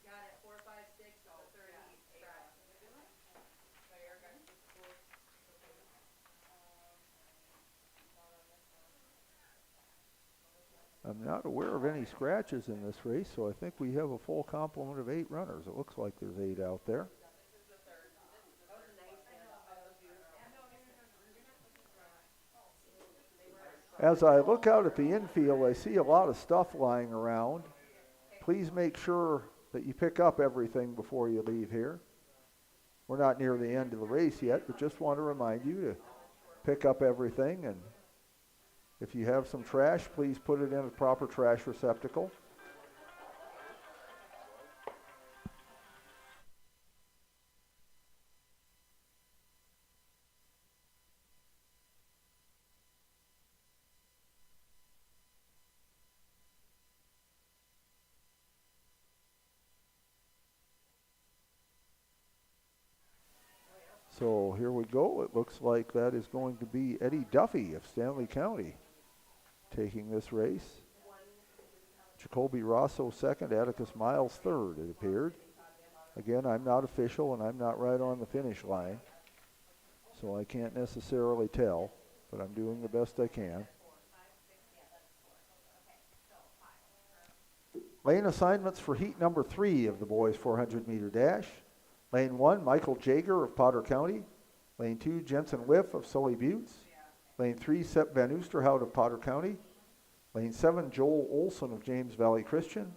[SPEAKER 3] Got it. 4, 5, 6 is the third heat. Scratch. So your guys get the board.
[SPEAKER 2] I'm not aware of any scratches in this race, so I think we have a full complement of 8 runners. It looks like there's 8 out there.
[SPEAKER 3] This is the third. That was a nice hand. That was beautiful.
[SPEAKER 2] As I look out at the infield, I see a lot of stuff lying around. Please make sure that you pick up everything before you leave here. We're not near the end of the race yet, but just want to remind you to pick up everything, and if you have some trash, please put it in a proper trash receptacle. So here we go. It looks like that is going to be Eddie Duffy of Stanley County taking this race. Jacoby Rosso second, Atticus Miles third, it appeared. Again, I'm not official and I'm not right on the finish line, so I can't necessarily tell, but I'm doing the best I can. Lane assignments for heat number 3 of the boys 400 meter dash. Lane 1, Michael Jager of Potter County. Lane 2, Jensen Whiff of Sully Buttes. Lane 3, Sepp Van Oosterhout of Potter County. Lane 7, Joel Olson of James Valley Christian.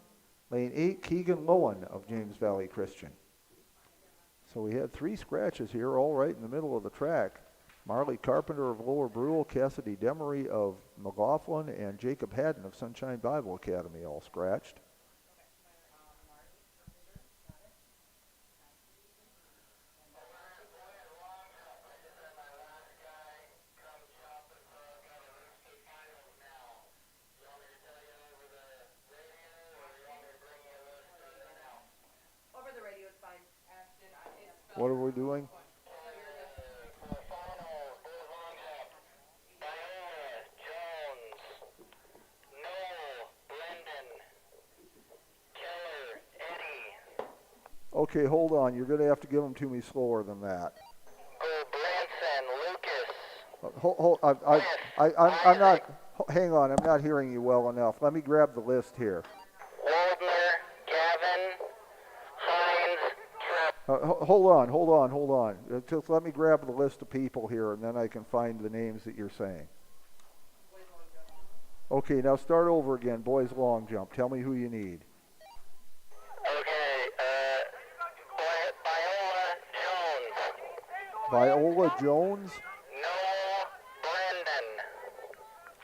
[SPEAKER 2] Lane 8, Keegan Lowen of James Valley Christian. So we had 3 scratches here, all right in the middle of the track. Marley Carpenter of Lower Brule, Cassidy Demery of McLaughlin, and Jacob Haddon of Sunshine Bible Academy all scratched.
[SPEAKER 3] Over the radio, it's fine.
[SPEAKER 2] What are we doing? Okay, hold on. You're going to have to give them to me slower than that. I'm not. Hang on. I'm not hearing you well enough. Let me grab the list here.
[SPEAKER 4] Waldner, Gavin, Hines,
[SPEAKER 2] Hold on. Just let me grab the list of people here, and then I can find the names that you're saying. Okay, now start over again. Boys long jump. Tell me who you need. Viola Jones.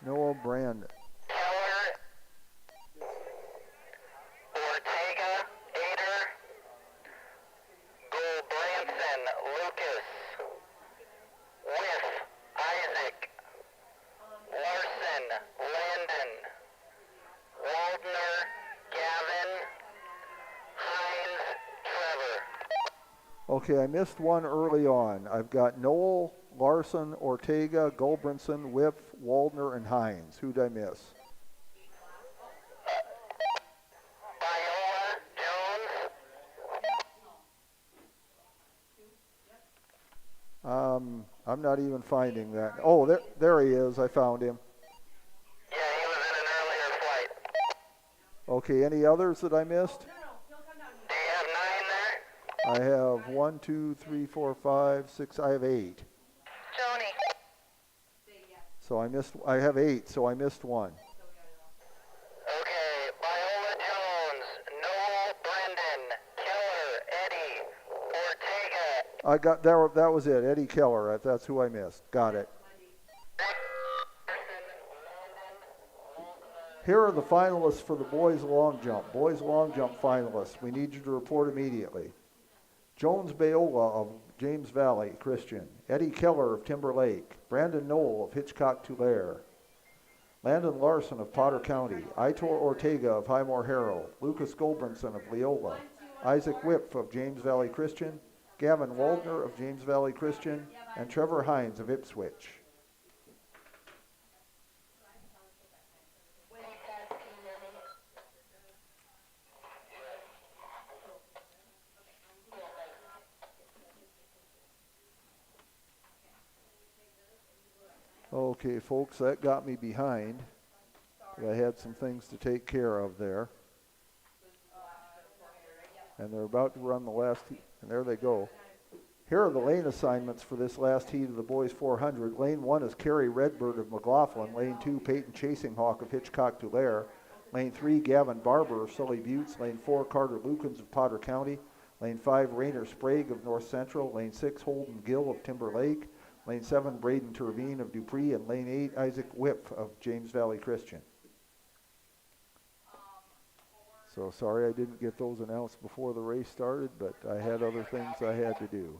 [SPEAKER 2] Noah Brandon.
[SPEAKER 4] Keller, Ortega, Ader, Branson, Lucas, Whiff, Isaac, Larson, Landon, Waldner, Gavin, Hines, Trevor.
[SPEAKER 2] Okay, I missed one early on. I've got Noel, Larson, Ortega, Gulbranson, Whiff, Waldner, and Hines. Who'd I miss?
[SPEAKER 4] Viola, Jones.
[SPEAKER 2] I'm not even finding that. Oh, there he is. I found him.
[SPEAKER 4] Yeah, he was in an earlier flight.
[SPEAKER 2] Okay, any others that I missed?
[SPEAKER 4] Do you have 9 there?
[SPEAKER 2] I have 1, 2, 3, 4, 5, 6. I have 8.
[SPEAKER 4] Joni.
[SPEAKER 2] So I have 8, so I missed one.
[SPEAKER 4] Okay, Viola Jones, Noel Brendan, Keller, Eddie, Ortega,
[SPEAKER 2] I got that was it. Eddie Keller. That's who I missed. Got it. Here are the finalists for the boys long jump. Boys long jump finalists. We need you to report immediately. Jones Bayola of James Valley Christian. Eddie Keller of Timber Lake. Brandon Knoll of Hitchcock Tulare. Landon Larson of Potter County. Aitor Ortega of Highmore Harrow. Lucas Goldbranson of Leola. Isaac Whip of James Valley Christian. Gavin Waldner of James Valley Christian. And Trevor Hines of Ipswich. Okay, folks, that got me behind. I had some things to take care of there. And they're about to run the last heat, and there they go. Here are the lane assignments for this last heat of the boys 400. Lane 1 is Kerry Redbird of McLaughlin. Lane 2, Peyton Chasing Hawk of Hitchcock Tulare. Lane 3, Gavin Barber of Sully Buttes. Lane 4, Carter Lukens of Potter County. Lane 5, Rainer Sprague of North Central. Lane 6, Holden Gill of Timber Lake. Lane 7, Braden Turbine of Dupree. And Lane 8, Isaac Whip of James Valley Christian. So sorry I didn't get those announced before the race started, but I had other things I had to do.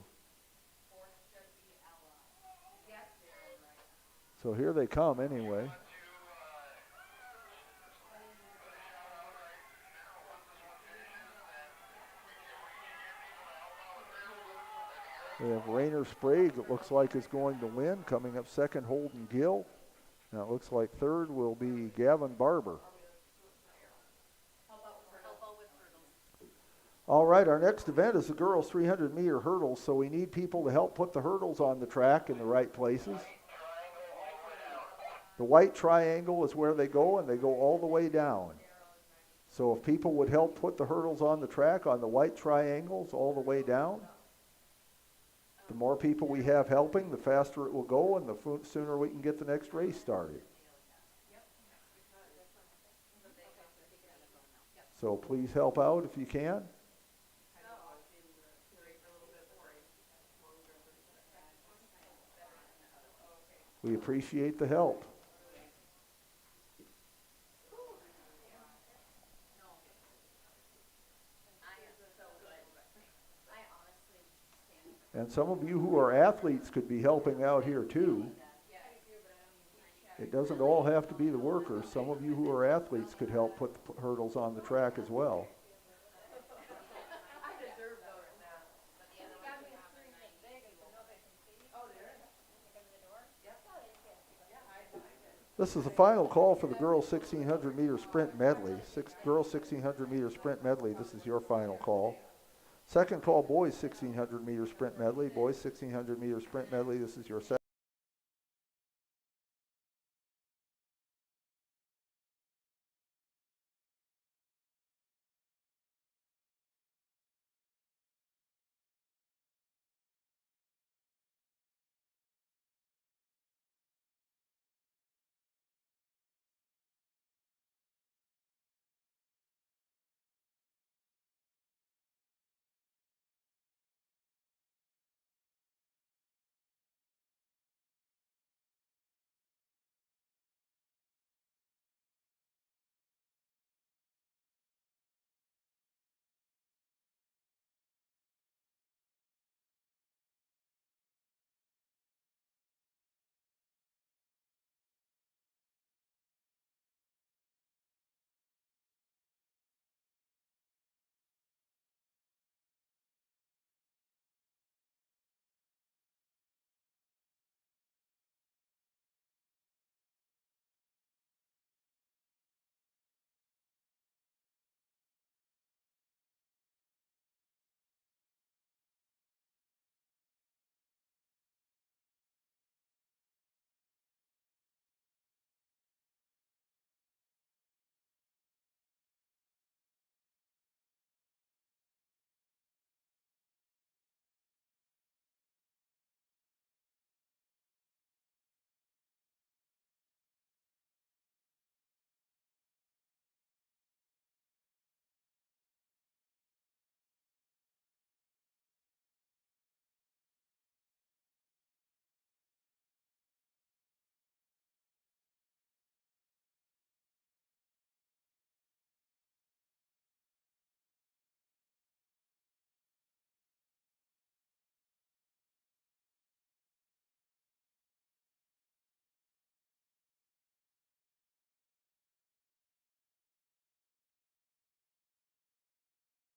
[SPEAKER 2] So here they come anyway. We have Rainer Sprague, it looks like is going to win. Coming up second, Holden Gill. Now it looks like third will be Gavin Barber. All right, our next event is the girls 300-meter hurdles, so we need people to help put the hurdles on the track in the right places. The white triangle is where they go, and they go all the way down. So if people would help put the hurdles on the track on the white triangles all the way down, the more people we have helping, the faster it will go, and the sooner we can get the next race started. So please help out if you can. We appreciate the help. And some of you who are athletes could be helping out here too. It doesn't all have to be the workers. Some of you who are athletes could help put the hurdles on the track as well. This is the final call for the girls 1600 meter sprint medley. Girls 1600 meter sprint medley, this is your final call. Second call, boys 1600 meter sprint medley. Boys 1600 meter sprint medley, this is your second.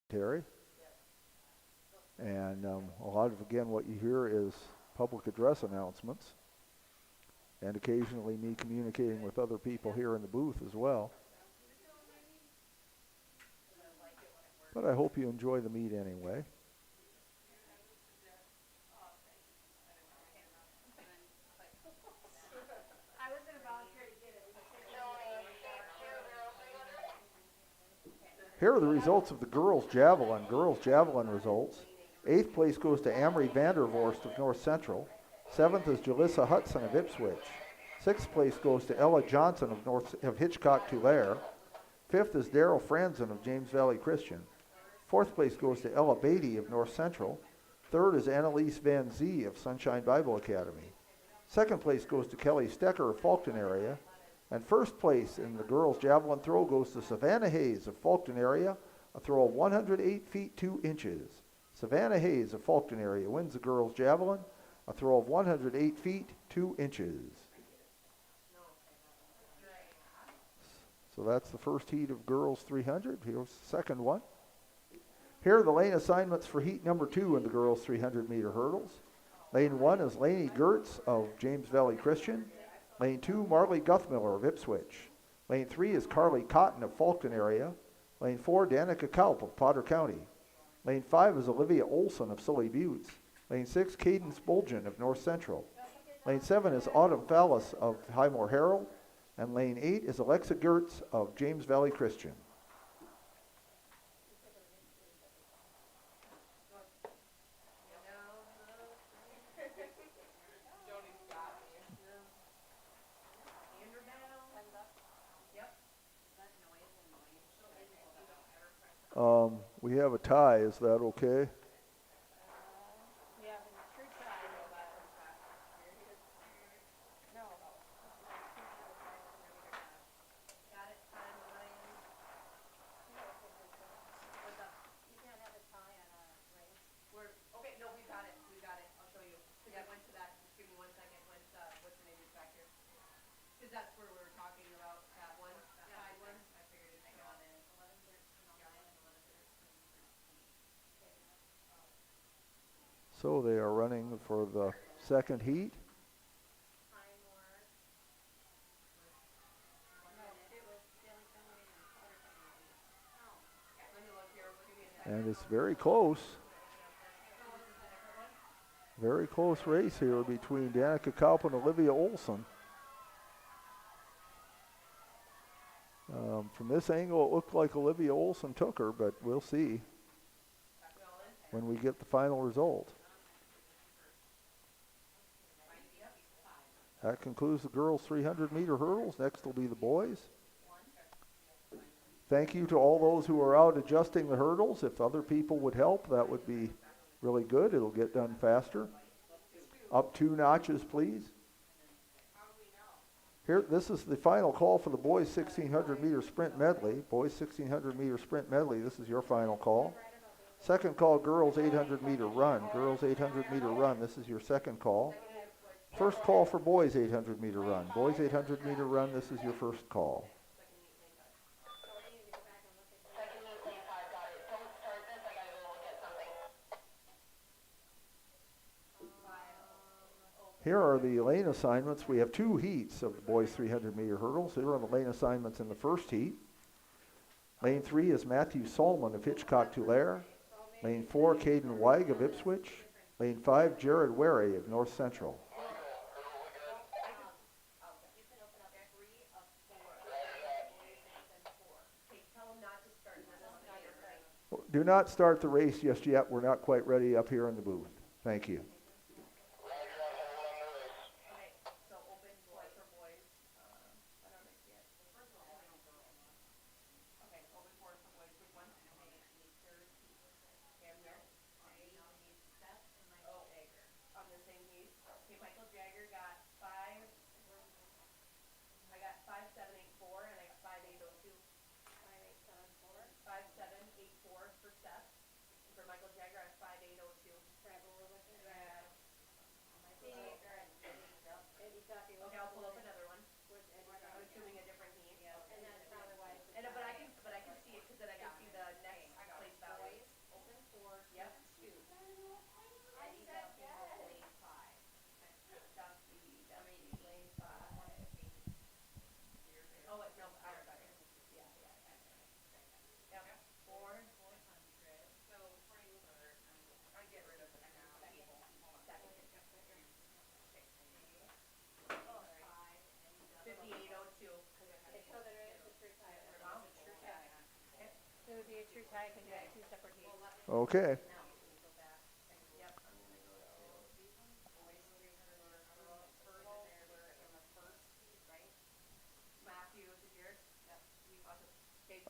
[SPEAKER 2] Terry. And a lot of, again, what you hear is public address announcements, and occasionally me communicating with other people here in the booth as well. But I hope you enjoy the meet anyway.
[SPEAKER 8] I was gonna volunteer to get it.
[SPEAKER 2] Here are the results of the girls' javelin. Girls' javelin results. 8th place goes to Amory Vandervorst of North Central. 7th is Jalissa Hudson of Ipswich. 6th place goes to Ella Johnson of Hitchcock-Tulare. 5th is Daryl Franzen of James Valley Christian. 4th place goes to Ella Beatty of North Central. 3rd is Annalise Van Zee of Sunshine Bible Academy. 2nd place goes to Kelly Stecker of Fulton area. And 1st place in the girls' javelin throw goes to Savannah Hayes of Fulton area, a throw of 108 feet 2 inches. Savannah Hayes of Fulton area wins the girls' javelin, a throw of 108 feet 2 inches. So that's the first heat of girls 300. Here's the second one. Here are the lane assignments for heat number 2 in the girls 300 meter hurdles. Lane 1 is Lainey Gertz of James Valley Christian. Lane 2, Marley Guthmiller of Ipswich. Lane 3 is Carly Cotton of Fulton area. Lane 4, Danica Kalp of Potter County. Lane 5 is Olivia Olson of Sully Buttes. Lane 6, Cadence Bulgen of North Central. Lane 7 is Autumn Fallis of Highmore Herald. And lane 8 is Alexa Gertz of James Valley Christian. We have a tie. Is that okay?
[SPEAKER 8] Yeah, but it's true time. No. Got it, time, Ryan. What's up? You can't have a tie on a race.
[SPEAKER 3] Okay, no, we got it. I'll show you. Because I went to that, just give me 1 second. What's the name is back here? Because that's where we were talking about that one, that high one. I figured it's gone in. 11, 13, 11, 13.
[SPEAKER 2] So they are running for the second heat. And it's very close. Very close race here between Danica Kalp and Olivia Olson. From this angle, it looked like Olivia Olson took her, but we'll see when we get the final result. That concludes the girls' 300 meter hurdles. Next will be the boys. Thank you to all those who are out adjusting the hurdles. If other people would help, that would be really good. It'll get done faster. Up 2 notches, please. Here, this is the final call for the boys 1600 meter sprint medley. Boys 1600 meter sprint medley, this is your final call. Second call, girls 800 meter run. Girls 800 meter run, this is your second call. First call for boys 800 meter run. Boys 800 meter run, this is your first call. Here are the lane assignments. We have 2 heats of the boys 300 meter hurdles. Here are the lane assignments in the first heat. Lane 3 is Matthew Solomon of Hitchcock-Tulare. Lane 4, Caden Weig of Ipswich. Lane 5, Jared Wary of North Central. Do not start the race just yet. We're not quite ready up here in the booth. Thank you.
[SPEAKER 3] But I can see it because then I can see the next place values.
[SPEAKER 8] sure Ty can do it 2 separate heats.
[SPEAKER 2] Okay.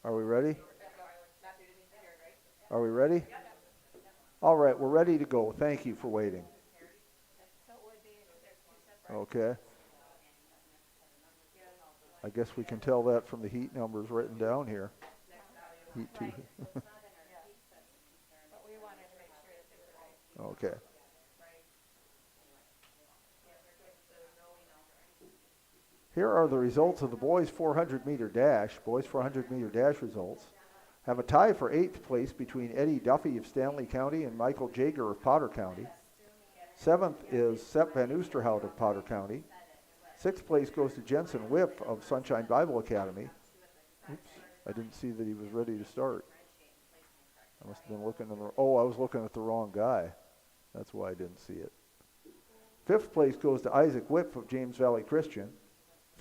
[SPEAKER 2] Are we ready? Are we ready? All right, we're ready to go. Thank you for waiting.
[SPEAKER 8] So it would be, there's 2 separate.
[SPEAKER 2] Okay. I guess we can tell that from the heat numbers written down here. Heat 2.
[SPEAKER 8] But we wanted to make sure that they were right.
[SPEAKER 2] Okay. Here are the results of the boys 400 meter dash. Boys 400 meter dash results have a tie for 8th place between Eddie Duffy of Stanley County and Michael Jager of Potter County. 7th is Sepp Van Oosterhout of Potter County. 6th place goes to Jensen Whip of Sunshine Bible Academy. Oops, I didn't see that he was ready to start. I must have been looking at I was looking at the wrong guy. That's why I didn't see it. 5th place goes to Isaac Whip of James Valley Christian.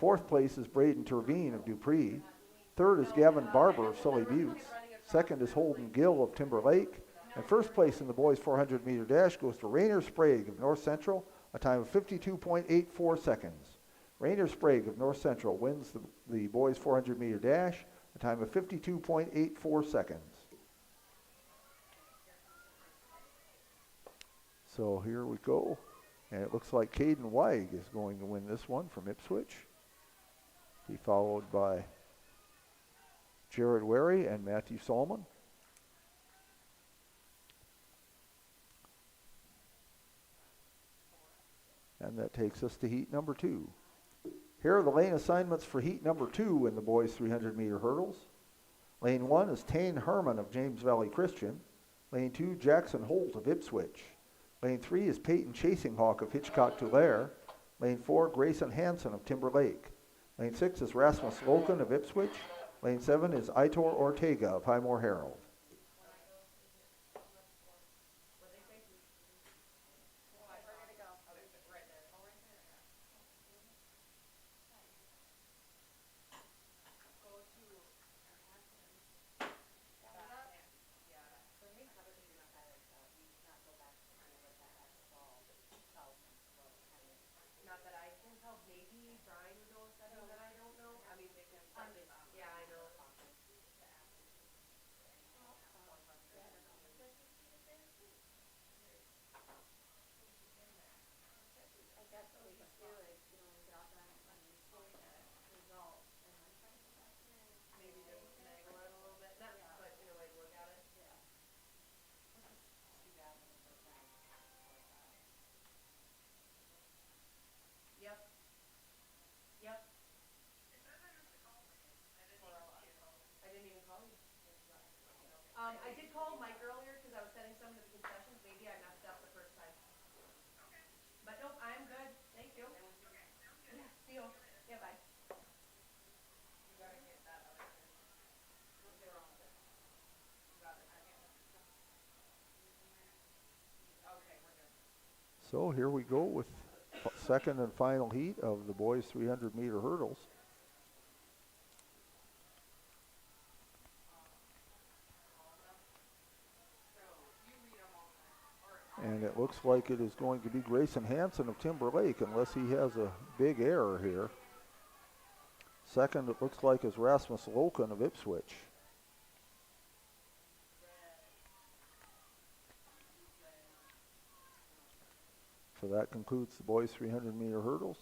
[SPEAKER 2] 4th place is Braden Terveen of Dupree. 3rd is Gavin Barber of Sully Buttes. 2nd is Holden Gill of Timber Lake. And 1st place in the boys 400 meter dash goes to Rainer Sprague of North Central, a time of 52.84 seconds. Rainer Sprague of North Central wins the boys 400 meter dash, a time of 52.84 seconds. So here we go. And it looks like Caden Weig is going to win this one from Ipswich. He followed by Jared Wary and Matthew Solomon. And that takes us to heat number 2. Here are the lane assignments for heat number 2 in the boys 300 meter hurdles. Lane 1 is Tane Herman of James Valley Christian. Lane 2, Jackson Holt of Ipswich. Lane 3 is Peyton Chasinghawk of Hitchcock-Tulare. Lane 4, Grayson Hansen of Timber Lake. Lane 6 is Rasmus Loken of Ipswich. Lane 7 is Aitor Ortega of Highmore Herald.
[SPEAKER 3] I did call Mike earlier because I was setting some of the concessions. Maybe I messed up the first time. Okay. But nope, I'm good. Thank you. Okay. Yeah, see you. Yeah, bye. You gotta get that other thing. They're all good. You got it. Okay, we're good.
[SPEAKER 2] So here we go with second and final heat of the boys 300 meter hurdles. And it looks like it is going to be Grayson Hansen of Timber Lake, unless he has a big error here. Second, it looks like is Rasmus Loken of Ipswich. So that concludes the boys 300 meter hurdles.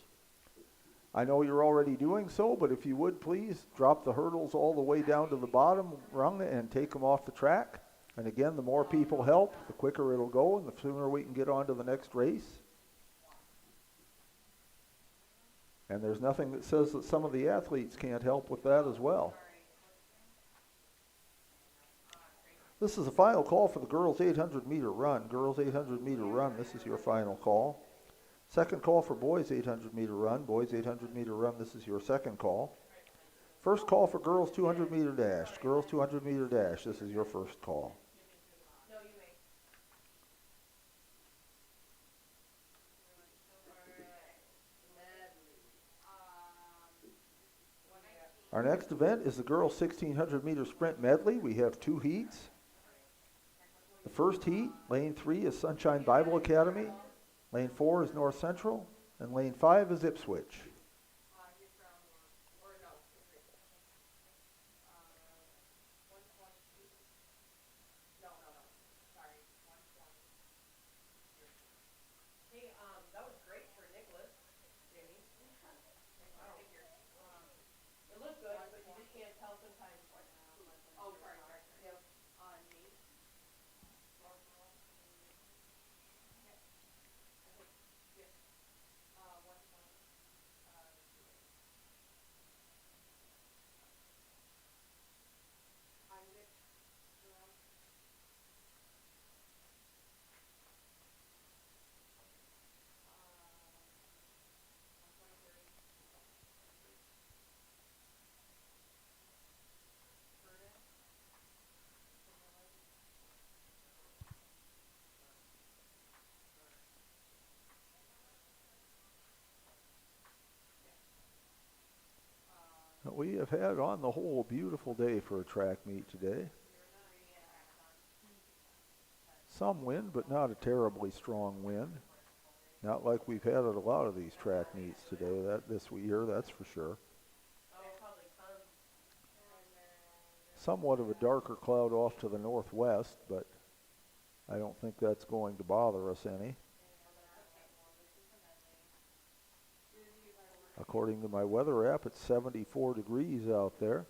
[SPEAKER 2] I know you're already doing so, but if you would please drop the hurdles all the way down to the bottom rung and take them off the track. And again, the more people help, the quicker it'll go and the sooner we can get on to the next race. And there's nothing that says that some of the athletes can't help with that as well. This is the final call for the girls 800 meter run. Girls 800 meter run, this is your final call. Second call for boys 800 meter run. Boys 800 meter run, this is your second call. First call for girls 200 meter dash. Girls 200 meter dash, this is your first call. Our next event is the girls 1600 meter sprint medley. We have 2 heats. The first heat, lane 3 is Sunshine Bible Academy, lane 4 is North Central, and lane 5 is Ipswich. We have had, on the whole, a beautiful day for a track meet today. Some wind, but not a terribly strong wind. Not like we've had at a lot of these track meets today, this year, that's for sure. Somewhat of a darker cloud off to the northwest, but I don't think that's going to bother us any. According to my weather app, it's 74 degrees out there.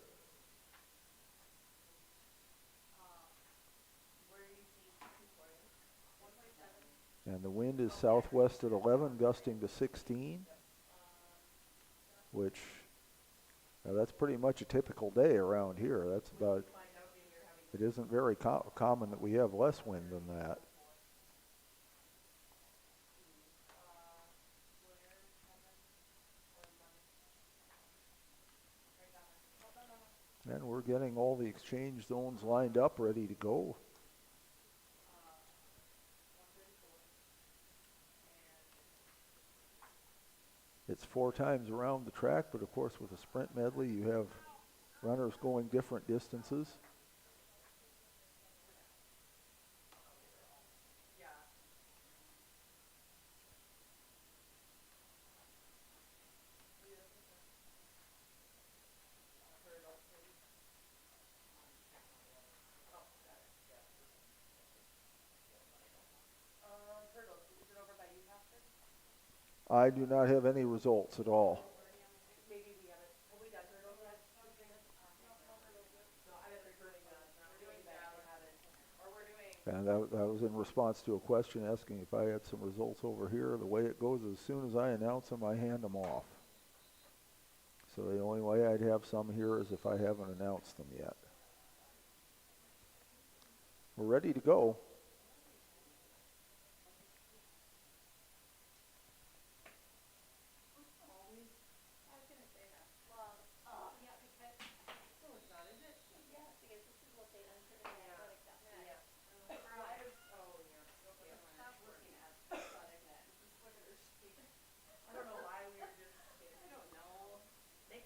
[SPEAKER 2] And the wind is southwest at 11, gusting to 16, which, that's pretty much a typical day around here. That's about, it isn't very common that we have less wind than that. And we're getting all the exchange zones lined up, ready to go. It's 4 times around the track, but of course with a sprint medley you have runners going different distances. I do not have any results at all. And that was in response to a question asking if I had some results over here. The way it goes, as soon as I announce them, I hand them off. So the only way I'd have some here is if I haven't announced them yet. We're ready to go.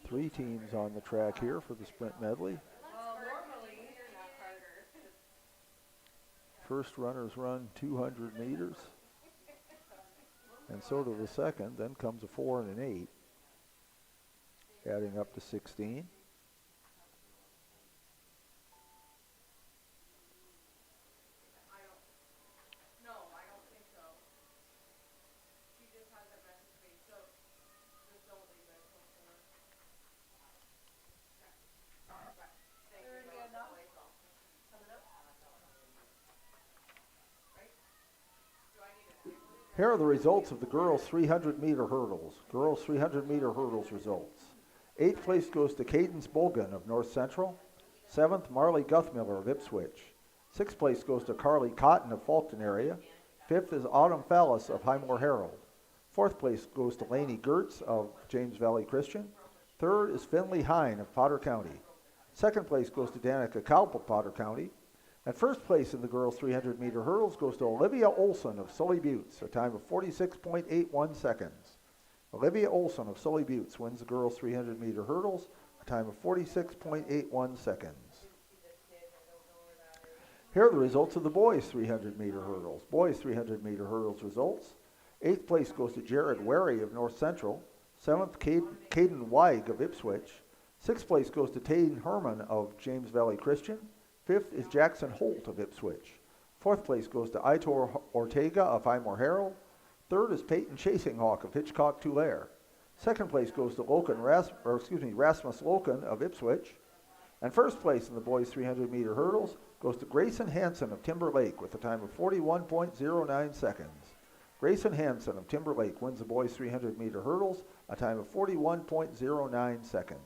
[SPEAKER 2] Three teams on the track here for the sprint medley. First runners run 200 meters, and so do the second. Then comes a 4 and an 8, adding up to 16. Here are the results of the girls 300 meter hurdles. Girls 300 meter hurdles results. 8th place goes to Cadence Bolgan of North Central. 7th, Marley Guthmiller of Ipswich. 6th place goes to Carly Cotton of Fulton area. 5th is Autumn Fallis of Highmore Herald. 4th place goes to Laney Gertz of James Valley Christian. 3rd is Finley Hine of Potter County. 2nd place goes to Danica Kaup of Potter County. And 1st place in the girls 300 meter hurdles goes to Olivia Olson of Sully Buttes, a time of 46.81 seconds. Olivia Olson of Sully Buttes wins the girls 300 meter hurdles a time of 46.81 seconds. Here are the results of the boys 300 meter hurdles. Boys 300 meter hurdles results. 8th place goes to Jared Wary of North Central. 7th, Caden Weig of Ipswich. 6th place goes to Taden Herman of James Valley Christian. 5th is Jackson Holt of Ipswich. 4th place goes to Aitor Ortega of Highmore Harrow. 3rd is Peyton Chasing Hawk of Hitchcock Tulare. 2nd place goes to Rasmus Loken of Ipswich. And 1st place in the boys 300 meter hurdles goes to Grayson Hansen of Timber Lake with a time of 41.09 seconds. Grayson Hansen of Timber Lake wins the boys 300 meter hurdles, a time of 41.09 seconds.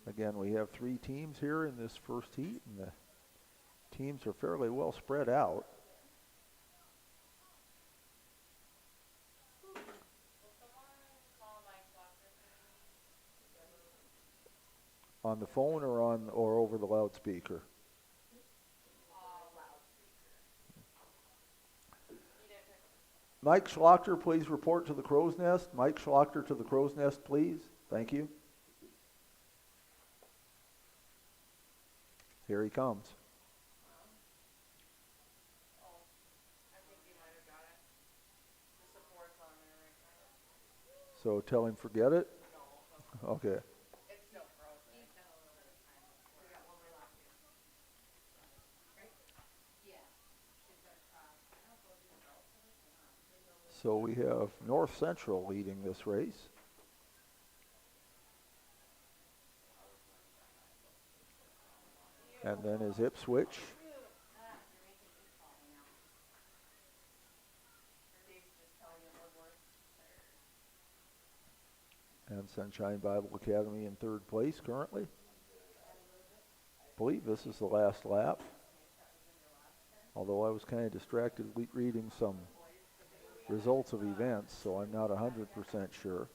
[SPEAKER 2] Again, we have 3 teams here in this first heat, and the teams are fairly well spread out. On the phone or over the loudspeaker? Mike Schlochter, please report to the Crow's Nest. Mike Schlochter to the Crow's Nest, please. Thank you. Here he comes. So tell him forget it? Okay. So we have North Central leading this race. And then is Ipswich. And Sunshine Bible Academy in 3rd place currently. I believe this is the last lap. Although I was kind of distracted reading some results of events, so I'm not 100% sure.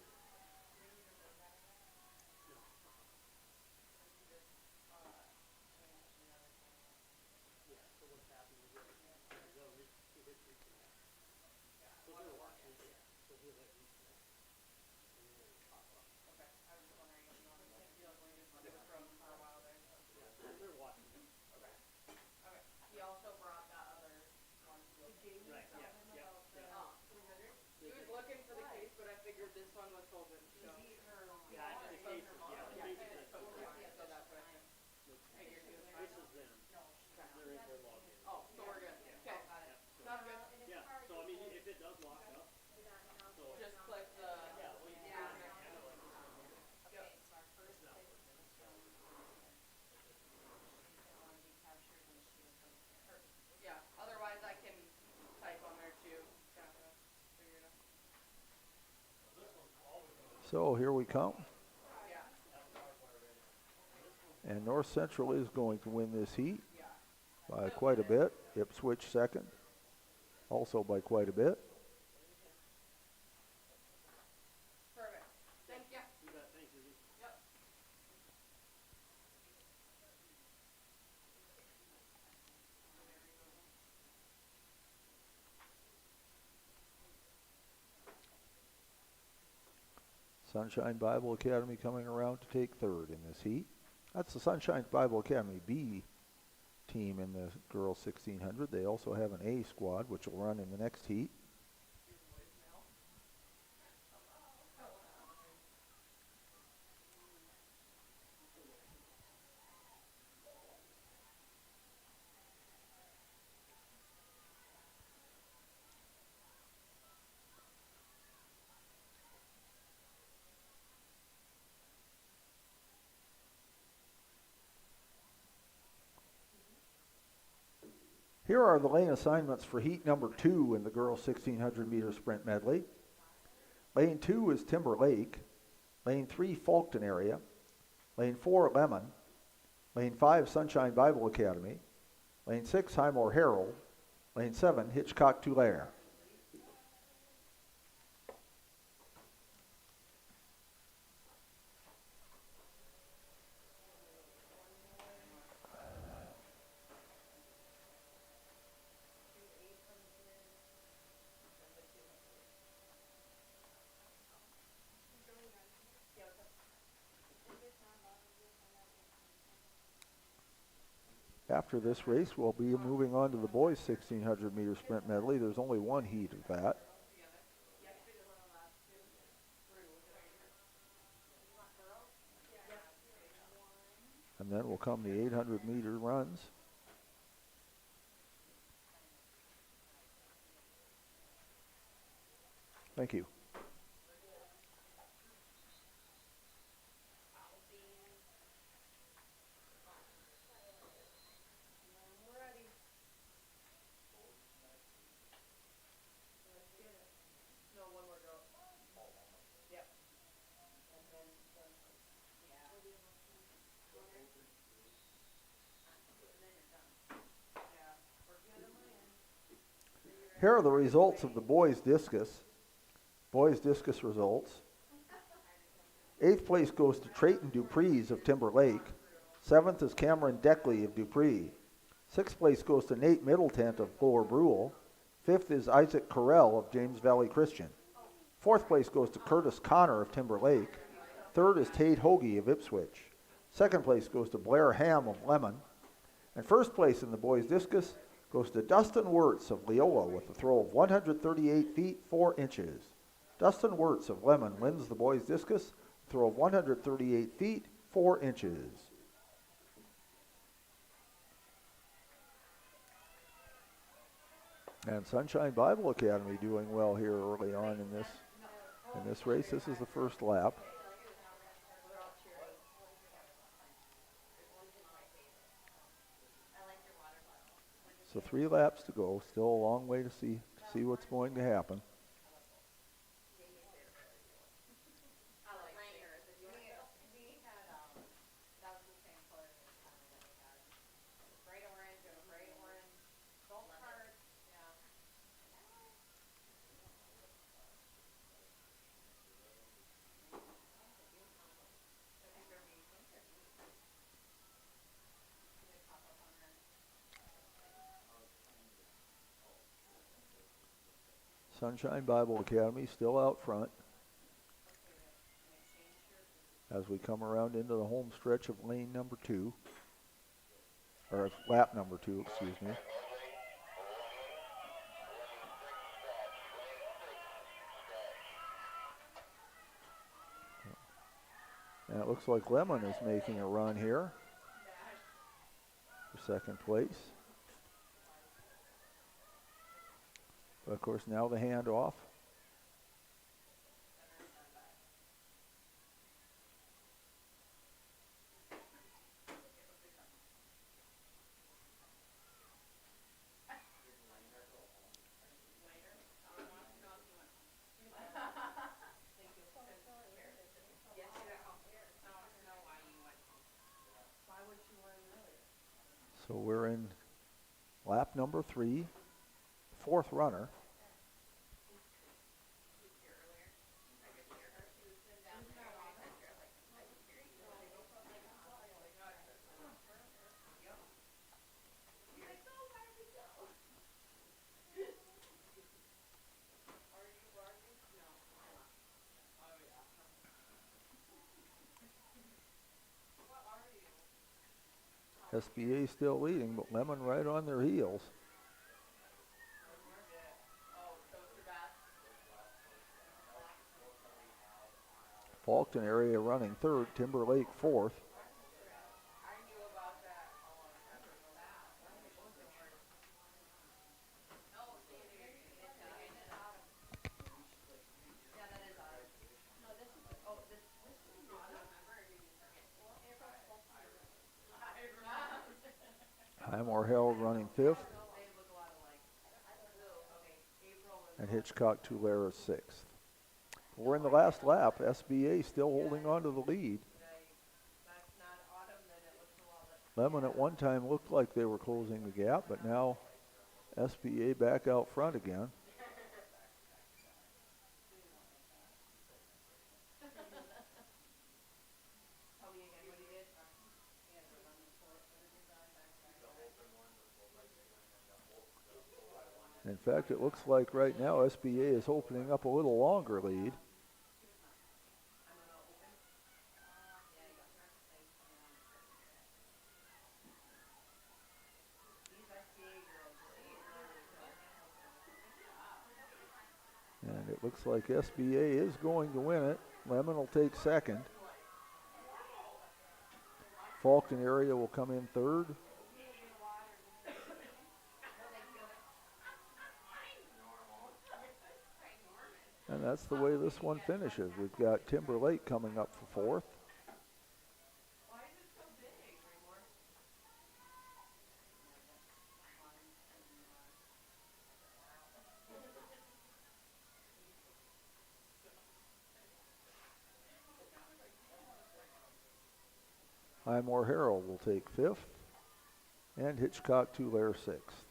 [SPEAKER 2] So here we come. And North Central is going to win this heat by quite a bit. Ipswich second, also by quite a bit.
[SPEAKER 6] Perfect. Thank you. Yep.
[SPEAKER 2] Sunshine Bible Academy coming around to take 3rd in this heat. That's the Sunshine Bible Academy B team in the girls 1600. They also have an A squad, which will run in the next heat. Here are the lane assignments for heat number 2 in the girls 1600 meter sprint medley. Lane 2 is Timber Lake. Lane 3, Faulkton area. Lane 4, Lemon. Lane 5, Sunshine Bible Academy. Lane 6, Highmore Herald. Lane 7, Hitchcock Tulare. After this race, we'll be moving on to the boys' 1600 meter sprint medley. There's only one heat of that. And then will come the 800 meter runs. Thank you. Here are the results of the boys' discus. Boys' discus results. 8th place goes to Trayton Dupree's of Timber Lake. 7th is Cameron Deckley of Dupree. 6th place goes to Nate Middleton of Lower Brule. 5th is Isaac Carell of James Valley Christian. 4th place goes to Curtis Connor of Timber Lake. 3rd is Tate Hoagie of Ipswich. 2nd place goes to Blair Ham of Lemon. And 1st place in the boys' discus goes to Dustin Wirtz of Leola with a throw of 138 feet 4 inches. Dustin Wirtz of Lemon wins the boys' discus, throw of 138 feet 4 inches. And Sunshine Bible Academy doing well here early on in this race. This is the first lap. So 3 laps to go. Still a long way to see what's going to happen. Sunshine Bible Academy still out front as we come around into the home stretch of lane number 2, or lap number 2, excuse me. And it looks like Lemon is making a run here for 2nd place. But of course now the handoff. So we're in lap number 3, 4th runner. SBA still leading, but Lemon right on their heels. Faulkton area running 3rd, Timber Lake 4th. Highmore Herald running 5th. And Hitchcock Tulare 6th. We're in the last lap. SBA still holding on to the lead. Lemon at one time looked like they were closing the gap, but now SBA back out front again. In fact, it looks like right now SBA is opening up a little longer lead. Looks like SBA is going to win it. Lemon will take second. Faulkton area will come in third. And that's the way this one finishes. We've got Timberlake coming up for fourth. Highmore Herald will take fifth. And Hitchcock Tulare sixth.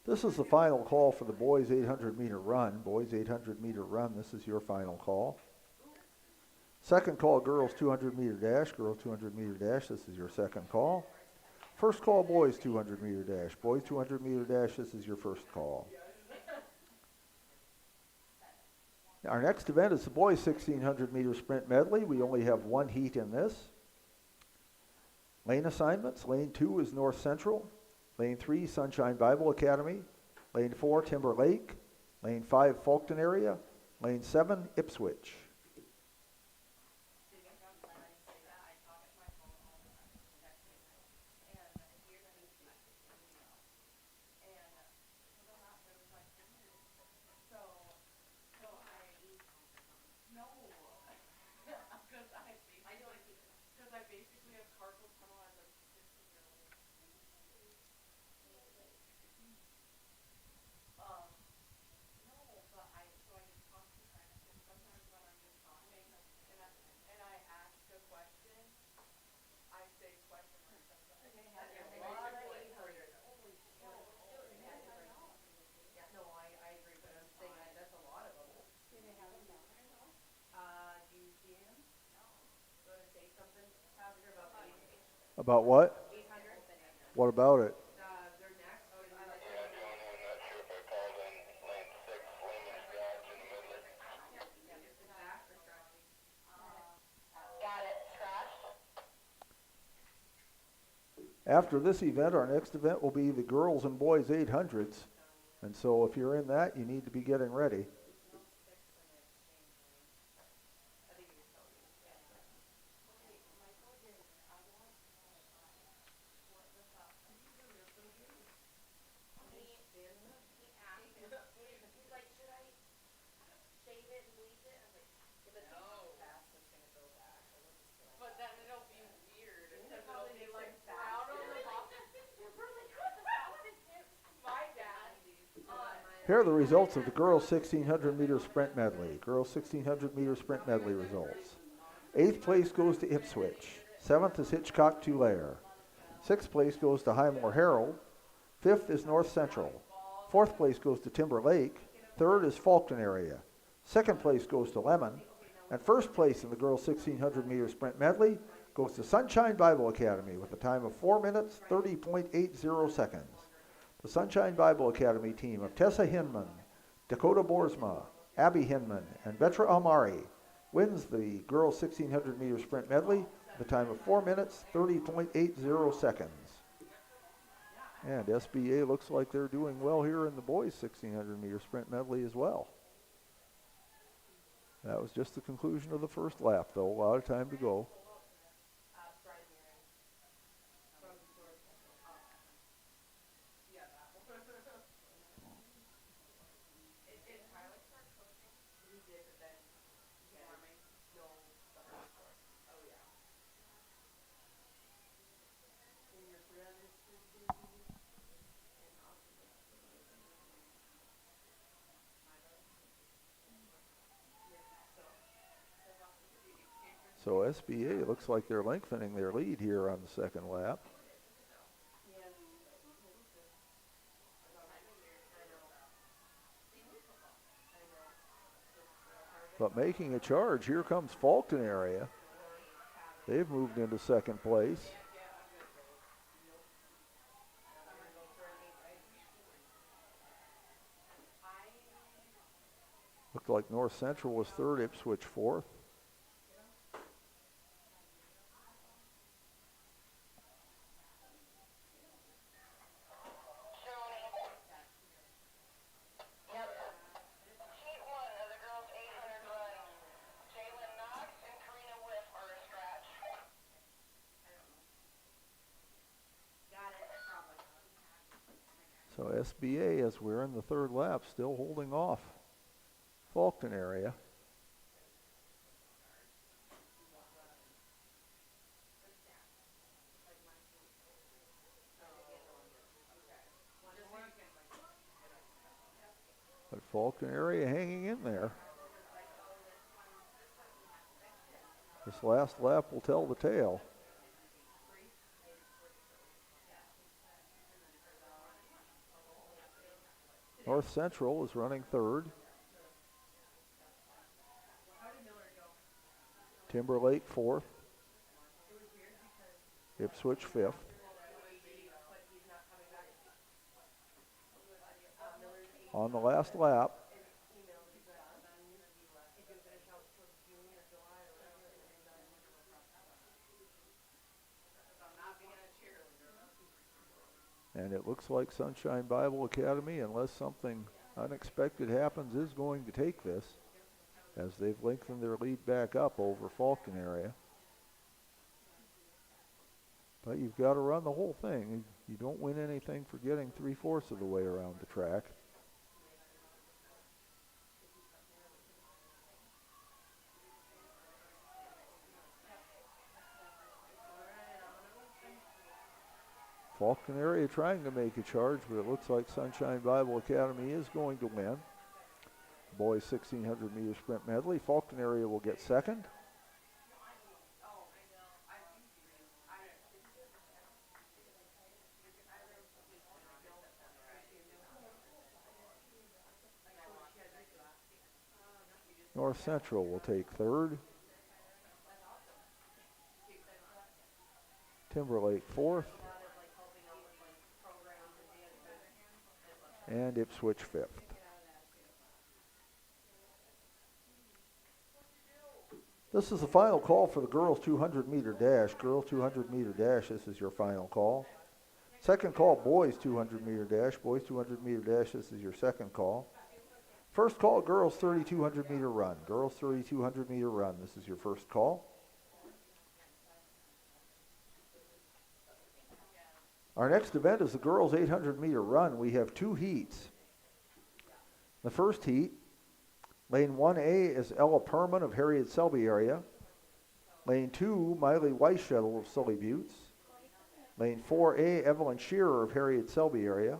[SPEAKER 2] This is the final call for the boys 800-meter run. Boys 800-meter run, this is your final call. Second call, girls 200-meter dash. Girls 200-meter dash, this is your second call. First call, boys 200-meter dash. Boys 200-meter dash, this is your first call. Our next event is the boys 1600-meter sprint medley. We only have one heat in this. Lane assignments, lane 2 is North Central. Lane 3, Sunshine Bible Academy. Lane 4, Timberlake. Lane 5, Faulkton area. Lane 7, Ipswich. About what? What about it? After this event, our next event will be the girls and boys 800s. And so if you're in that, you need to be getting ready. Here are the results of the girls 1600-meter sprint medley. Girls 1600-meter sprint medley results. 8th place goes to Ipswich. 7th is Hitchcock Tulare. 6th place goes to Highmore Herald. 5th is North Central. 4th place goes to Timberlake. 3rd is Faulkton area. 2nd place goes to Lemon. And 1st place in the girls 1600-meter sprint medley goes to Sunshine Bible Academy with a time of 4 minutes, 30.80 seconds. The Sunshine Bible Academy team of Tessa Hinman, Dakota Boersma, Abby Hinman, and Betra Almari wins the girls 1600-meter sprint medley with a time of 4 minutes, 30.80 seconds. And SBA looks like they're doing well here in the boys 1600-meter sprint medley as well. That was just the conclusion of the first lap, though. A lot of time to go. So SBA looks like they're lengthening their lead here on the second lap. But making a charge, here comes Faulkton area. They've moved into second place. Looked like North Central was third, Ipswich fourth. SBA, as we're in the third lap, still holding off Faulkton area. But Faulkton area hanging in there. This last lap will tell the tale. North Central is running third. Timberlake fourth. Ipswich fifth. On the last lap, and it looks like Sunshine Bible Academy, unless something unexpected happens, is going to take this, as they've lengthened their lead back up over Faulkton area. But you've got to run the whole thing. You don't win anything for getting 3/4 of the way around the track. Faulkton area trying to make a charge, but it looks like Sunshine Bible Academy is going to win. Boys 1600 meter sprint medley. Faulkton area will get second. North Central will take third. Timberlake fourth. And Ipswich fifth. This is the final call for the girls 200 meter dash. Girls 200 meter dash, this is your final call. Second call, boys 200 meter dash. Boys 200 meter dash, this is your second call. First call, girls 3200 meter run. Girls 3200 meter run, this is your first call. Our next event is the girls 800 meter run. We have two heats. The first heat, lane 1A is Ella Perman of Harriet Selby area. Lane 2, Miley Weisschettel of Sully Buttes. Lane 4A, Evelyn Shearer of Harriet Selby area.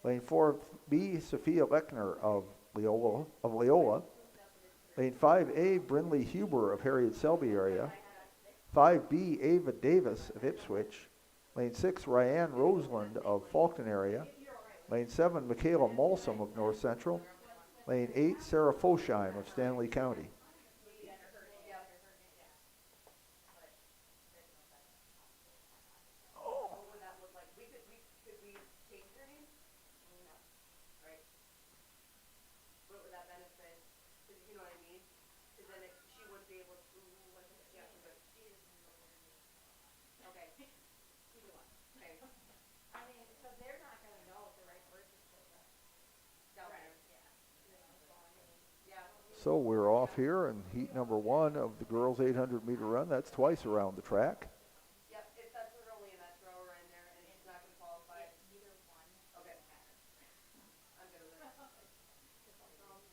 [SPEAKER 2] Lane 4B, Sophia Lechner of Leola. Lane 5A, Brindley Huber of Harriet Selby area. 5B, Ava Davis of Ipswich. Lane 6, Ryan Roseland of Faulkton area. Lane 7, Michaela Malsum of North Central. Lane 8, Sarah Fosheim of Stanley County. So we're off here in heat number 1 of the girls 800 meter run. That's twice around the track.
[SPEAKER 3] Yep, if that's her only, and that's thrower in there, and she's not going to qualify. Either one. Okay. I'm good with it.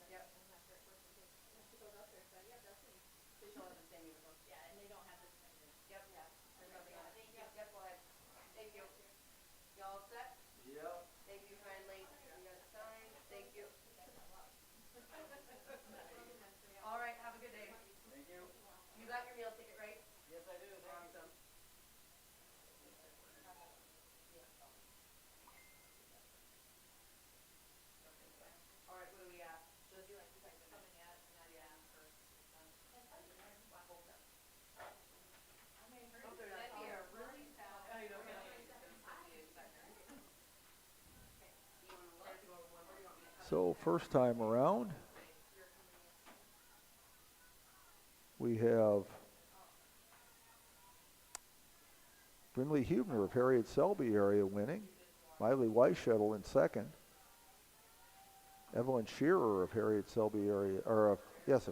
[SPEAKER 3] Yep. She'll have the same uniform. Yeah, and they don't have this kind of. Yep. Yeah. There's nothing on it. Yep, go ahead. Thank you. Y'all set? Yep. Thank you kindly. You got it signed. Thank you. All right, have a good day. Thank you. You got your meal ticket, right? Yes, I do. Awesome. All right, what are we at? Just coming at, not yet. That'd be a really fast. I know.
[SPEAKER 2] So first time around, we have Brindley Huebner of Harriet Selby area winning. Miley Weisschettel in second. Evelyn Shearer of Harriet Selby area, of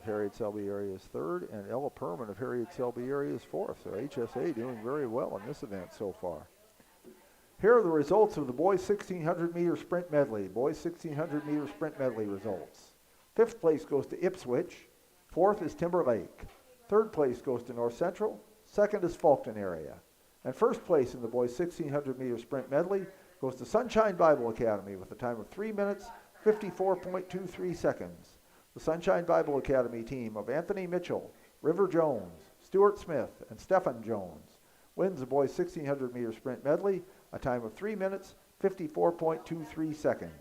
[SPEAKER 2] Harriet Selby area is third, and Ella Perman of Harriet Selby area is fourth. So HSA doing very well in this event so far. Here are the results of the boys 1600 meter sprint medley. Boys 1600 meter sprint medley results. Fifth place goes to Ipswich. Fourth is Timberlake. Third place goes to North Central. Second is Fulton area. And first place in the boys 1600 meter sprint medley goes to Sunshine Bible Academy with a time of 3 minutes, 54.23 seconds. The Sunshine Bible Academy team of Anthony Mitchell, River Jones, Stuart Smith, and Stephen Jones wins the boys 1600 meter sprint medley, a time of 3 minutes, 54.23 seconds.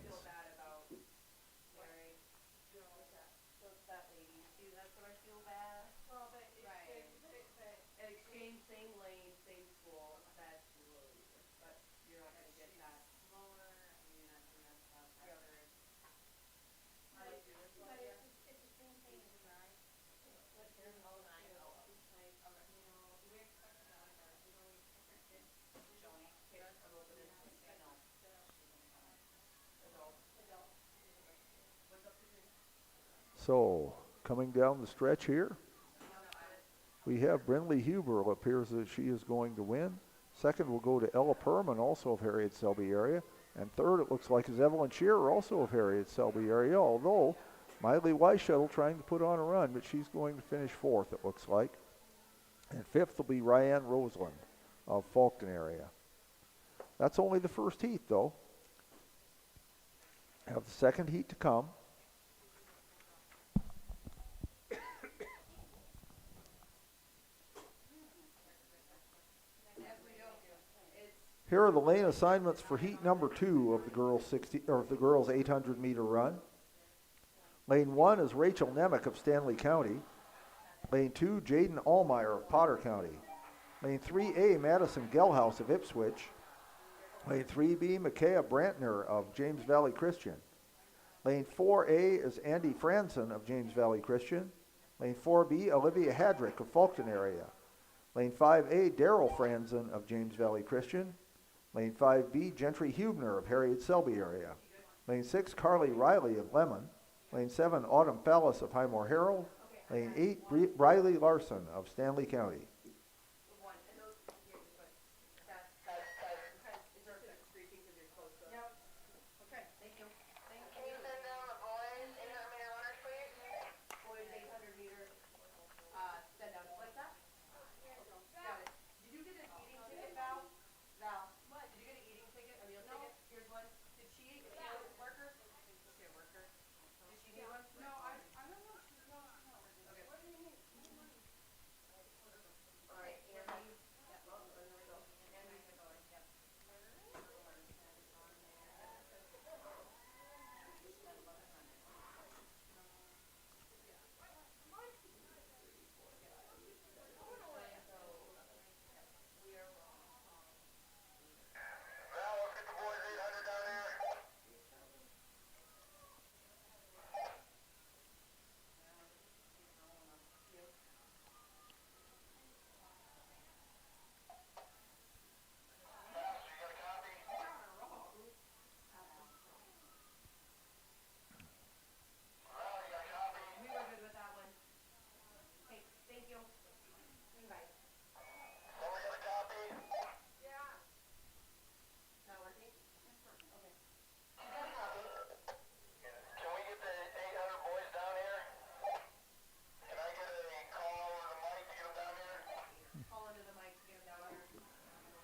[SPEAKER 2] So, coming down the stretch here, we have Brinley Huber. It appears that she is going to win. Second will go to Ella Perman, also of Harriet Selby area. And third, it looks like, is Evelyn Shearer, also of Harriet Selby area, although Miley Weishuttle trying to put on a run, but she's going to finish fourth, it looks like. And fifth will be Ryan Roseland of Fulton area. That's only the first heat, though. Have the second heat to come. Here are the lane assignments for heat number 2 of the girls 800 meter run. Lane 1 is Rachel Nemec of Stanley County. Lane 2, Jaden Allmeyer of Potter County. Lane 3A, Madison Gelhaus of Ipswich. Lane 3B, Micaiah Brantner of James Valley Christian. Lane 4A is Andy Franson of James Valley Christian. Lane 4B, Olivia Hadrick of Fulton area. Lane 5A, Daryl Franzen of James Valley Christian. Lane 5B, Gentry Hubner of Harriet Selby area. Lane 6, Carly Riley of Lemon. Lane 7, Autumn Fallis of Highmore Herald. Lane 8, Riley Larson of Stanley County.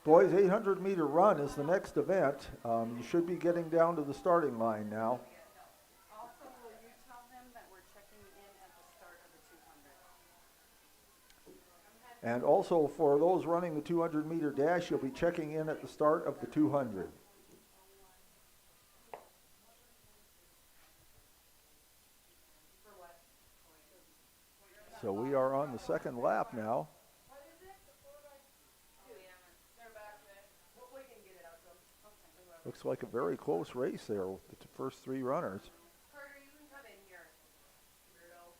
[SPEAKER 2] Boys 800 meter run is the next event. You should be getting down to the starting line now.
[SPEAKER 8] Also, will you tell him that we're checking in at the start of the 200?
[SPEAKER 2] And also for those running the 200 meter dash, you'll be checking in at the start of the 200. So we are on the second lap now. Looks like a very close race there with the first three runners.
[SPEAKER 3] Carter, you can come in here. Weirdo.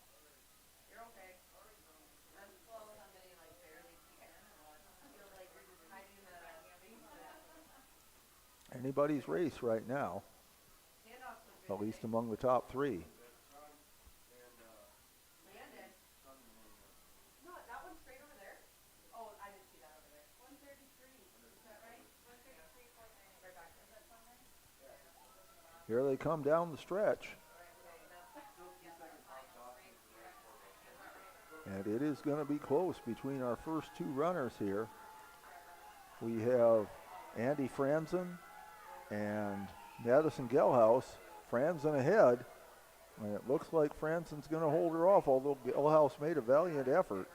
[SPEAKER 3] You're okay. I'm close. I'm getting like barely peeking. I feel like you're just hiding in the
[SPEAKER 2] Anybody's race right now, at least among the top three.
[SPEAKER 3] Landon. No, that one's straight over there. Oh, I didn't see that over there. 133. Is that right? 133.9.
[SPEAKER 2] Here they come down the stretch. And it is going to be close between our first two runners here. We have Andy Franzen and Madison Gelhaus. Franzen ahead. And it looks like Franzen's going to hold her off, although Gelhaus made a valiant effort.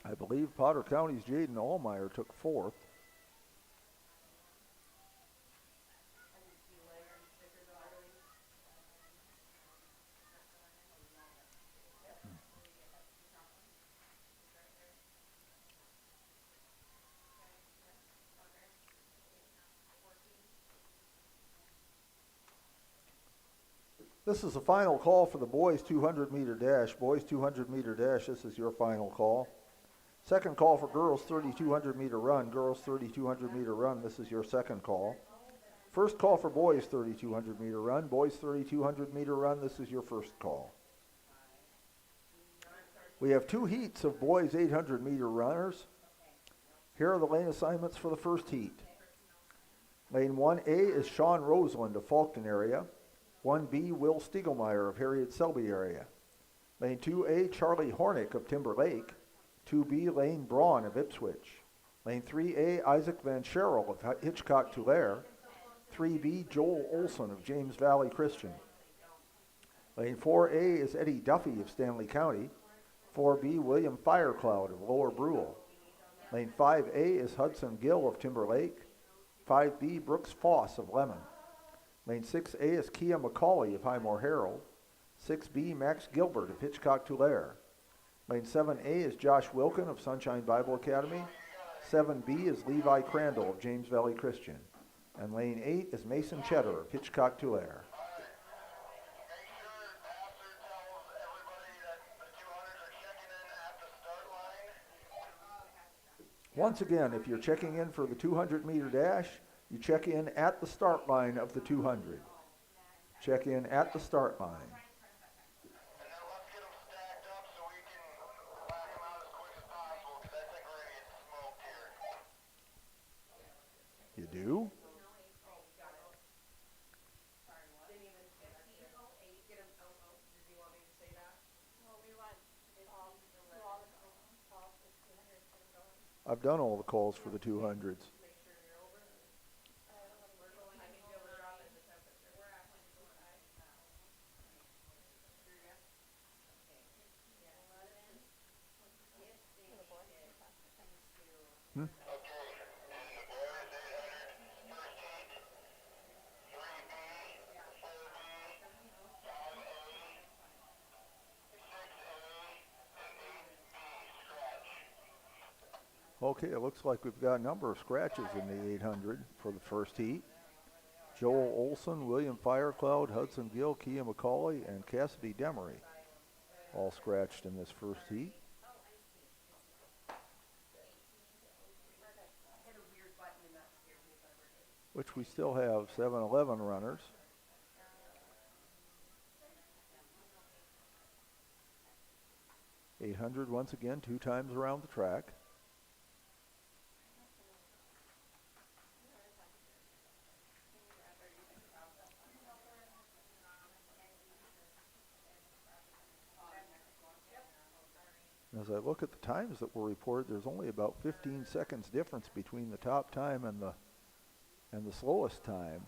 [SPEAKER 2] I believe Potter County's Jaden Allmeyer took fourth. This is the final call for the boys 200 meter dash. Boys 200 meter dash, this is your final call. Second call for girls 3200 meter run. Girls 3200 meter run, this is your second call. First call for boys 3200 meter run. Boys 3200 meter run, this is your first call. We have two heats of boys 800 meter runners. Here are the lane assignments for the first heat. Lane 1A is Sean Roseland of Falkton area. 1B, Will Stiegelmeyer of Harriet Selby area. Lane 2A, Charlie Hornick of Timber Lake. 2B, Lane Braun of Ipswich. Lane 3A, Isaac Van Scherel of Hitchcock Tulare. 3B, Joel Olson of James Valley Christian. Lane 4A is Eddie Duffy of Stanley County. 4B, William Firecloud of Lower Brule. Lane 5A is Hudson Gill of Timber Lake. 5B, Brooks Foss of Lemon. Lane 6A is Kia McCauley of Highmore Herald. 6B, Max Gilbert of Hitchcock Tulare. Lane 7A is Josh Wilkin of Sunshine Bible Academy. 7B is Levi Crandall of James Valley Christian. And lane 8 is Mason Cheddar of Hitchcock Tulare. Once again, if you're checking in for the 200 meter dash, you check in at the start line of the 200. Check in at the start line.
[SPEAKER 4] And then let's get them stacked up so we can whack them out as quick as possible, because I think we're going to get smoked here.
[SPEAKER 2] You do? I've done all the calls for the 200s. Okay, it looks like we've got a number of scratches in the 800 for the first heat. Joel Olson, William Firecloud, Hudson Gill, Kia McCauley, and Cassidy Demery all scratched in this first heat. Which we still have 7-11 runners. .800 once again, 2 times around the track. As I look at the times that were reported, there's only about 15 seconds difference between the top time and the slowest time.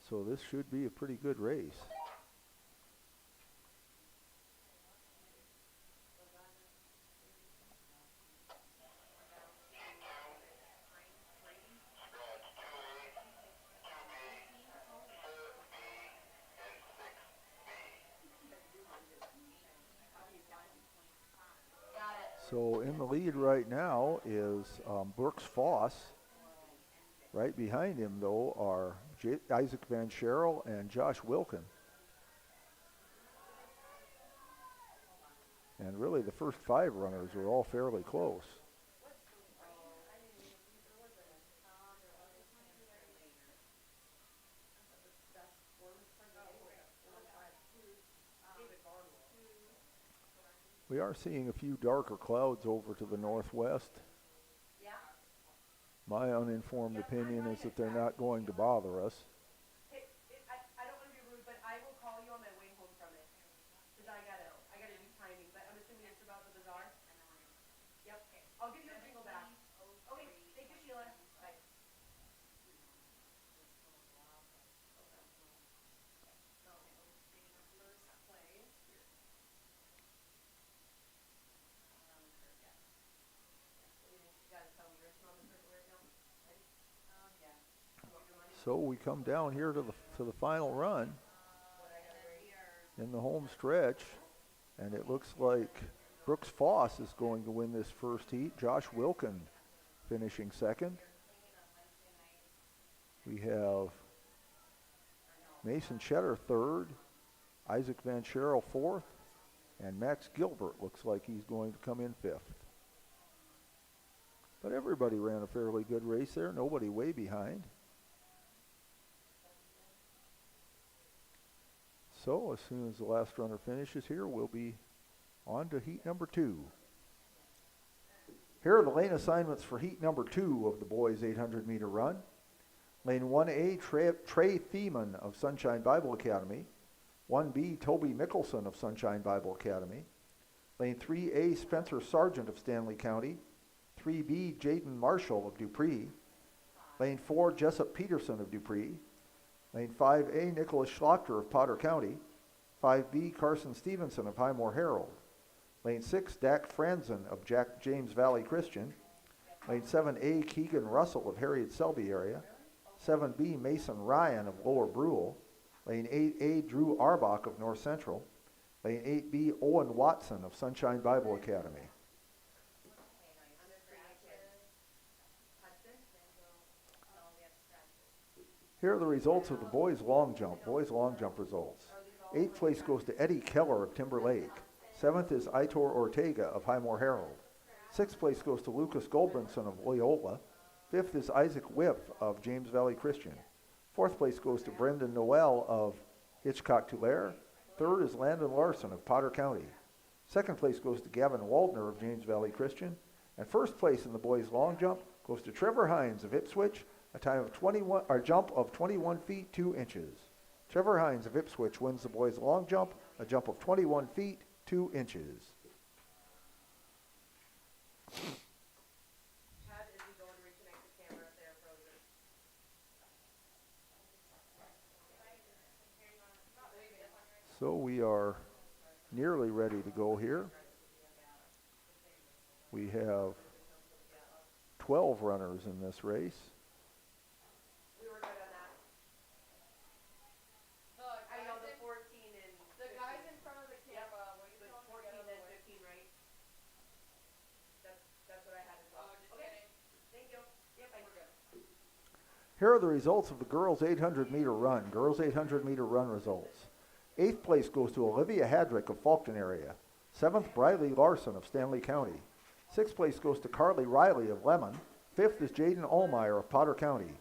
[SPEAKER 2] So this should be a pretty good race. So in the lead right now is Brooks Foss. Right behind him, though, are Isaac Van Scherel and Josh Wilkin. And really the first 5 runners are all fairly close. We are seeing a few darker clouds over to the northwest. My uninformed opinion is that they're not going to bother us.
[SPEAKER 3] Hey, I don't want to be rude, but I will call you on my way home from it. Because I gotta do timing, but I'm assuming it's about the bazaar? Yep. I'll give you a jingle back. Okay, thank you, Sheila. Bye.
[SPEAKER 2] So we come down here to the final run in the home stretch, and it looks like Brooks Foss is going to win this first heat. Josh Wilkin finishing second. We have Mason Cheddar third, Isaac Van Scherel fourth, and Max Gilbert looks like he's going to come in fifth. But everybody ran a fairly good race there, nobody way behind. So as soon as the last runner finishes here, we'll be on to heat number 2. Here are the lane assignments for heat number 2 of the boys 800 meter run. Lane 1A, Trey Thiemann of Sunshine Bible Academy. 1B, Toby Mickelson of Sunshine Bible Academy. Lane 3A, Spencer Sargent of Stanley County. 3B, Jaden Marshall of Dupree. Lane 4, Jessup Peterson of Dupree. Lane 5A, Nicholas Schlachter of Potter County. 5B, Carson Stevenson of Highmore Herald. Lane 6, Dak Franzen of James Valley Christian. Lane 7A, Keegan Russell of Harriet Selby area. 7B, Mason Ryan of Lower Brule. Lane 8A, Drew Arbach of North Central. Lane 8B, Owen Watson of Sunshine Bible Academy. Here are the results of the boys long jump results. 8th place goes to Eddie Keller of Timber Lake. 7th is Aitor Ortega of Highmore Herald. 6th place goes to Lucas Goldbranson of Loyola. 5th is Isaac Whip of James Valley Christian. 4th place goes to Brendan Noel of Hitchcock-Tulare. 3rd is Landon Larson of Potter County. 2nd place goes to Gavin Waldner of James Valley Christian. And 1st place in the boys long jump goes to Trevor Hines of Ipswich, a jump of 21 feet 2 inches. Trevor Hines of Ipswich wins the boys long jump, a jump of 21 feet 2 inches. So we are nearly ready to go here. We have 12 runners in this race.
[SPEAKER 3] We were good on that. I know the 14 and
[SPEAKER 6] The guys in front of the camera, will you
[SPEAKER 3] the
[SPEAKER 6] tell them to
[SPEAKER 3] 14
[SPEAKER 6] get out of
[SPEAKER 3] and
[SPEAKER 6] the way?
[SPEAKER 3] 15, right? That's what I had as well.
[SPEAKER 6] Oh, just
[SPEAKER 3] Okay.
[SPEAKER 6] kidding.
[SPEAKER 3] Thank you. Yep, we're good.
[SPEAKER 2] Here are the results of the girls 800 meter run. Girls 800 meter run results. 8th place goes to Olivia Hadrick of Faulkton area. 7th, Briley Larson of Stanley County. 6th place goes to Carly Riley of Lemon. 5th is Jaden Allmeyer of Potter County.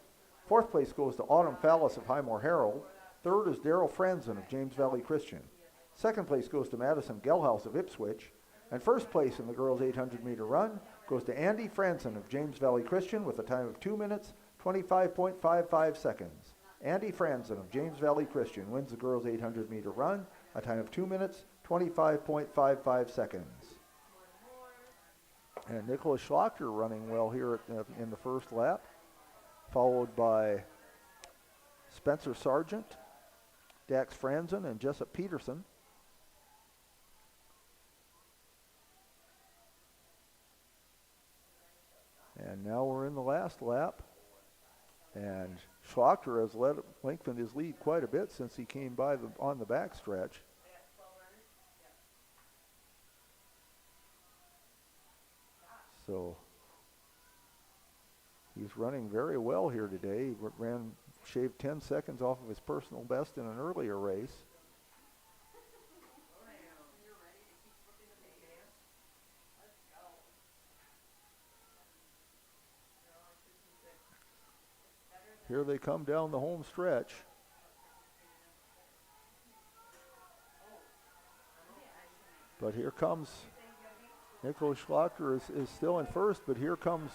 [SPEAKER 2] 4th place goes to Autumn Fallis of Highmore Herald. 3rd is Daryl Franzen of James Valley Christian. 2nd place goes to Madison Gelhaus of Ipswich. And 1st place in the girls 800 meter run goes to Andy Franzen of James Valley Christian with a time of 2 minutes, 25.55 seconds. Andy Franzen of James Valley Christian wins the girls 800 meter run, a time of 2 minutes, 25.55 seconds. And Nicholas Schlachter running well here in the first lap, followed by Spencer Sargent, Dax Franzen, and Jessup Peterson. And now we're in the last lap. And Schlachter has lengthened his lead quite a bit since he came by on the back stretch. So he's running very well here today. He shaved 10 seconds off of his personal best in an earlier race. Here they come down the home stretch. But here comes Nicholas Schlachter is still in first, but here comes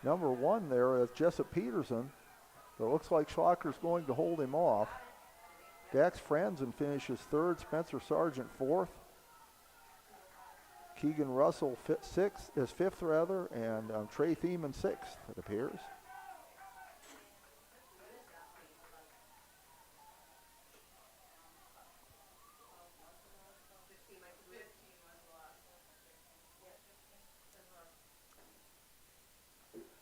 [SPEAKER 2] Number 1 there is Jessup Peterson. But it looks like Schlocker's going to hold him off. Dax Franzen finishes 3rd, Spencer Sargent 4th. Keegan Russell is 5th, and Trey Thiemann 6th, it appears.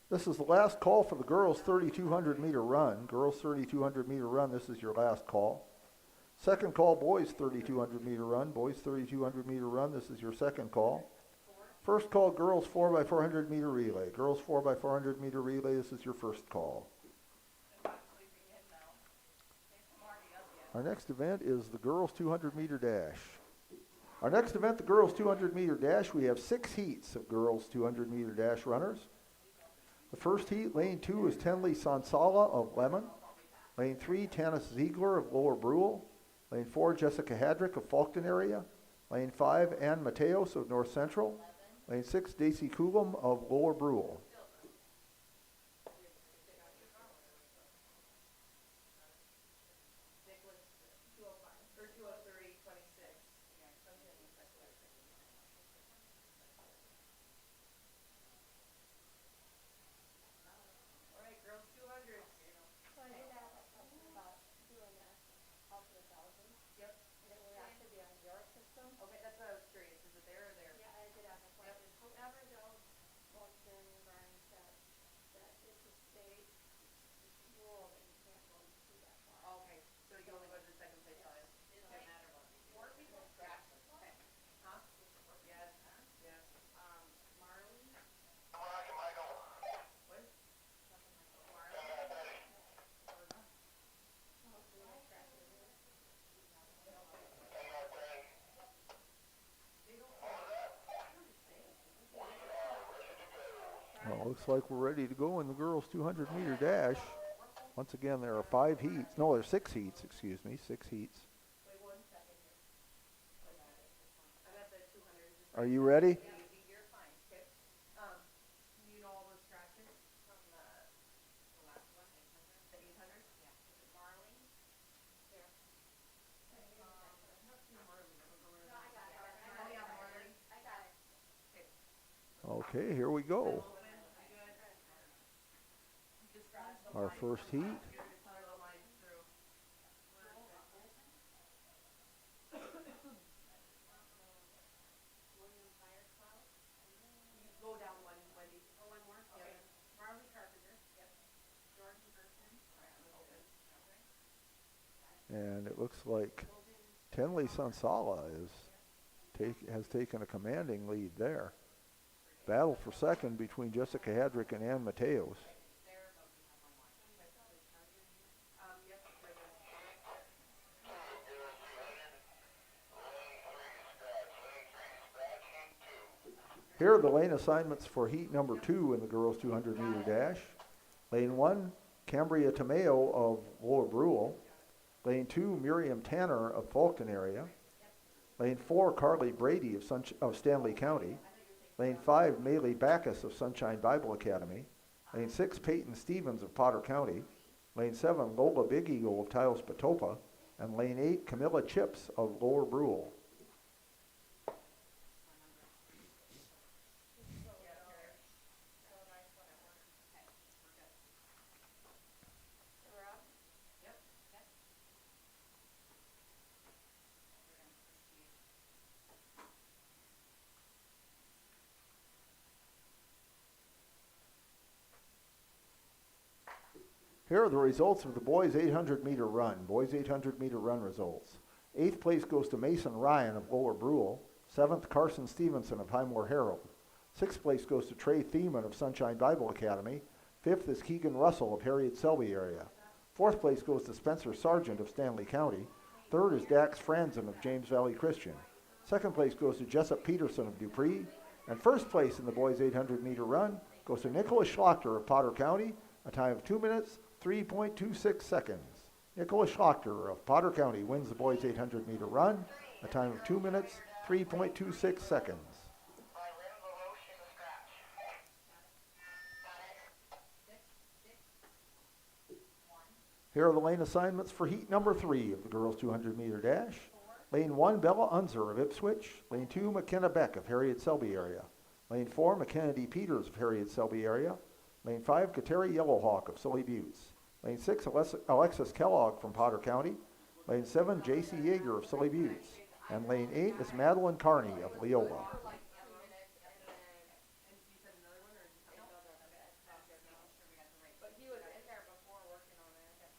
[SPEAKER 2] This is the last call for the girls' 3,200 meter run. Girls' 3,200 meter run, this is your last call. Second call, boys' 3,200 meter run. Boys' 3,200 meter run, this is your second call. First call, girls' 4x400 meter relay. Girls' 4x400 meter relay, this is your first call. Our next event is the girls' 200 meter dash. Our next event, the girls' 200 meter dash, we have 6 heats of girls' 200 meter dash runners. The first heat, lane 2, is Tenley Sansala of Lemon. Lane 3, Tanis Ziegler of Lower Brule. Lane 4, Jessica Hadrick of Faulkton area. Lane 5, Ann Mateos of North Central. Lane 6, Daisy Coulomb of Lower Brule.
[SPEAKER 8] Okay, that's what I was curious. Is it there or there? Yeah, I did ask a question. However, though, Bolton learned that it's a state rule that you can't go too that far.
[SPEAKER 6] Okay, so you only go to the second place highest. It doesn't matter what you do.
[SPEAKER 8] More people scratch this one.
[SPEAKER 6] Okay. Huh? Yes, yes.
[SPEAKER 8] Marley.
[SPEAKER 6] What?
[SPEAKER 2] Well, it looks like we're ready to go in the girls' 200 meter dash. Once again, there are 5 heats. No, there's 6 heats, excuse me, 6 heats.
[SPEAKER 8] Wait 1 second here.
[SPEAKER 6] I got the 200.
[SPEAKER 2] Are you ready?
[SPEAKER 6] You're fine. Okay. Do you know all those scratches from the last one, 800? The 800? Yeah. Is it Marley? There. Not too Marley.
[SPEAKER 8] No, I got it.
[SPEAKER 6] Oh, yeah, Marley.
[SPEAKER 8] I got it.
[SPEAKER 2] Okay, here we go. Our first heat.
[SPEAKER 6] Go down one, Wendy.
[SPEAKER 8] Oh, one more? Okay. Marley Carpenter. Yep. Jordan Person.
[SPEAKER 2] And it looks like Tenley Sansala has taken a commanding lead there. Battle for second between Jessica Hadrick and Ann Mateos. Here are the lane assignments for heat number 2 in the girls' 200 meter dash. Lane 1, Cambria Tomeo of Lower Brule. Lane 2, Miriam Tanner of Faulkton area. Lane 4, Carly Brady of Stanley County. Lane 5, Maylee Backus of Sunshine Bible Academy. Lane 6, Peyton Stevens of Potter County. Lane 7, Lola Big Eagle of Tiles Patopa. And Lane 8, Camilla Chips of Lower Brule. Here are the results of the boys' 800 meter run. Boys' 800 meter run results. 8th place goes to Mason Ryan of Lower Brule. 7th, Carson Stevenson of Highmore Herald. 6th place goes to Trey Thiemann of Sunshine Bible Academy. 5th is Keegan Russell of Harriet Selby area. 4th place goes to Spencer Sargent of Stanley County. 3rd is Dax Franzen of James Valley Christian. 2nd place goes to Jessup Peterson of Dupree. And 1st place in the boys' 800 meter run goes to Nicholas Schlachter of Potter County, a time of 2 minutes, 3.26 seconds. Nicholas Schlachter of Potter County wins the boys' 800 meter run, a time of 2 minutes, 3.26 seconds. Here are the lane assignments for heat number 3 of the girls 200 meter dash. Lane 1, Bella Unser of Ipswich. Lane 2, McKenna Beck of Harriet Selby area. Lane 4, McKenna D. Peters of Harriet Selby area. Lane 5, Kateri Yellowhawk of Sully Buttes. Lane 6, Alexis Kellogg from Potter County. Lane 7, J.C. Yeager of Sully Buttes. And lane 8 is Madeline Carney of Leola.
[SPEAKER 6] But he was in there before working on it,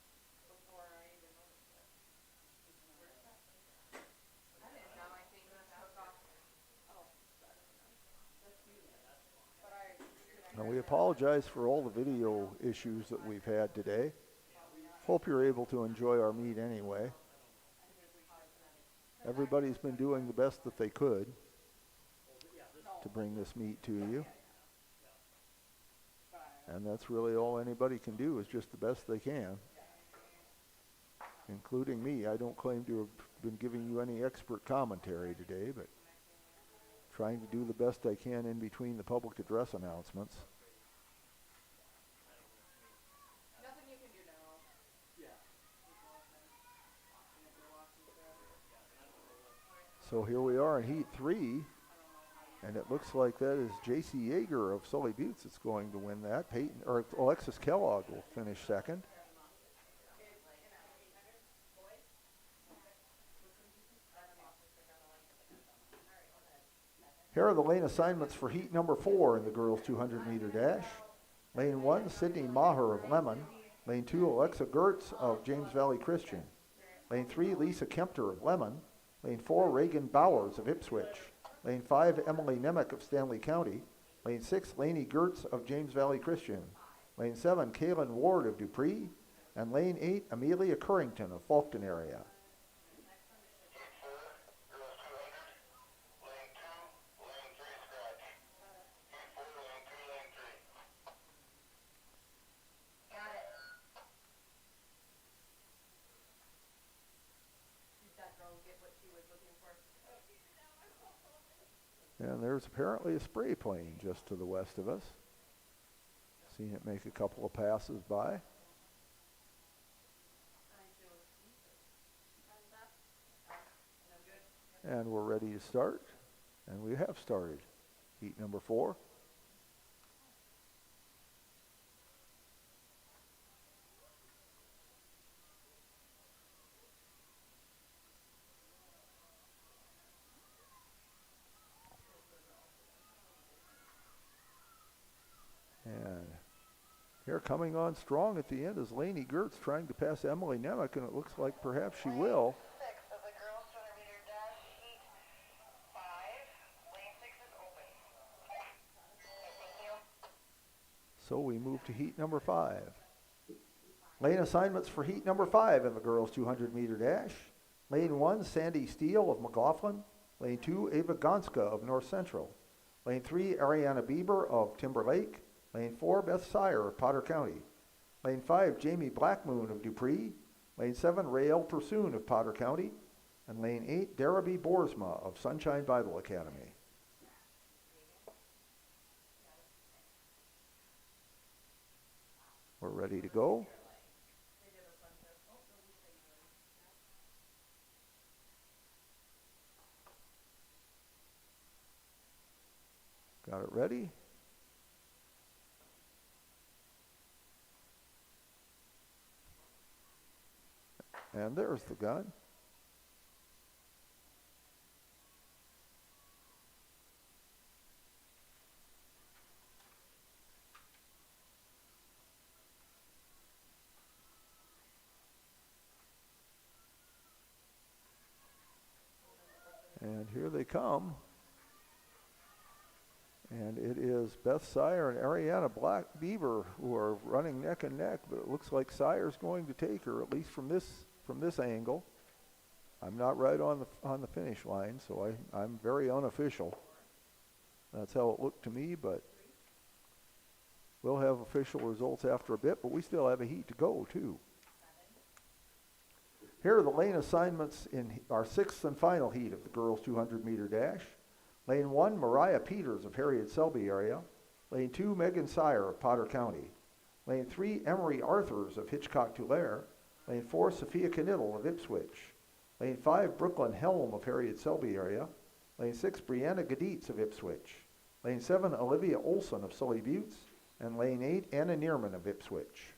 [SPEAKER 6] before I even noticed it. And now I think he took off. Oh, I don't know. That's you. But
[SPEAKER 2] Now we apologize for all the video issues that we've had today. Hope you're able to enjoy our meet anyway. Everybody's been doing the best that they could to bring this meet to you. And that's really all anybody can do, is just the best they can. Including me. I don't claim to have been giving you any expert commentary today, but trying to do the best I can in between the public address announcements.
[SPEAKER 6] nothing you can do now.
[SPEAKER 2] So here we are in heat 3, and it looks like that is J.C. Yeager of Sully Buttes that's going to win that. Alexis Kellogg will finish second. Here are the lane assignments for heat number 4 in the girls 200 meter dash. Lane 1, Sydney Maher of Lemon. Lane 2, Alexa Gertz of James Valley Christian. Lane 3, Lisa Kempter of Lemon. Lane 4, Reagan Bowers of Ipswich. Lane 5, Emily Nemec of Stanley County. Lane 6, Laney Gertz of James Valley Christian. Lane 7, Kaylin Ward of Dupree. And Lane 8, Amelia Currington of Fulton area. And there's apparently a spray plane just to the west of us. Seen it make a couple of passes by. And we're ready to start. And we have started. Heat number 4. And here coming on strong at the end is Laney Gertz trying to pass Emily Nemec, and it looks like perhaps she will. So we move to heat number 5. Lane assignments for heat number 5 in the girls 200 meter dash. Lane 1, Sandy Steele of McLaughlin. Lane 2, Ava Gonska of North Central. Lane 3, Ariana Bieber of Timberlake. Lane 4, Beth Sire of Potter County. Lane 5, Jamie Blackmoon of Dupree. Lane 7, Rael Pursoon of Potter County. And Lane 8, Darabee Boersma of Sunshine Bible Academy. We're ready to go. Got it ready. And there's the gun. And here they come. And it is Beth Sire and Ariana Beaver who are running neck and neck, but it looks like Sire's going to take her, at least from this angle. I'm not right on the finish line, so I'm very unofficial. That's how it looked to me, but we'll have official results after a bit, but we still have a heat to go too. Here are the lane assignments in our 6th and final heat of the girls 200 meter dash. Lane 1, Mariah Peters of Harriet Selby area. Lane 2, Megan Sire of Potter County. Lane 3, Emery Arthurs of Hitchcock Tulare. Lane 4, Sophia Knittel of Ipswich. Lane 5, Brooklyn Helm of Harriet Selby area. Lane 6, Brianna Gaditz of Ipswich. Lane 7, Olivia Olson of Sully Buttes. And Lane 8, Anna Neerman of Ipswich.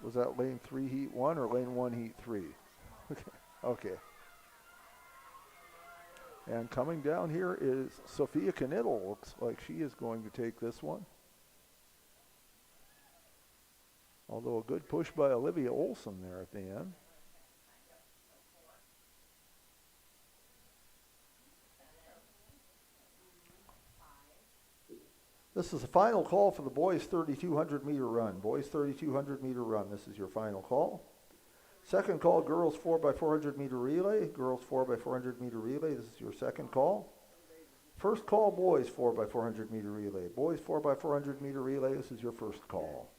[SPEAKER 2] Was that lane 3, heat 1, or lane 1, heat 3? Okay. And coming down here is Sophia Knittel. Looks like she is going to take this one. Although a good push by Olivia Olson there at the end. This is the final call for the boys 3,200 meter run. Boys 3,200 meter run. This is your final call. Second call, girls 4x400 meter relay. Girls 4x400 meter relay. This is your second call. First call, boys 4x400 meter relay. Boys 4x400 meter relay. This is your first call.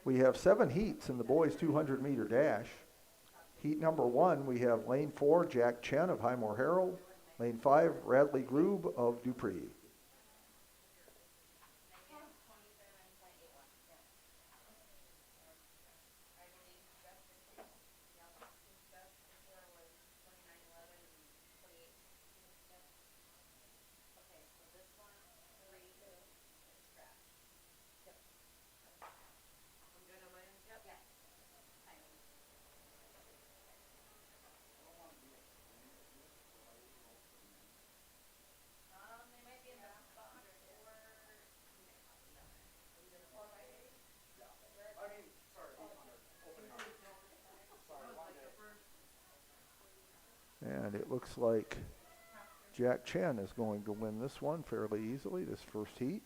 [SPEAKER 2] We have 7 heats in the boys 200 meter dash. Heat number 1, we have lane 4, Jack Chen of Highmore Herald. Lane 5, Radley Grube of Dupree. And it looks like Jack Chen is going to win this one fairly easily, this first heat.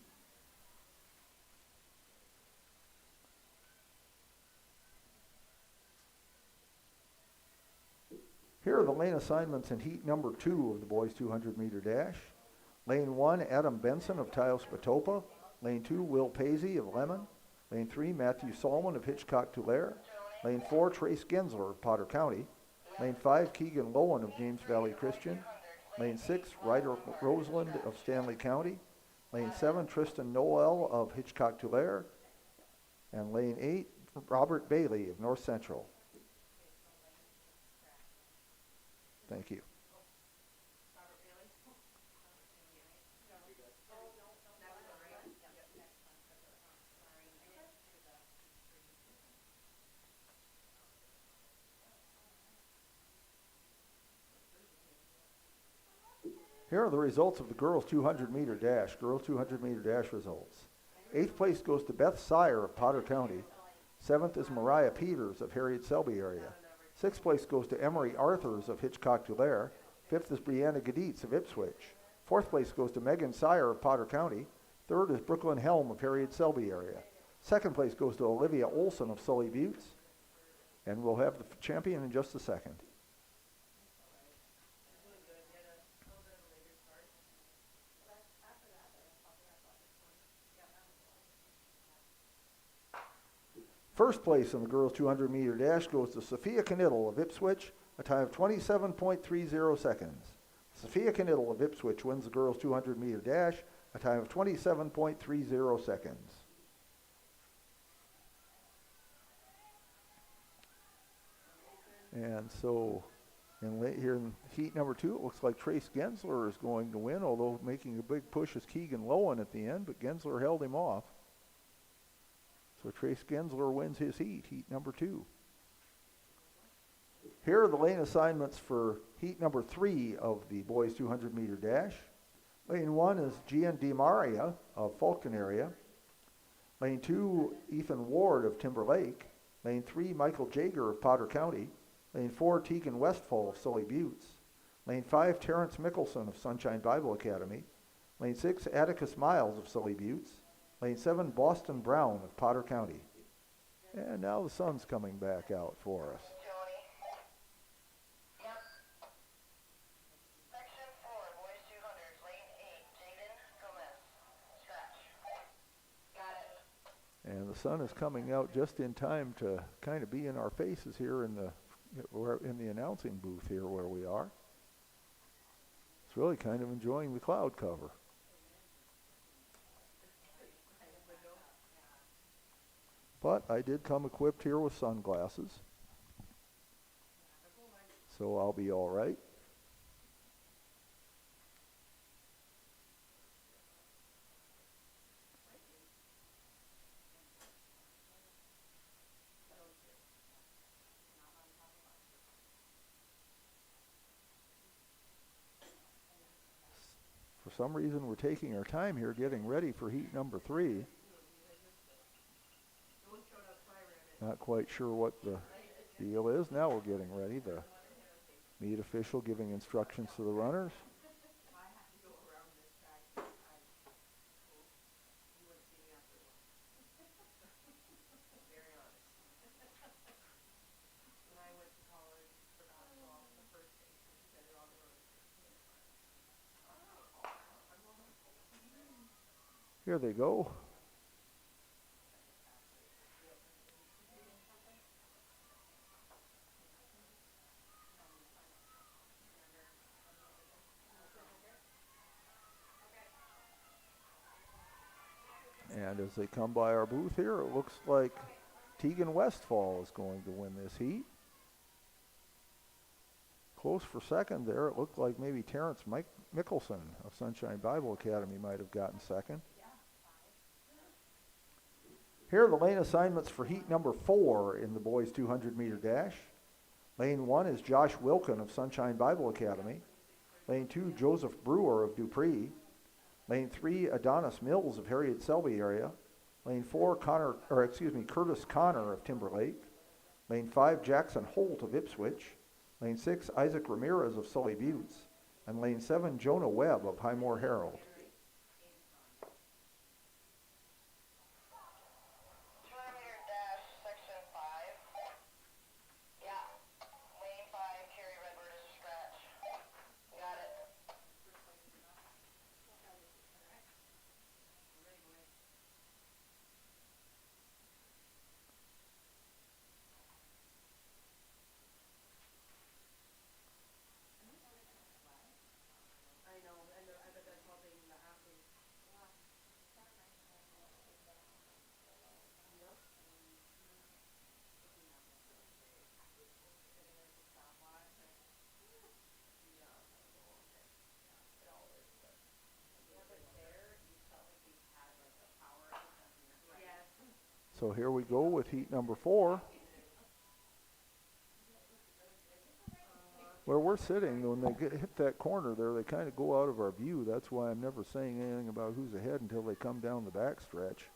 [SPEAKER 2] Here are the lane assignments in heat number 2 of the boys 200 meter dash. Lane 1, Adam Benson of Taos Patopa. Lane 2, Will Paisley of Lemon. Lane 3, Matthew Solomon of Hitchcock-Tulare. Lane 4, Trace Gensler of Potter County. Lane 5, Keegan Lowen of James Valley Christian. Lane 6, Ryder Roseland of Stanley County. Lane 7, Tristan Noel of Hitchcock-Tulare. And lane 8, Robert Bailey of North Central. Thank you. Here are the results of the girls 200 meter dash. Girls 200 meter dash results. 8th place goes to Beth Sire of Potter County. 7th is Mariah Peters of Harriet Selby area. 6th place goes to Emery Arthurs of Hitchcock-Tulare. 5th is Brianna Gaditz of Ipswich. 4th place goes to Megan Sire of Potter County. 3rd is Brooklyn Helm of Harriet Selby area. 2nd place goes to Olivia Olson of Sully Buttes. And we'll have the champion in just a second. First place in the girls 200 meter dash goes to Sophia Knittel of Ipswich, a time of 27.30 seconds. Sophia Knittel of Ipswich wins the girls 200 meter dash, a time of 27.30 seconds. And so here in heat number 2, it looks like Trace Gensler is going to win, although making a big push is Keegan Lowen at the end, but Gensler held him off. So Trace Gensler wins his heat, heat number 2. Here are the lane assignments for heat number 3 of the boys 200 meter dash. Lane 1 is Gian DiMaria of Fulton area. Lane 2, Ethan Ward of Timber Lake. Lane 3, Michael Jager of Potter County. Lane 4, Tegan Westfall of Sully Buttes. Lane 5, Terrence Mickelson of Sunshine Bible Academy. Lane 6, Atticus Miles of Sully Buttes. Lane 7, Boston Brown of Potter County. And now the sun's coming back out for us.
[SPEAKER 4] Joni. Yep. Section 4, boys 200, lane 8, Jaden Gomez. Scratch. Got it.
[SPEAKER 2] And the sun is coming out just in time to kind of be in our faces here in the announcing booth here where we are. It's really kind of enjoying the cloud cover. But I did come equipped here with sunglasses, so I'll be all right. For some reason, we're taking our time here getting ready for heat number 3. Not quite sure what the deal is. Now we're getting ready. The meet official giving instructions to the runners. Here they go. And as they come by our booth here, it looks like Tegan Westfall is going to win this heat. Close for second there. It looked like maybe Terrence Mickelson of Sunshine Bible Academy might have gotten second. Here are the lane assignments for heat number 4 in the boys 200 meter dash. Lane 1 is Josh Wilkin of Sunshine Bible Academy. Lane 2, Joseph Brewer of Dupree. Lane 3, Adonis Mills of Harriet Selby area. Lane 4, Curtis Connor of Timberlake. Lane 5, Jackson Holt of Ipswich. Lane 6, Isaac Ramirez of Sully Buttes. And lane 7, Jonah Webb of Highmore Herald.
[SPEAKER 4] 200-meter dash, section 5. Yeah. Lane 5, Carrie Redbird is a scratch. Got it.
[SPEAKER 2] So here we go with heat number 4. Where we're sitting, when they hit that corner there, they kind of go out of our view. That's why I'm never saying anything about who's ahead until they come down the backstretch.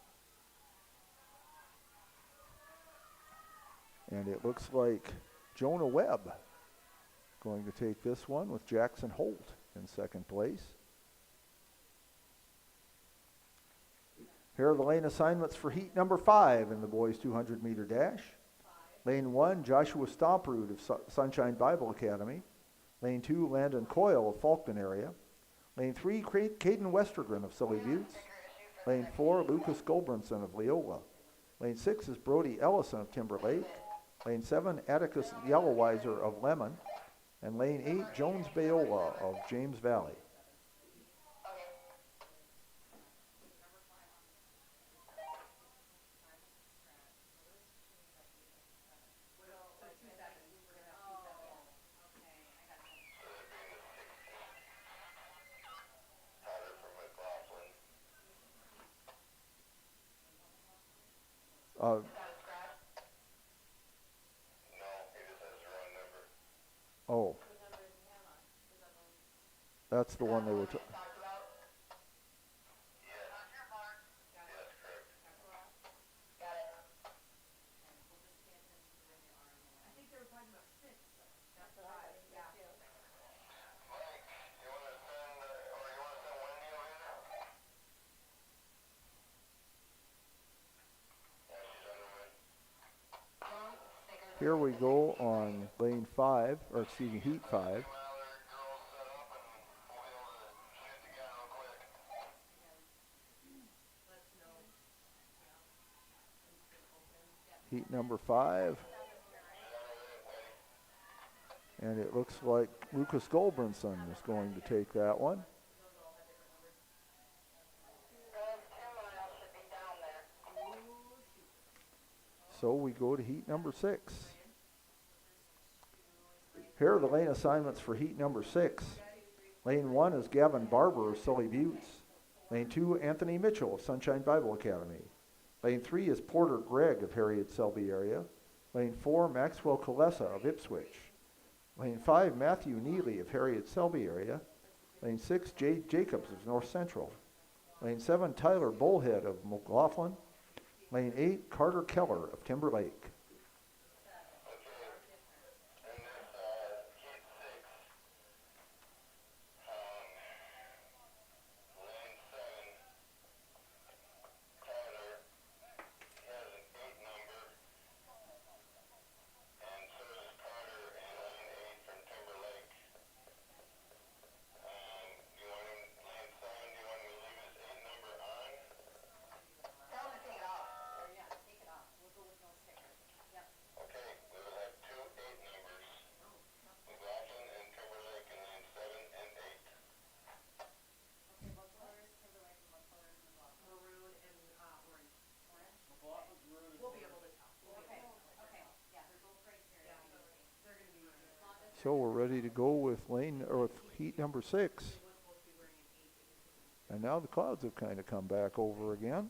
[SPEAKER 2] And it looks like Jonah Webb going to take this one with Jackson Holt in second place. Here are the lane assignments for heat number 5 in the boys 200 meter dash. Lane 1, Joshua Stomprud of Sunshine Bible Academy. Lane 2, Landon Coyle of Falkton area. Lane 3, Caden Westergren of Sully Buttes. Lane 4, Lucas Goldbranson of Leola. Lane 6 is Brody Ellison of Timberlake. Lane 7, Atticus Yellowwiser of Lemon. And lane 8, Jones Bayola of James Valley.
[SPEAKER 4] No, he just has the wrong number.
[SPEAKER 2] Oh. That's the one they were...
[SPEAKER 4] Talked about? Yes. Yes, correct. Got it.
[SPEAKER 6] I think they were talking about 6, though. That's 5, yeah.
[SPEAKER 4] Mike, you want to send, or you want to send Wendy over here?
[SPEAKER 2] Here we go on lane 5, or excuse me, heat 5. Heat number 5. And it looks like Lucas Goldbranson is going to take that one. So we go to heat number 6. Here are the lane assignments for heat number 6. Lane 1 is Gavin Barber of Sully Buttes. Lane 2, Anthony Mitchell of Sunshine Bible Academy. Lane 3 is Porter Gregg of Harriet Selby area. Lane 4, Maxwell Kalesa of Ipswich. Lane 5, Matthew Neely of Harriet Selby area. Lane 6, Jade Jacobs of North Central. Lane 7, Tyler Bullhead of McLaughlin. Lane 8, Carter Keller of Timberlake. So we're ready to go with heat number 6. And now the clouds have kind of come back over again.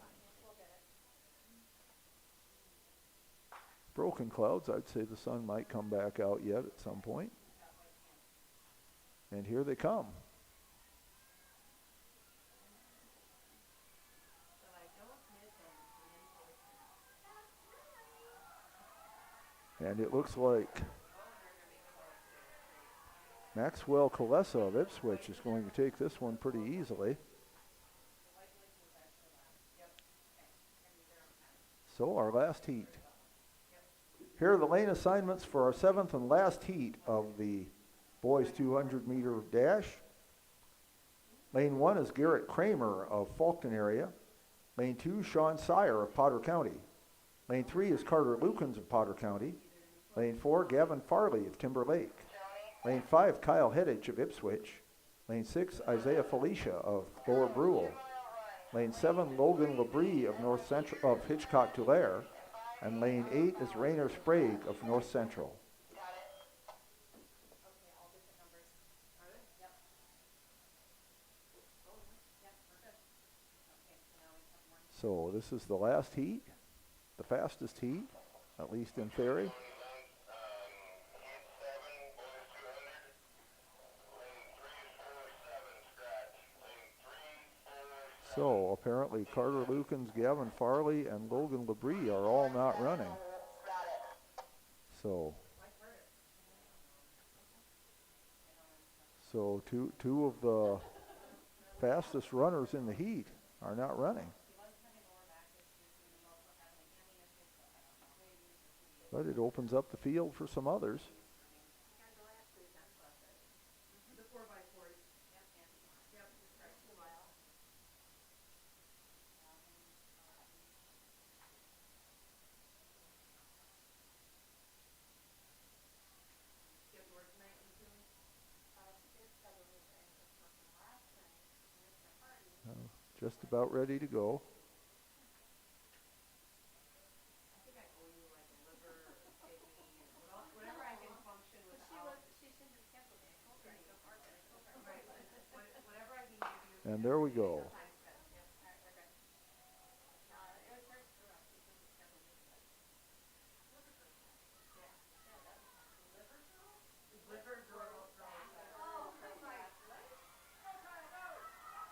[SPEAKER 2] Broken clouds, I'd say the sun might come back out yet at some point. And here they come. And it looks like Maxwell Kalesa of Ipswich is going to take this one pretty easily. So our last heat. Here are the lane assignments for our 7th and last heat of the boys 200 meter dash. Lane 1 is Garrett Kramer of Fulton area. Lane 2, Sean Sire of Potter County. Lane 3 is Carter Lukens of Potter County. Lane 4, Gavin Farley of Timberlake. Lane 5, Kyle Heddich of Ipswich. Lane 6, Isaiah Felicia of Lower Brule. Lane 7, Logan Labrie of North Central of Hitchcock Tulare. And lane 8 is Rainer Sprague of North Central. So this is the last heat, the fastest heat, at least in theory. So apparently Carter Lukens, Gavin Farley, and Logan Labrie are all not running. So two of the fastest runners in the heat are not running. But it opens up the field for some others. Just about ready to go. And there we go.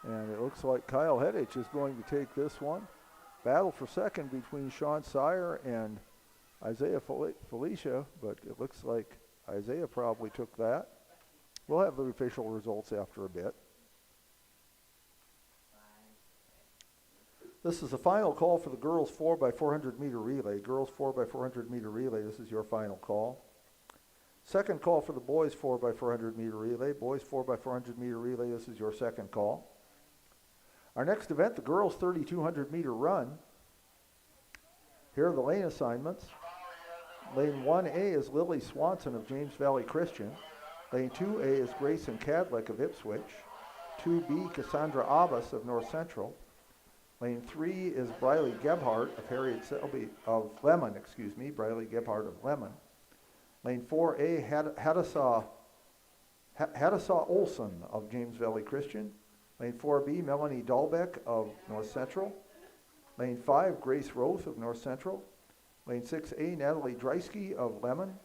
[SPEAKER 2] And it looks like Kyle Heddich is going to take this one. Battle for second between Sean Sire and Isaiah Felicia, but it looks like Isaiah probably took that. We'll have the official results after a bit. This is the final call for the girls 4x400 meter relay. Girls 4x400 meter relay, this is your final call. Second call for the boys 4x400 meter relay. Boys 4x400 meter relay, this is your second call. Our next event, the girls 3,200 meter run. Here are the lane assignments. Lane 1A is Lily Swanson of James Valley Christian. Lane 2A is Grayson Cadlick of Ipswich. 2B, Cassandra Abbas of North Central. Lane 3 is Briley Gebhardt of Harriet Selby of Lemon, Briley Gebhardt of Lemon. Lane 4A, Hadassah Olson of James Valley Christian. Lane 4B, Melanie Dahlbeck of North Central. Lane 5, Grace Roth of North Central. Lane 6A, Natalie Dreisky of Lemon.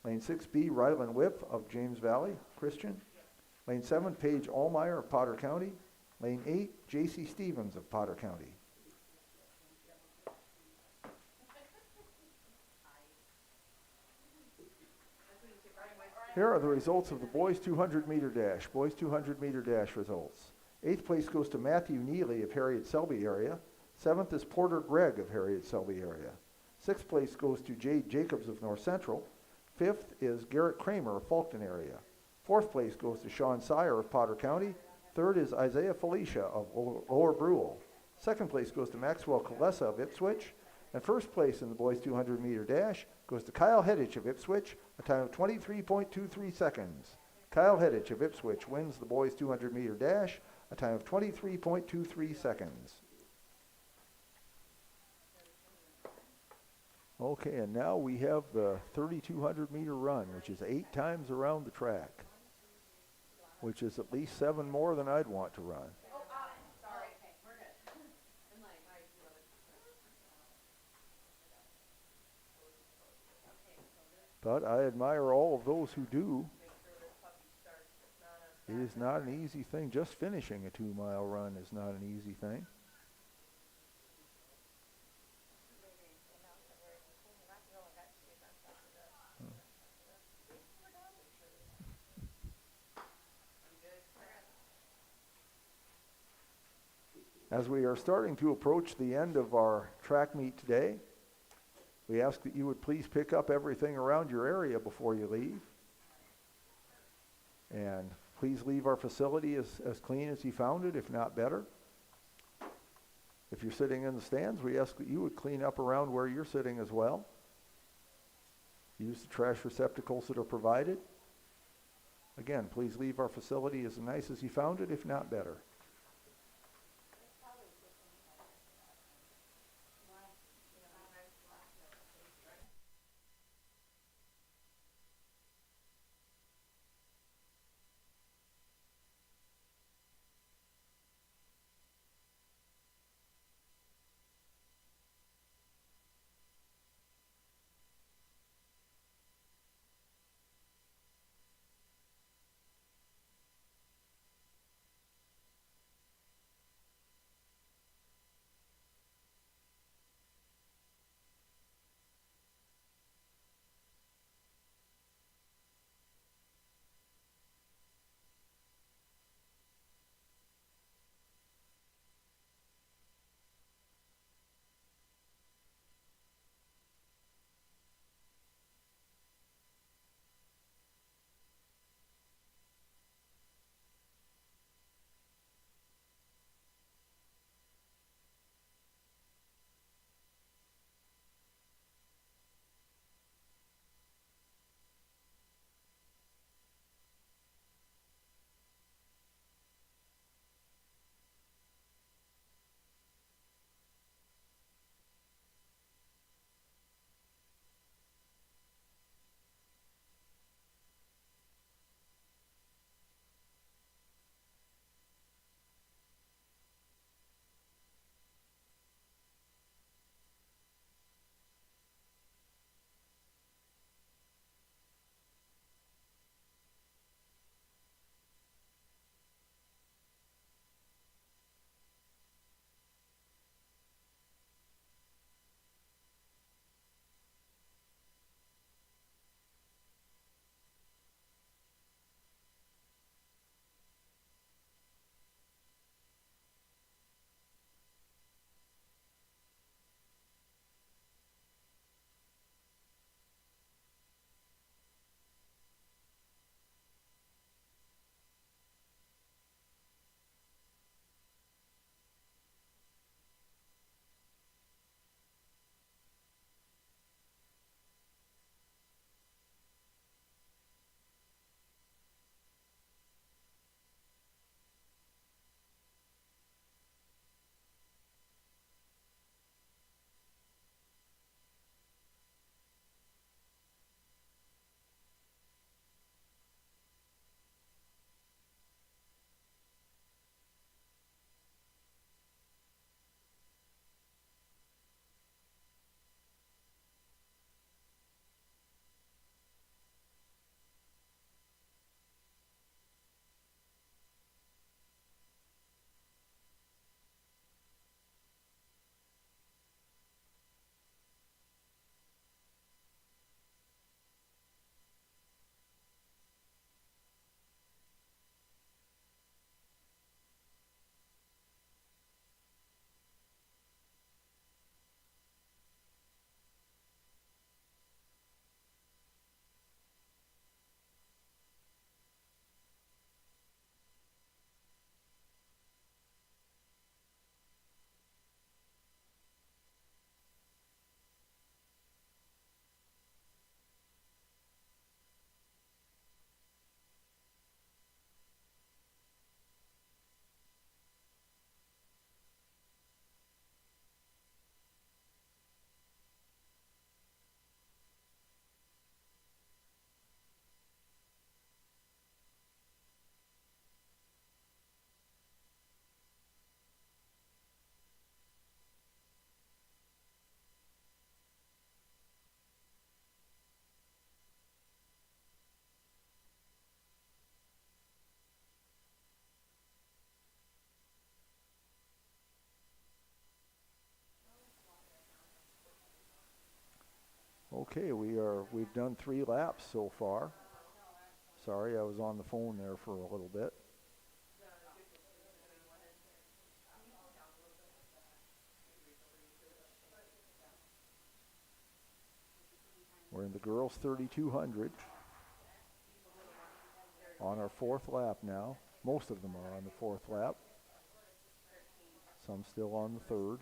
[SPEAKER 2] Lane 6B, Rylan Whip of James Valley Christian. Lane 7, Paige Allmeyer of Potter County. Lane 8, J.C. Stevens of Potter County. Here are the results of the boys 200 meter dash. Boys 200 meter dash results. 8th place goes to Matthew Neely of Harriet Selby area. 7th is Porter Gregg of Harriet Selby area. 6th place goes to Jade Jacobs of North Central. 5th is Garrett Kramer of Fulton area. 4th place goes to Sean Sire of Potter County. 3rd is Isaiah Felicia of Lower Brule. 2nd place goes to Maxwell Kalesa of Ipswich. And 1st place in the boys 200 meter dash goes to Kyle Heddich of Ipswich, a time of 23.23 seconds. Kyle Heddich of Ipswich wins the boys 200 meter dash, a time of 23.23 seconds. Okay, and now we have the 3,200 meter run, which is 8 times around the track, which is at least 7 more than I'd want to run.
[SPEAKER 6] Sorry, okay, we're good. I'm like,
[SPEAKER 2] But I admire all of those who do. It is not an easy thing. Just finishing a 2-mile run is not an easy thing. As we are starting to approach the end of our track meet today, we ask that you would please pick up everything around your area before you leave. And please leave our facility as clean as you found it, if not better. If you're sitting in the stands, we ask that you would clean up around where you're sitting as well. Use the trash receptacles that are provided. Again, please leave our facility as nice as you found it, if not better. Okay, we've done 3 laps so far. Sorry, I was on the phone there for a little bit. We're in the girls 3200 on our 4th lap now. Most of them are on the 4th lap. Some still on the 3rd.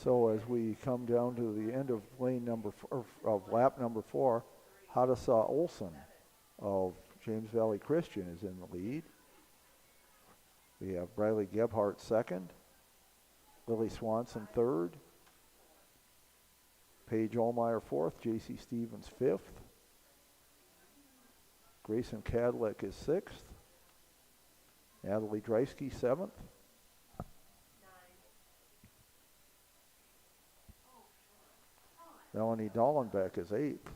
[SPEAKER 2] So as we come down to the end of lap number 4, Hadasa Olson of James Valley Christian is in the lead. We have Briley Gebhardt second, Lily Swanson third, Paige Allmeyer fourth, J.C. Stevens fifth, Grayson Cadlick is sixth, Natalie Dreisky seventh, Melanie Dollenbeck is eighth.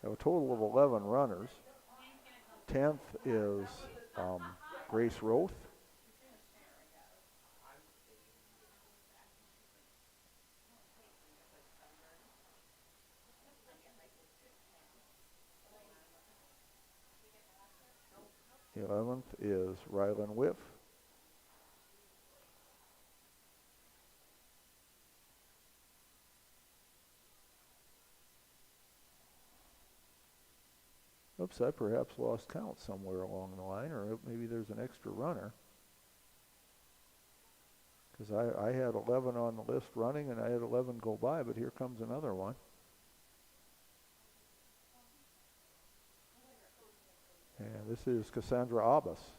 [SPEAKER 2] We have a total of 11 runners. 10th is Grace Roth. The 11th is Rylan Whiff. Oops, I perhaps lost count somewhere along the line, or maybe there's an extra runner. Because I had 11 on the list running, and I had 11 go by, but here comes another one. And this is Cassandra Abbas.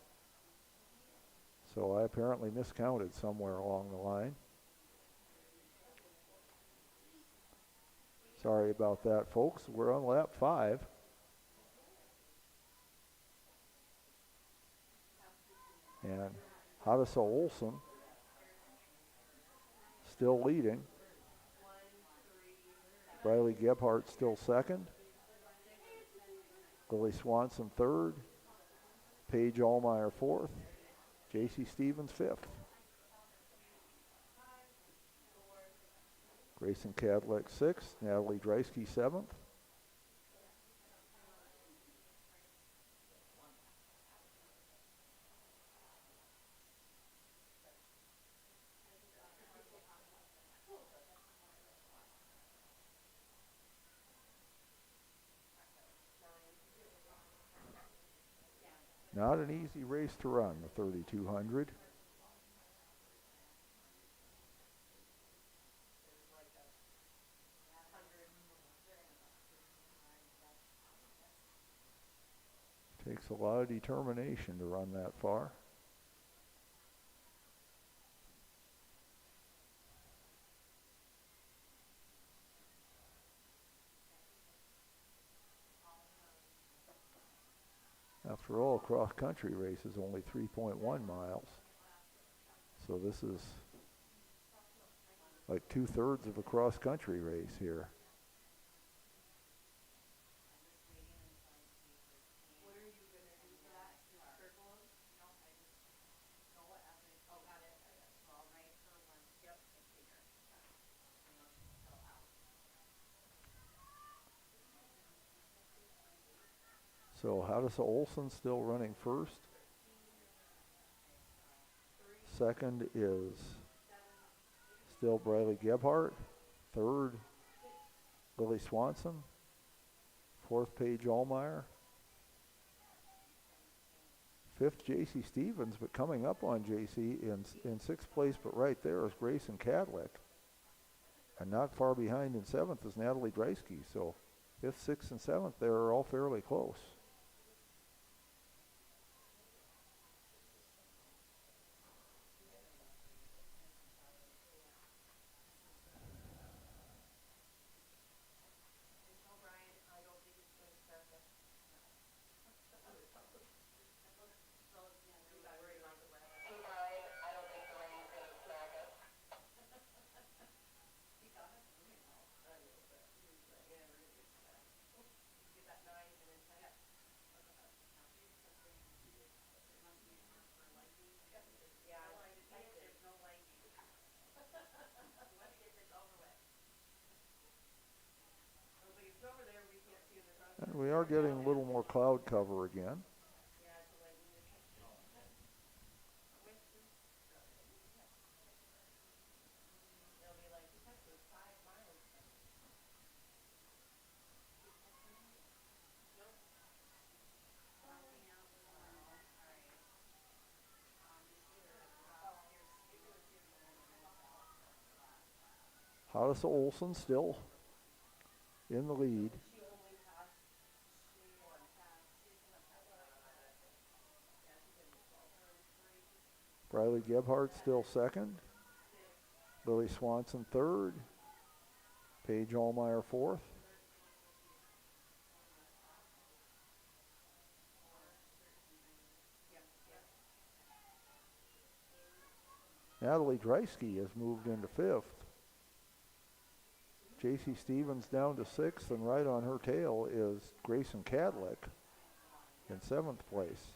[SPEAKER 2] So I apparently miscounted somewhere along the line. Sorry about that, folks. We're on lap 5. And Hadasa Olson still leading. Briley Gebhardt still second. Lily Swanson third. Paige Allmeyer fourth. J.C. Stevens fifth. Grayson Cadlick sixth. Natalie Dreisky seventh. Not an easy race to run, the 3200. Takes a lot of determination to run that far. After all, a cross-country race is only 3.1 miles. So this is like 2/3 of a cross-country race here. So Hadasa Olson still running first. Second is still Briley Gebhardt. Third, Lily Swanson. Fourth, Paige Allmeyer. Fifth, J.C. Stevens, but coming up on J.C. in sixth place, but right there is Grayson Cadlick. And not far behind in seventh is Natalie Dreisky. So fifth, sixth, and seventh, they're all fairly close. We are getting a little more cloud cover again. Horace Olson still in the lead. Briley Gebhardt still second. Lily Swanson third. Paige Allmeyer fourth. Natalie Dreisky has moved into fifth. J.C. Stevens down to sixth, and right on her tail is Grayson Cadlick in seventh place.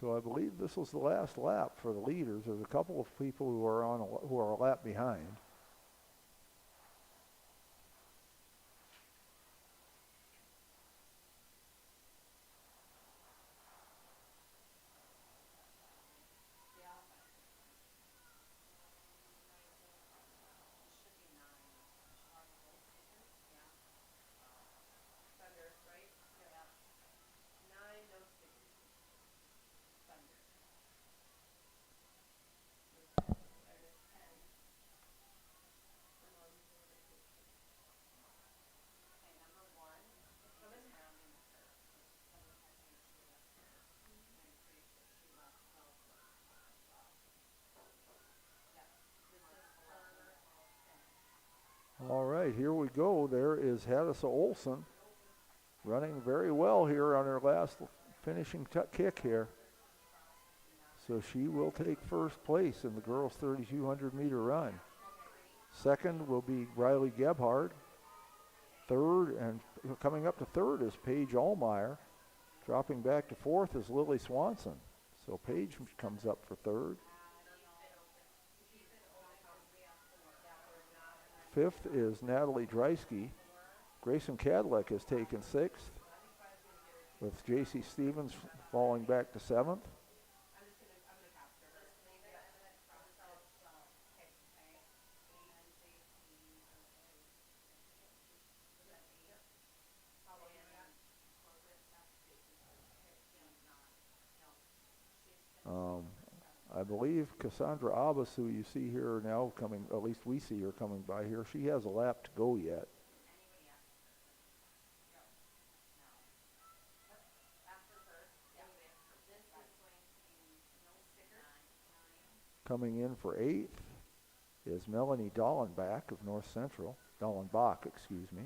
[SPEAKER 2] So I believe this was the last lap for the leaders. There's a couple of people who are a lap behind. All right, here we go. There is Hadissa Olson running very well here on her last finishing kick here. So she will take first place in the girls' 3,200 meter run. Second will be Riley Gebhardt. Third, and coming up to third is Paige Allmeyer. Dropping back to fourth is Lily Swanson. So Paige comes up for third. Fifth is Natalie Dreisky. Grayson Cadlick has taken sixth, with J.C. Stevens falling back to seventh. I believe Cassandra Abbas, who you see here now coming, at least we see her coming by here, she has a lap to go yet. Coming in for eighth is Melanie Dallenbach of North Central. Dallenbach, excuse me.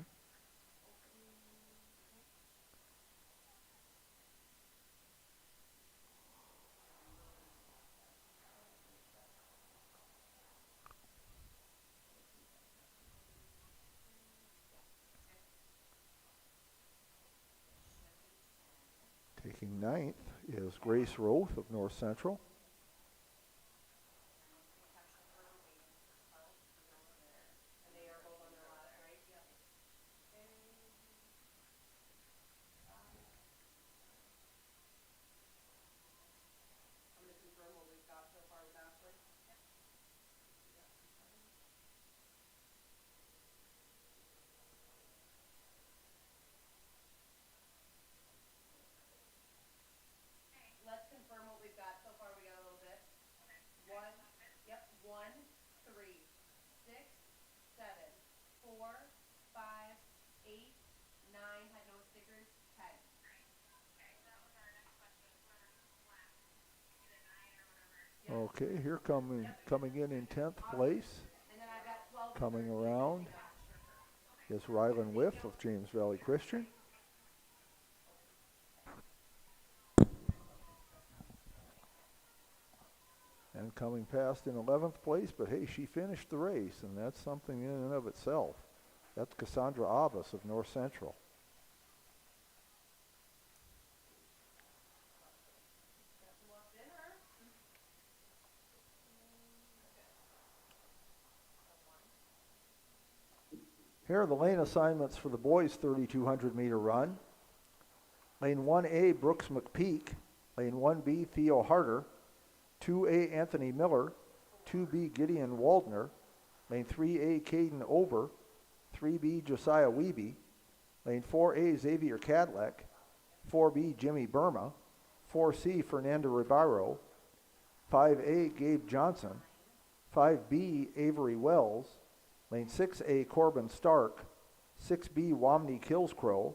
[SPEAKER 2] Taking ninth is Grace Roth of North Central. Okay, here coming in 10th place, coming around is Rylan Whiff of James Valley Christian. And coming past in 11th place, but hey, she finished the race, and that's something in and of itself. That's Cassandra Abbas of North Central. Here are the lane assignments for the boys' 3,200 meter run. Lane 1A, Brooks McPeak. Lane 1B, Theo Harder. 2A, Anthony Miller. 2B, Gideon Waldner. Lane 3A, Caden Over. 3B, Josiah Wiebe. Lane 4A, Xavier Cadleck. 4B, Jimmy Burma. 4C, Fernando Ribeiro. 5A, Gabe Johnson. 5B, Avery Wells. Lane 6A, Corbin Stark. 6B, Wamney Killscrow.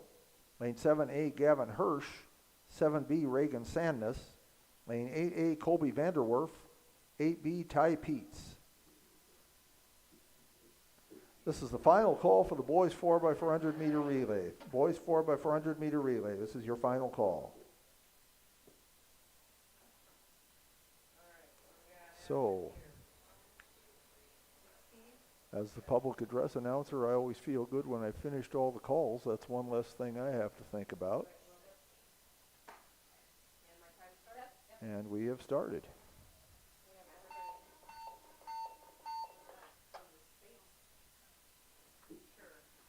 [SPEAKER 2] Lane 7A, Gavin Hirsch. 7B, Reagan Sandness. Lane 8A, Colby Vanderwerf. 8B, Ty Peets. This is the final call for the boys 4x400 meter relay. Boys 4x400 meter relay. This is your final call. So, as the public address announcer, I always feel good when I've finished all the calls. That's one less thing I have to think about. And we have started.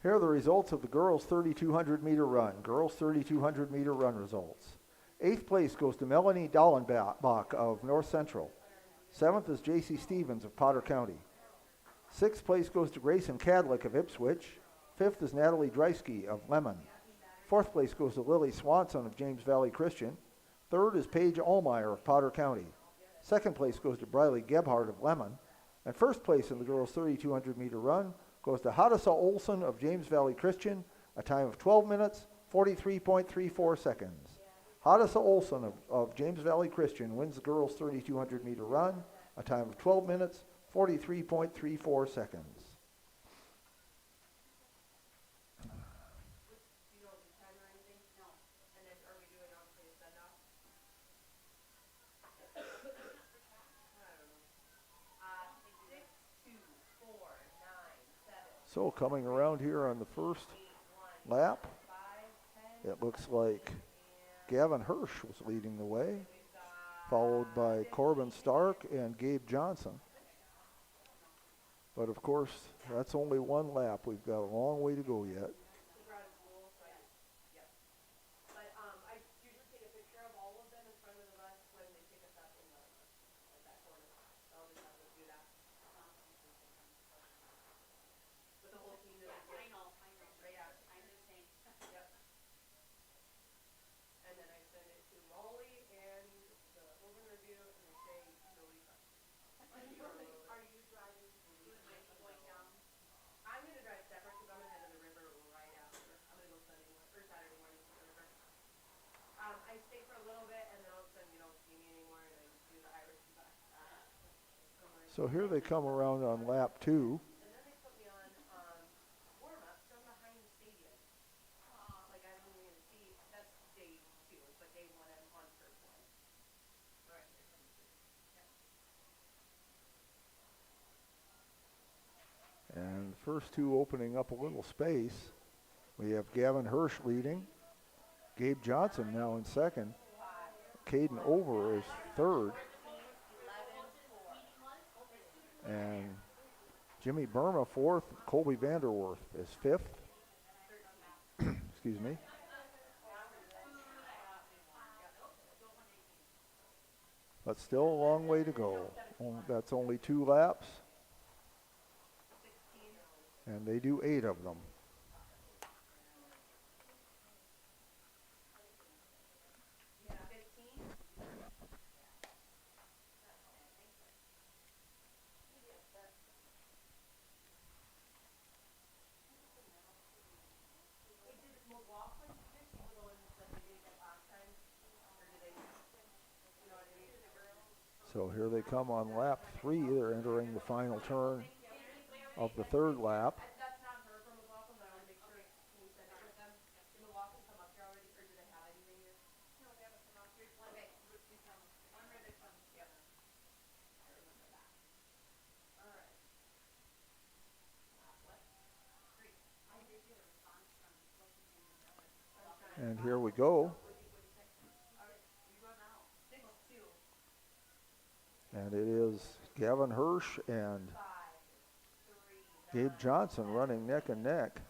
[SPEAKER 2] Here are the results of the girls' 3,200 meter run. Girls' 3,200 meter run results. 8th place goes to Melanie Dallenbach of North Central. 7th is J.C. Stevens of Potter County. 6th place goes to Grayson Cadlick of Ipswich. 5th is Natalie Dreisky of Lemon. 4th place goes to Lily Swanson of James Valley Christian. 3rd is Paige Allmeyer of Potter County. 2nd place goes to Briley Gebhardt of Lemon. And 1st place in the girls' 3,200 meter run goes to Hadassa Olson of James Valley Christian, a time of 12 minutes, 43.34 seconds. Hadassa Olson of James Valley Christian wins the girls' 3,200 meter run, a time of 12 minutes, 43.34 seconds. So coming around here on the first lap, it looks like Gavin Hirsch was leading the way, followed by Corbin Stark and Gabe Johnson. But of course, that's only one lap. We've got a long way to go yet. So here they come around on lap 2. And the first two opening up a little space. We have Gavin Hirsch leading. Gabe Johnson now in second. Caden Over is third. And Jimmy Burma fourth. Colby Vanderwerf is fifth. Excuse me. But still a long way to go. That's only 2 laps. And they do 8 of them. So here they come on lap 3. They're entering the final turn of the 3rd lap. And here we go. And it is Gavin Hirsch and Gabe Johnson running neck and neck.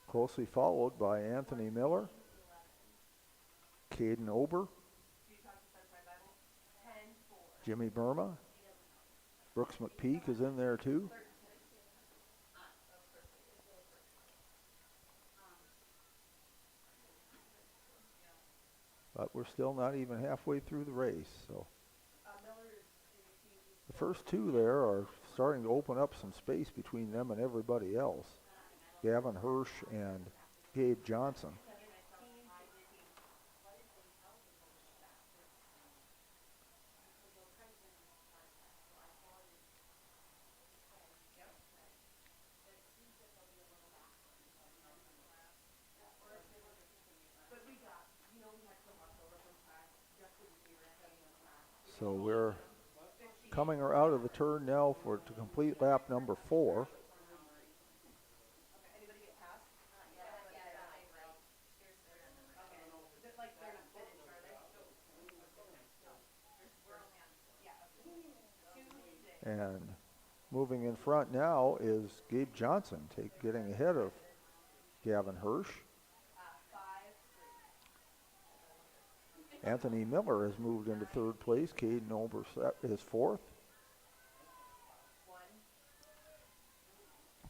[SPEAKER 2] Closely followed by Anthony Miller, Caden Ober, Jimmy Burma. Brooks McPeak is in there too. But we're still not even halfway through the race. So the first two there are starting to open up some space between them and everybody else. Gavin Hirsch and Gabe Johnson. So we're coming out of the turn now to complete lap number 4. And moving in front now is Gabe Johnson, getting ahead of Gavin Hirsch. Anthony Miller has moved into 3rd place. Caden Ober is 4th.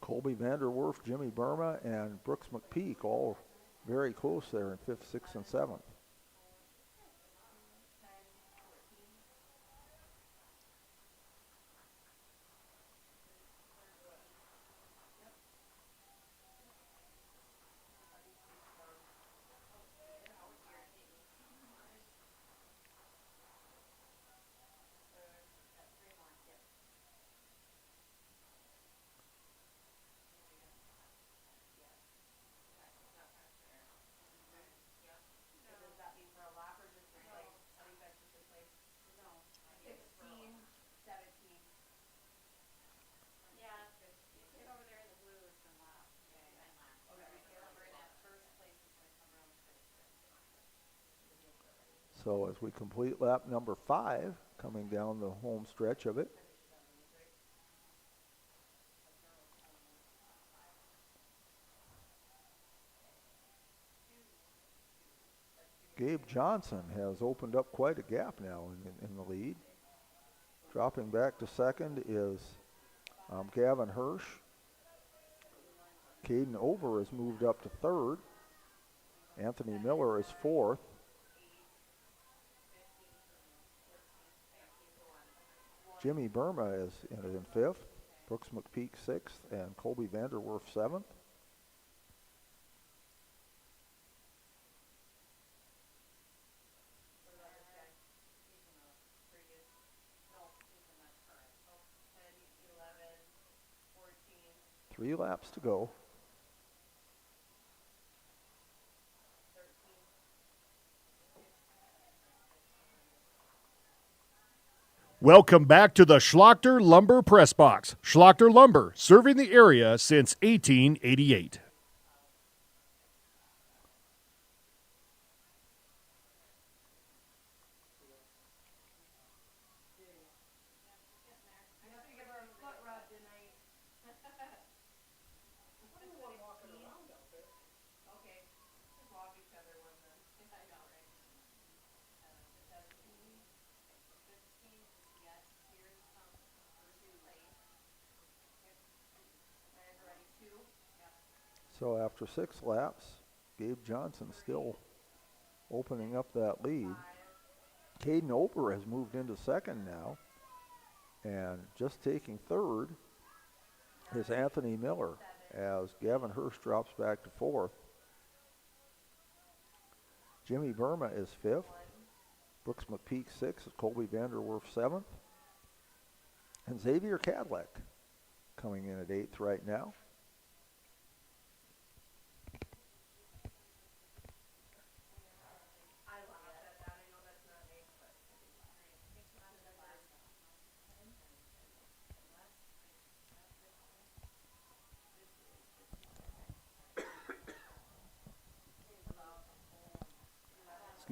[SPEAKER 2] Colby Vanderwerf, Jimmy Burma, and Brooks McPeak all very close there in 5th, 6th, and 7th. So as we complete lap number 5, coming down the home stretch of it. Gabe Johnson has opened up quite a gap now in the lead. Dropping back to 2nd is Gavin Hirsch. Caden Ober has moved up to 3rd. Anthony Miller is 4th. Jimmy Burma is in 5th. Brooks McPeak 6th, and Colby Vanderwerf 7th. Three laps to go.
[SPEAKER 9] Welcome back to the Schlachter Lumber Press Box. Schlachter Lumber, serving the area since 1888.
[SPEAKER 2] So after 6 laps, Gabe Johnson still opening up that lead. Caden Ober has moved into 2nd now. And just taking 3rd is Anthony Miller as Gavin Hirsch drops back to 4th. Jimmy Burma is 5th. Brooks McPeak 6th. Colby Vanderwerf 7th. And Xavier Cadillac coming in at 8th right now.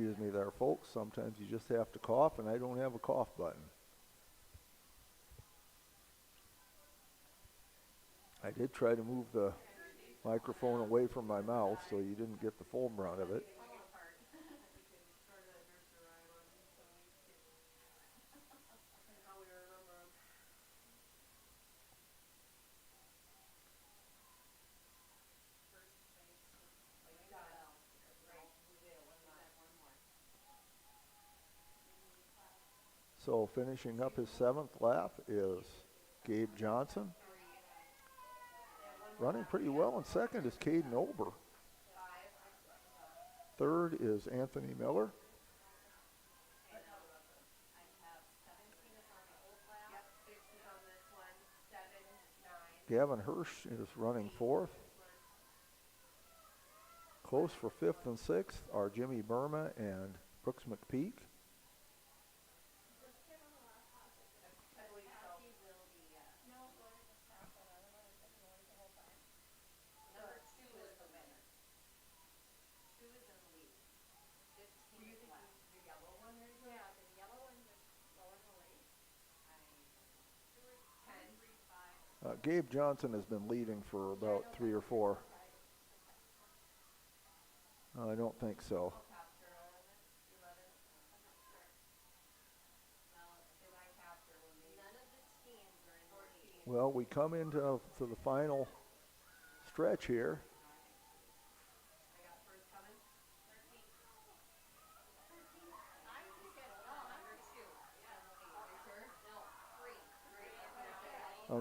[SPEAKER 2] Excuse me there, folks. Sometimes you just have to cough, and I don't have a cough button. I did try to move the microphone away from my mouth so you didn't get the full brunt of it. So finishing up his 7th lap is Gabe Johnson. Running pretty well in second is Caden Ober. Third is Anthony Miller. Gavin Hirsch is running fourth. Close for fifth and sixth are Jimmy Burma and Brooks McPeak. Gabe Johnson has been leading for about 3 or 4. I don't think so. Well, we come into the final stretch here.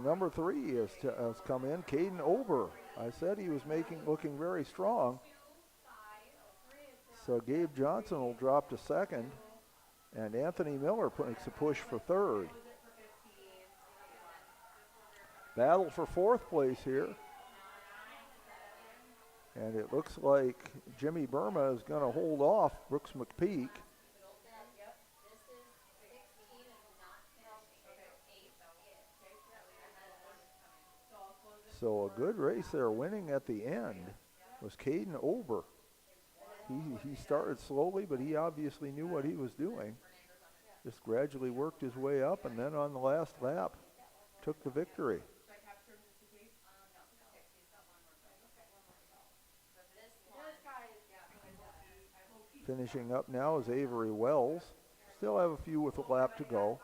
[SPEAKER 2] Number 3 has come in, Caden Ober. I said he was looking very strong. So Gabe Johnson will drop to second, and Anthony Miller makes a push for third. Battle for fourth place here. And it looks like Jimmy Burma is going to hold off Brooks McPeak. So a good race there. Winning at the end was Caden Ober. He started slowly, but he obviously knew what he was doing. Just gradually worked his way up, and then on the last lap took the victory. Finishing up now is Avery Wells. Still have a few with a lap to go.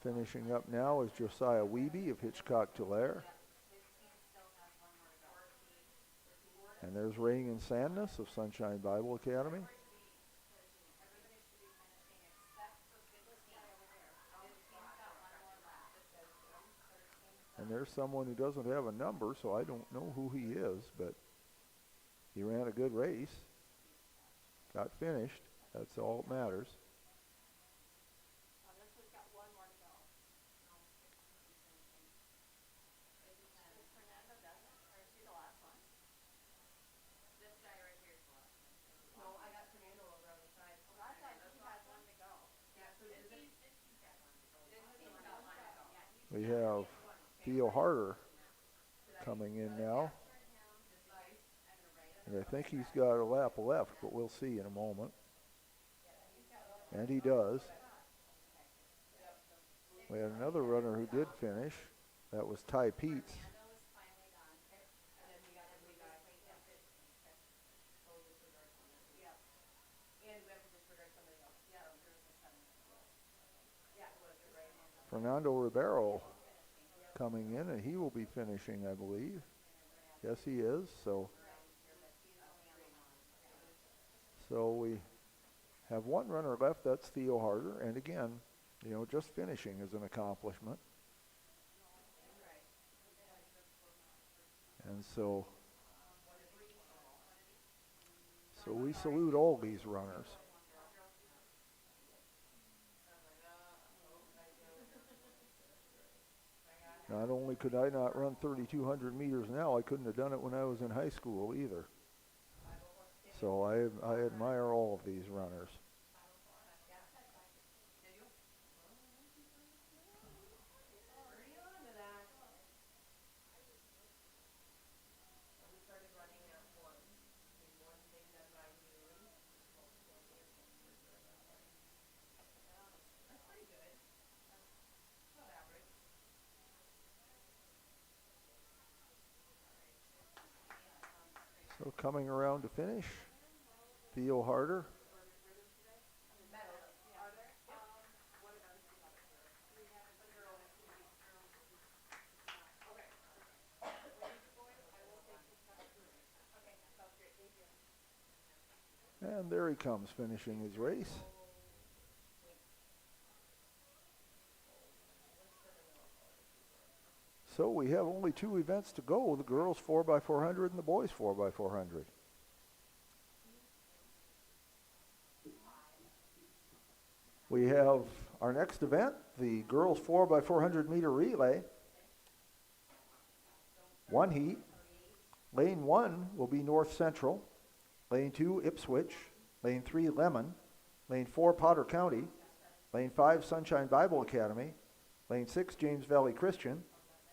[SPEAKER 2] Finishing up now is Josiah Wiebe of Hitchcock-Tulare. And there's Reagan Sandness of Sunshine Bible Academy. And there's someone who doesn't have a number, so I don't know who he is, but he ran a good race. Got finished. That's all that matters. We have Theo Harder coming in now. And I think he's got a lap left, but we'll see in a moment. And he does. We had another runner who did finish. That was Ty Peets. Fernando Ribeiro coming in, and he will be finishing, I believe. Yes, he is. So we have one runner left. That's Theo Harder. And again, just finishing is an accomplishment. And so we salute all these runners. Not only could I not run 3,200 meters now, I couldn't have done it when I was in high school either. So I admire all of these runners. So coming around to finish, Theo Harder. And there he comes, finishing his race. So we have only 2 events to go, the girls 4x400 and the boys 4x400. We have our next event, the girls 4x400 meter relay. 1 heat. Lane 1 will be North Central. Lane 2, Ipswich. Lane 3, Lemon. Lane 4, Potter County. Lane 5, Sunshine Bible Academy. Lane 6, James Valley Christian.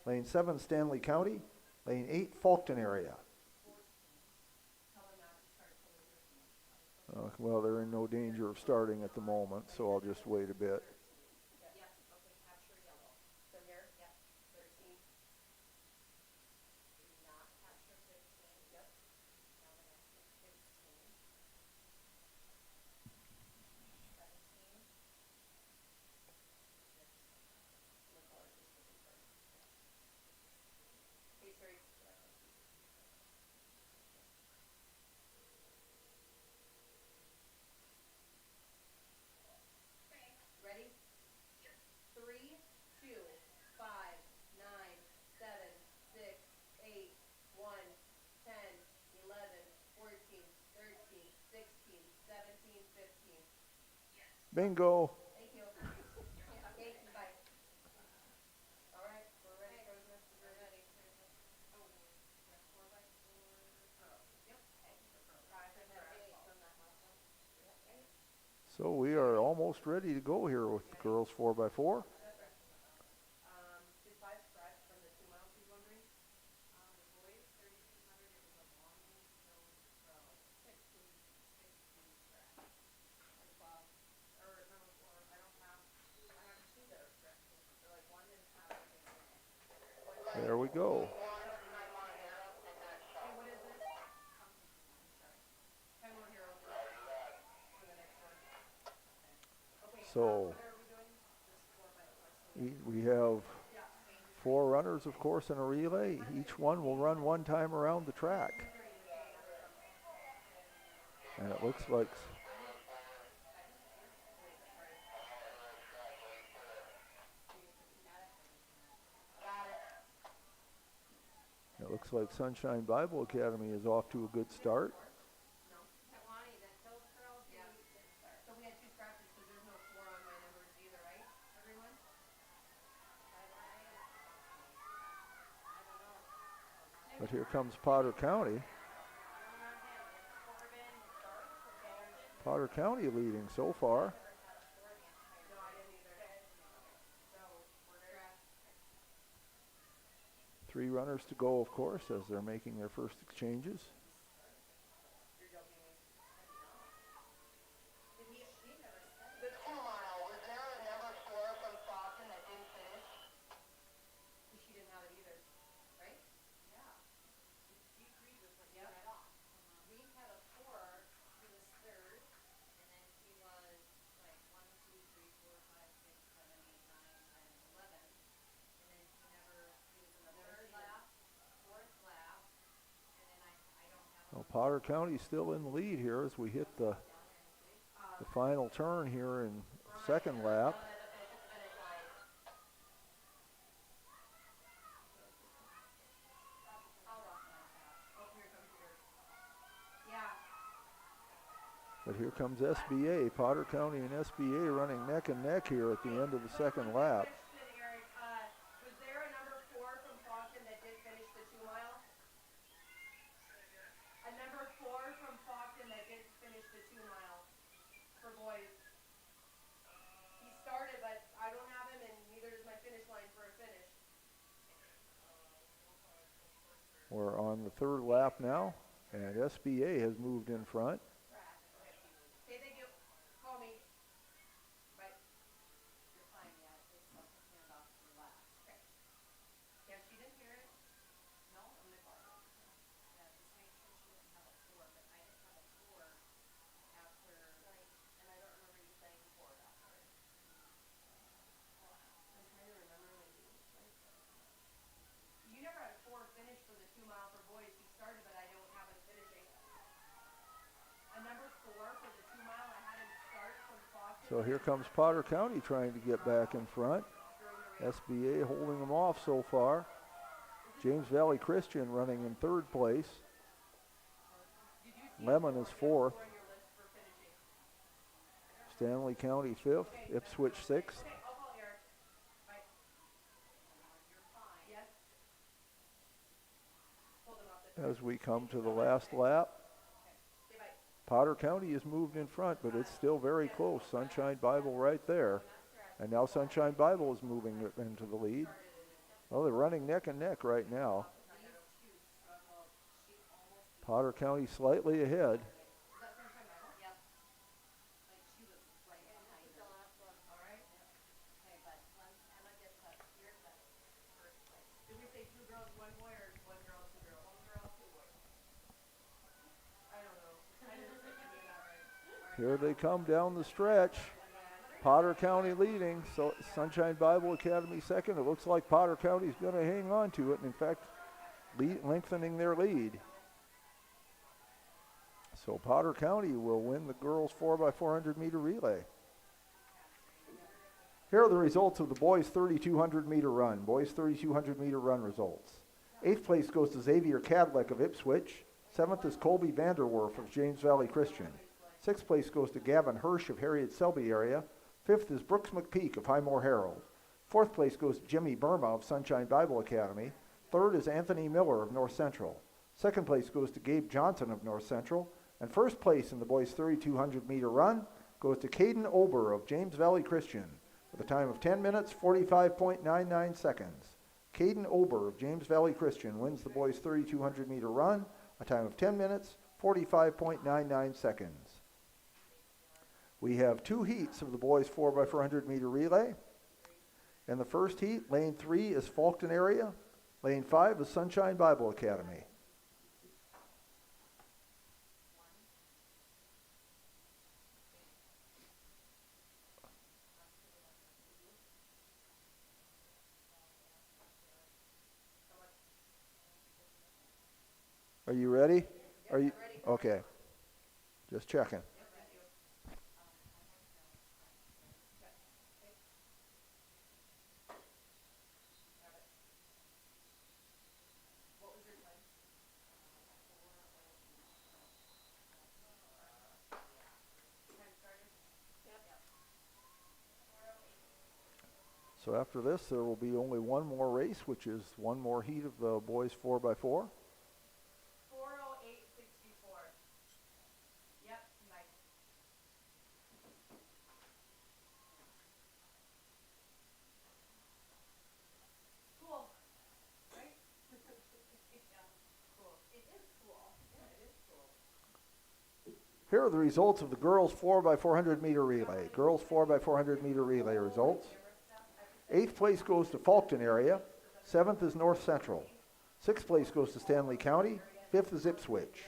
[SPEAKER 2] Lane 7, Stanley County. Lane 8, Fulton area. Well, they're in no danger of starting at the moment, so I'll just wait a bit.
[SPEAKER 3] Ready? 3, 2, 5, 9, 7, 6, 8, 1, 10, 11, 14, 13, 16, 17, 15.
[SPEAKER 2] Bingo.
[SPEAKER 3] Thank you. Okay, bye. All right, we're ready for the rest of the ready. Oh, yeah, 4 by 4. Oh, yep. 5 and 8 from that last one. Okay.
[SPEAKER 2] So we are almost ready to go here with the girls 4x4.
[SPEAKER 3] Did 5 scratch from the 2 miles, he's wondering? The boys, 3,200, it was a long one, so 16 scratch. And 12, or number 4, I have 2 that are scratching, so like 1 didn't have anything in it.
[SPEAKER 2] There we go.
[SPEAKER 3] Hey, what is this? Time out here, for the next one. Okay,
[SPEAKER 2] So
[SPEAKER 3] what are we doing? Just 4 by 4.
[SPEAKER 2] we have 4 runners, of course, in a relay. Each one will run 1 time around the track. And it looks like Sunshine Bible Academy is off to a good start.
[SPEAKER 3] So we had 2 scratches because there's no 4 on my numbers either, right, everyone?
[SPEAKER 2] But here comes Potter County. Potter County leading so far. 3 runners to go, of course, as they're making their first exchanges.
[SPEAKER 4] The 2 mile, was there a number 4 from Stockton that didn't finish?
[SPEAKER 3] She didn't have it either, right? Yeah. She agreed with what you read off. We had a 4 who was 3rd, and then he was like 1, 2, 3, 4, 5, 6, 7, 8, 9, 10, 11. And then he was in the 3rd lap, 4th lap, and then I don't have
[SPEAKER 2] Well, Potter County still in the lead here as we hit the final turn here in second lap. But here comes SBA, Potter County and SBA running neck and neck here at the end of the second lap.
[SPEAKER 3] Was there a number 4 from Faulkton that did finish the 2 mile? A number 4 from Faulkton that did finish the 2 mile for boys. He started, but I don't have him, and neither does my finish line for a finish.
[SPEAKER 2] We're on the 3rd lap now, and SBA has moved in front.
[SPEAKER 3] Okay, thank you. Call me. Bye. You're fine, yeah. It's hand off to the last. Okay. Yeah, she didn't hear it. No, I'm gonna call her. Yeah, just make sure she didn't have
[SPEAKER 2] So here comes Potter County trying to get back in front. SBA holding them off so far. James Valley Christian running in third place. Lemon is fourth. Stanley County fifth. Ipswich sixth. As we come to the last lap, Potter County has moved in front, but it's still very close. Sunshine Bible right there. And now Sunshine Bible is moving into the lead. Well, they're running neck and neck right now. Potter County slightly ahead. Here they come down the stretch. Potter County leading, so Sunshine Bible Academy second. It looks like Potter County's going to hang on to it, and in fact, lengthening their lead. So Potter County will win the girls 4x400 meter relay. Here are the results of the boys 3,200 meter run. Boys 3,200 meter run results. 8th place goes to Xavier Cadleck of Ipswich. 7th is Colby Vanderwerf of James Valley Christian. 6th place goes to Gavin Hirsch of Harriet Selby area. 5th is Brooks McPeak of Highmore Herald. 4th place goes to Jimmy Burma of Sunshine Bible Academy. 3rd is Anthony Miller of North Central. 2nd place goes to Gabe Johnson of North Central. And 1st place in the boys 3,200 meter run goes to Caden Ober of James Valley Christian with a time of 10 minutes, 45.99 seconds. Caden Ober of James Valley Christian wins the boys 3,200 meter run, a time of 10 minutes, 45.99 seconds. We have 2 heats of the boys 4x400 meter relay. In the first heat, lane 3 is Faulkton area. Lane 5 is Sunshine Bible Academy. Are you ready? Are you okay? Just checking. So after this, there will be only one more race, which is one more heat of the boys 4x4.
[SPEAKER 6] 4:08:64. Yep, nice. Cool, right? Yeah, cool. It is cool. Yeah, it is cool.
[SPEAKER 2] Here are the results of the girls 4x400 meter relay. Girls 4x400 meter relay results. 8th place goes to Faulkton area. 7th is North Central. 6th place goes to Stanley County. 5th is Ipswich.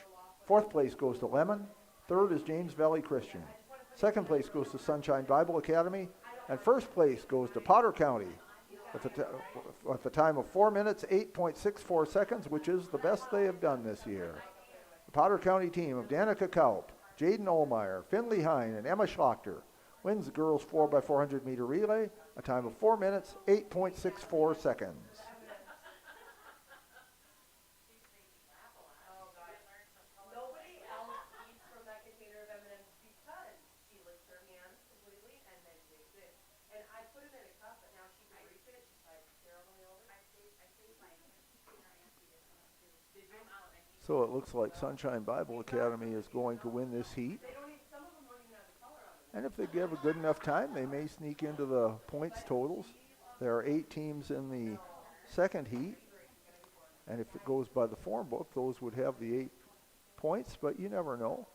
[SPEAKER 2] 4th place goes to Lemon. 3rd is James Valley Christian. 2nd place goes to Sunshine Bible Academy. And 1st place goes to Potter County with a time of 4 minutes, 8.64 seconds, which is the best they have done this year. The Potter County team of Danica Kaup, Jaden Ohlmeyer, Finley Hine, and Emma Schlachter wins the girls 4x400 meter relay, a time of 4 minutes, 8.64 seconds.
[SPEAKER 3] Nobody else eats from that container of M&M's because she licks her hands completely and then takes it. And I put them in a cup, but now she can reach it. She's like, terribly over.
[SPEAKER 6] I saved my container empty this one too.
[SPEAKER 3] Did you?
[SPEAKER 6] I'm out. I need
[SPEAKER 2] So it looks like Sunshine Bible Academy is going to win this heat.
[SPEAKER 3] They don't even, some of them don't even have the color on them.
[SPEAKER 2] And if they give a good enough time, they may sneak into the points totals. There are 8 teams in the second heat. And if it goes by the form book, those would have the 8 points, but you never know.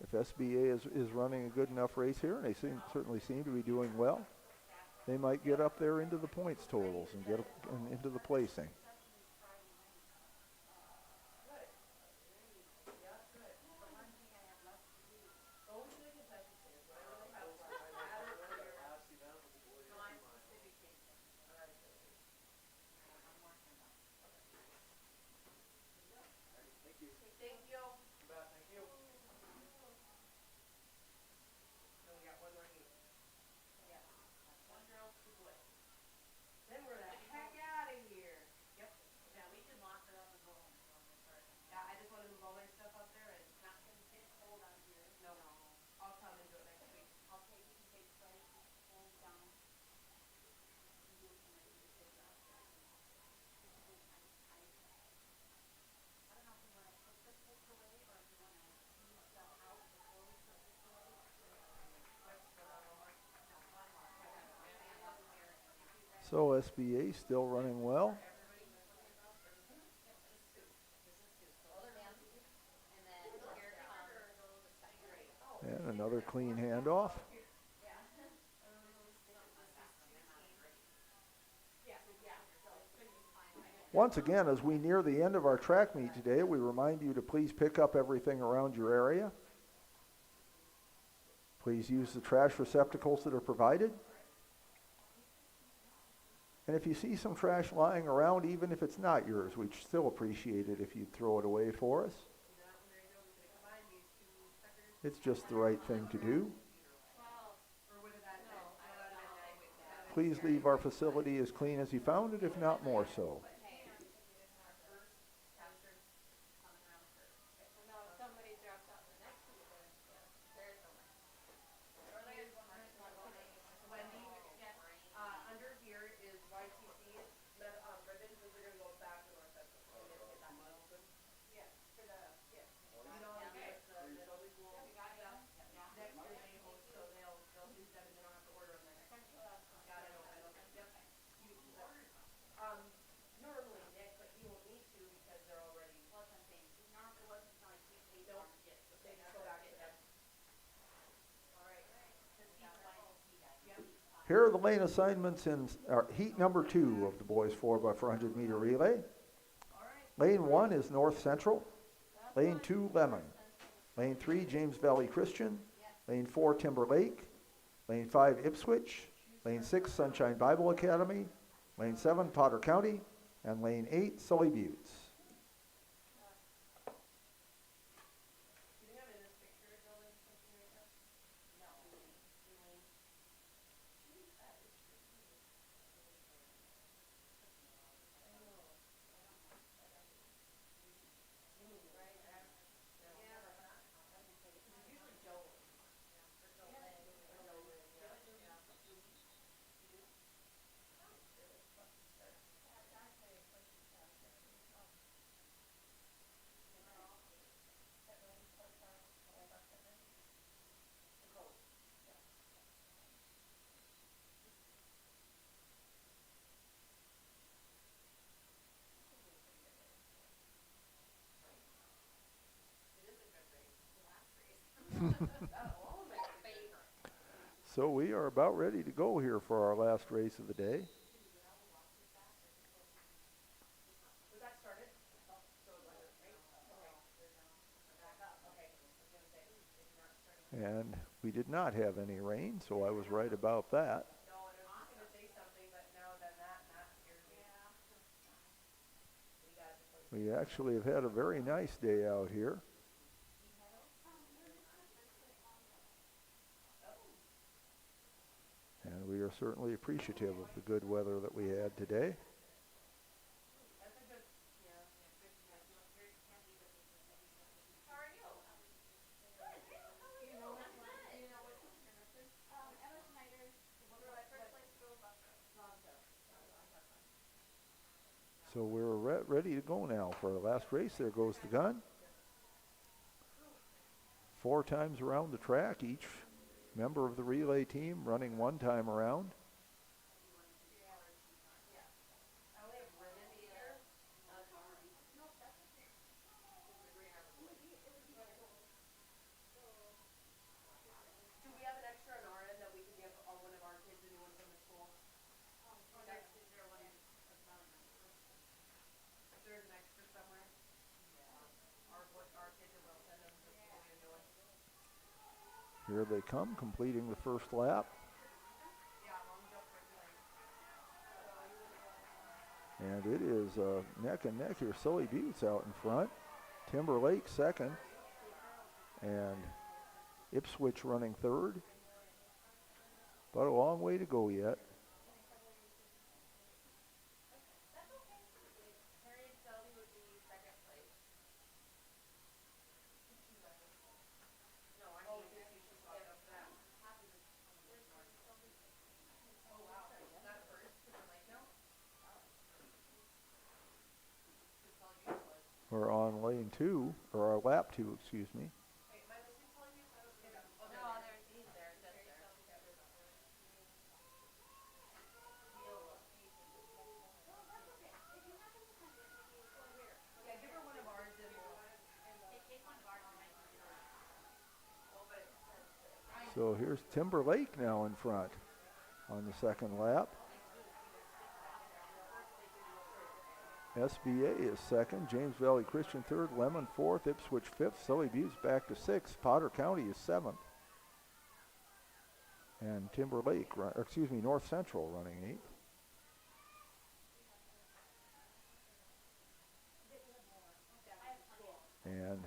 [SPEAKER 2] If SBA is running a good enough race here, and they certainly seem to be doing well, they might get up there into the points totals and get into the placing.
[SPEAKER 3] Thank you. So we got one more heat.
[SPEAKER 2] So SBA still running well. And another clean handoff. Once again, as we near the end of our track meet today, we remind you to please pick up everything around your area. Please use the trash receptacles that are provided. And if you see some trash lying around, even if it's not yours, we'd still appreciate it if you'd throw it away for us. It's just the right thing to do. Please leave our facility as clean as you found it, if not more so. Here are the lane assignments in heat number 2 of the boys 4x400 meter relay. Lane 1 is North Central. Lane 2, Lemon. Lane 3, James Valley Christian. Lane 4, Timber Lake. Lane 5, Ipswich. Lane 6, Sunshine Bible Academy. Lane 7, Potter County. And Lane 8, Sully Buttes. So we are about ready to go here for our last race of the day. And we did not have any rain, so I was right about that. We actually have had a very nice day out here. And we are certainly appreciative of the good weather that we had today. So we're ready to go now for the last race. There goes the gun. 4 times around the track, each member of the relay team running 1 time around. Here they come, completing the first lap. And it is neck and neck here. Sully Buttes out in front. Timber Lake second. And Ipswich running third. But a long way to go yet. We're on lane 2, or lap 2, excuse me. So here's Timberlake now in front on the second lap. SBA is second, James Valley Christian third, Lemon fourth, Ipswich fifth, Sully Buttes back to sixth, Potter County is seventh. And Timberlake, North Central running eighth. And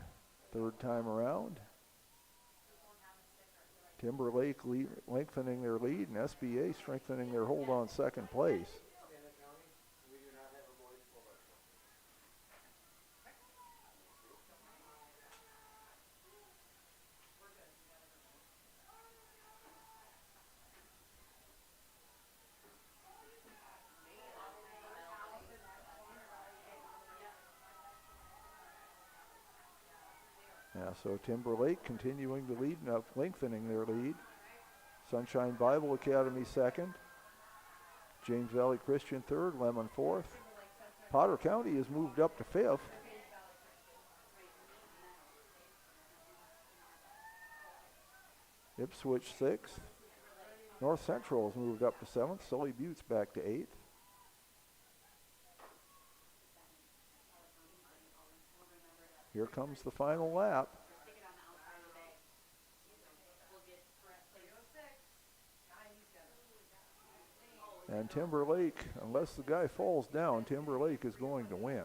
[SPEAKER 2] third time around, Timberlake lengthening their lead and SBA strengthening their hold on second place. Yeah, so Timberlake continuing to lead and lengthening their lead. Sunshine Bible Academy second. James Valley Christian third, Lemon fourth. Potter County has moved up to fifth. Ipswich sixth. North Central has moved up to seventh. Sully Buttes back to eighth. Here comes the final lap. And Timberlake, unless the guy falls down, Timberlake is going to win.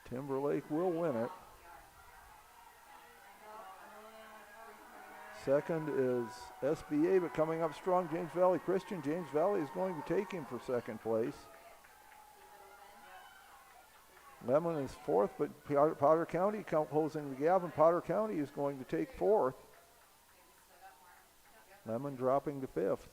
[SPEAKER 2] Timberlake will win it. Second is SBA, but coming up strong, James Valley Christian. James Valley is going to take him for second place. Lemon is fourth, but Potter County closing the gap, and Potter County is going to take fourth. Lemon dropping to fifth.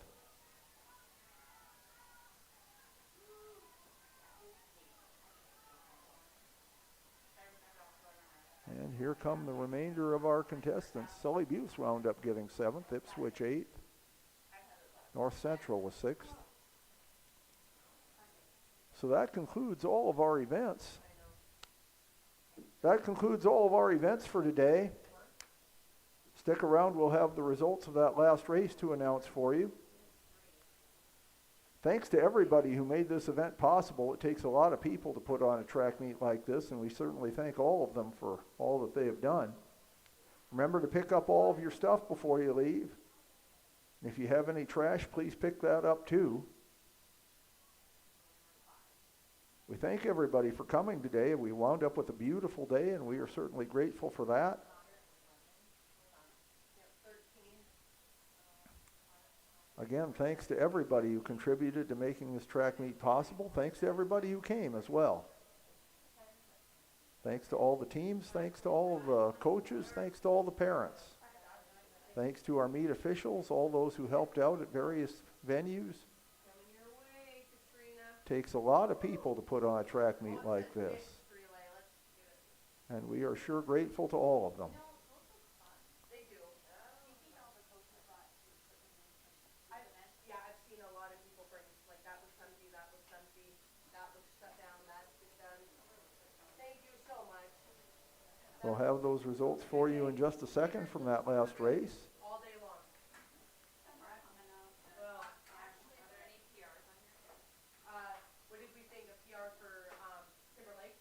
[SPEAKER 2] And here come the remainder of our contestants. Sully Buttes wound up getting seventh, Ipswich eighth. North Central was sixth. So that concludes all of our events. That concludes all of our events for today. Stick around, we'll have the results of that last race to announce for you. Thanks to everybody who made this event possible. It takes a lot of people to put on a track meet like this, and we certainly thank all of them for all that they have done. Remember to pick up all of your stuff before you leave. And if you have any trash, please pick that up too. We thank everybody for coming today. We wound up with a beautiful day, and we are certainly grateful for that. Again, thanks to everybody who contributed to making this track meet possible. Thanks to everybody who came as well. Thanks to all the teams. Thanks to all the coaches. Thanks to all the parents. Thanks to our meet officials, all those who helped out at various venues. Takes a lot of people to put on a track meet like this. And we are sure grateful to all of them.
[SPEAKER 3] I've seen a lot of people bring, like that was Sunday, that was shut down, that's been done. Thank you so much.
[SPEAKER 2] We'll have those results for you in just a second from that last race.
[SPEAKER 3] All day long. What did we think? A PR for Timberlake?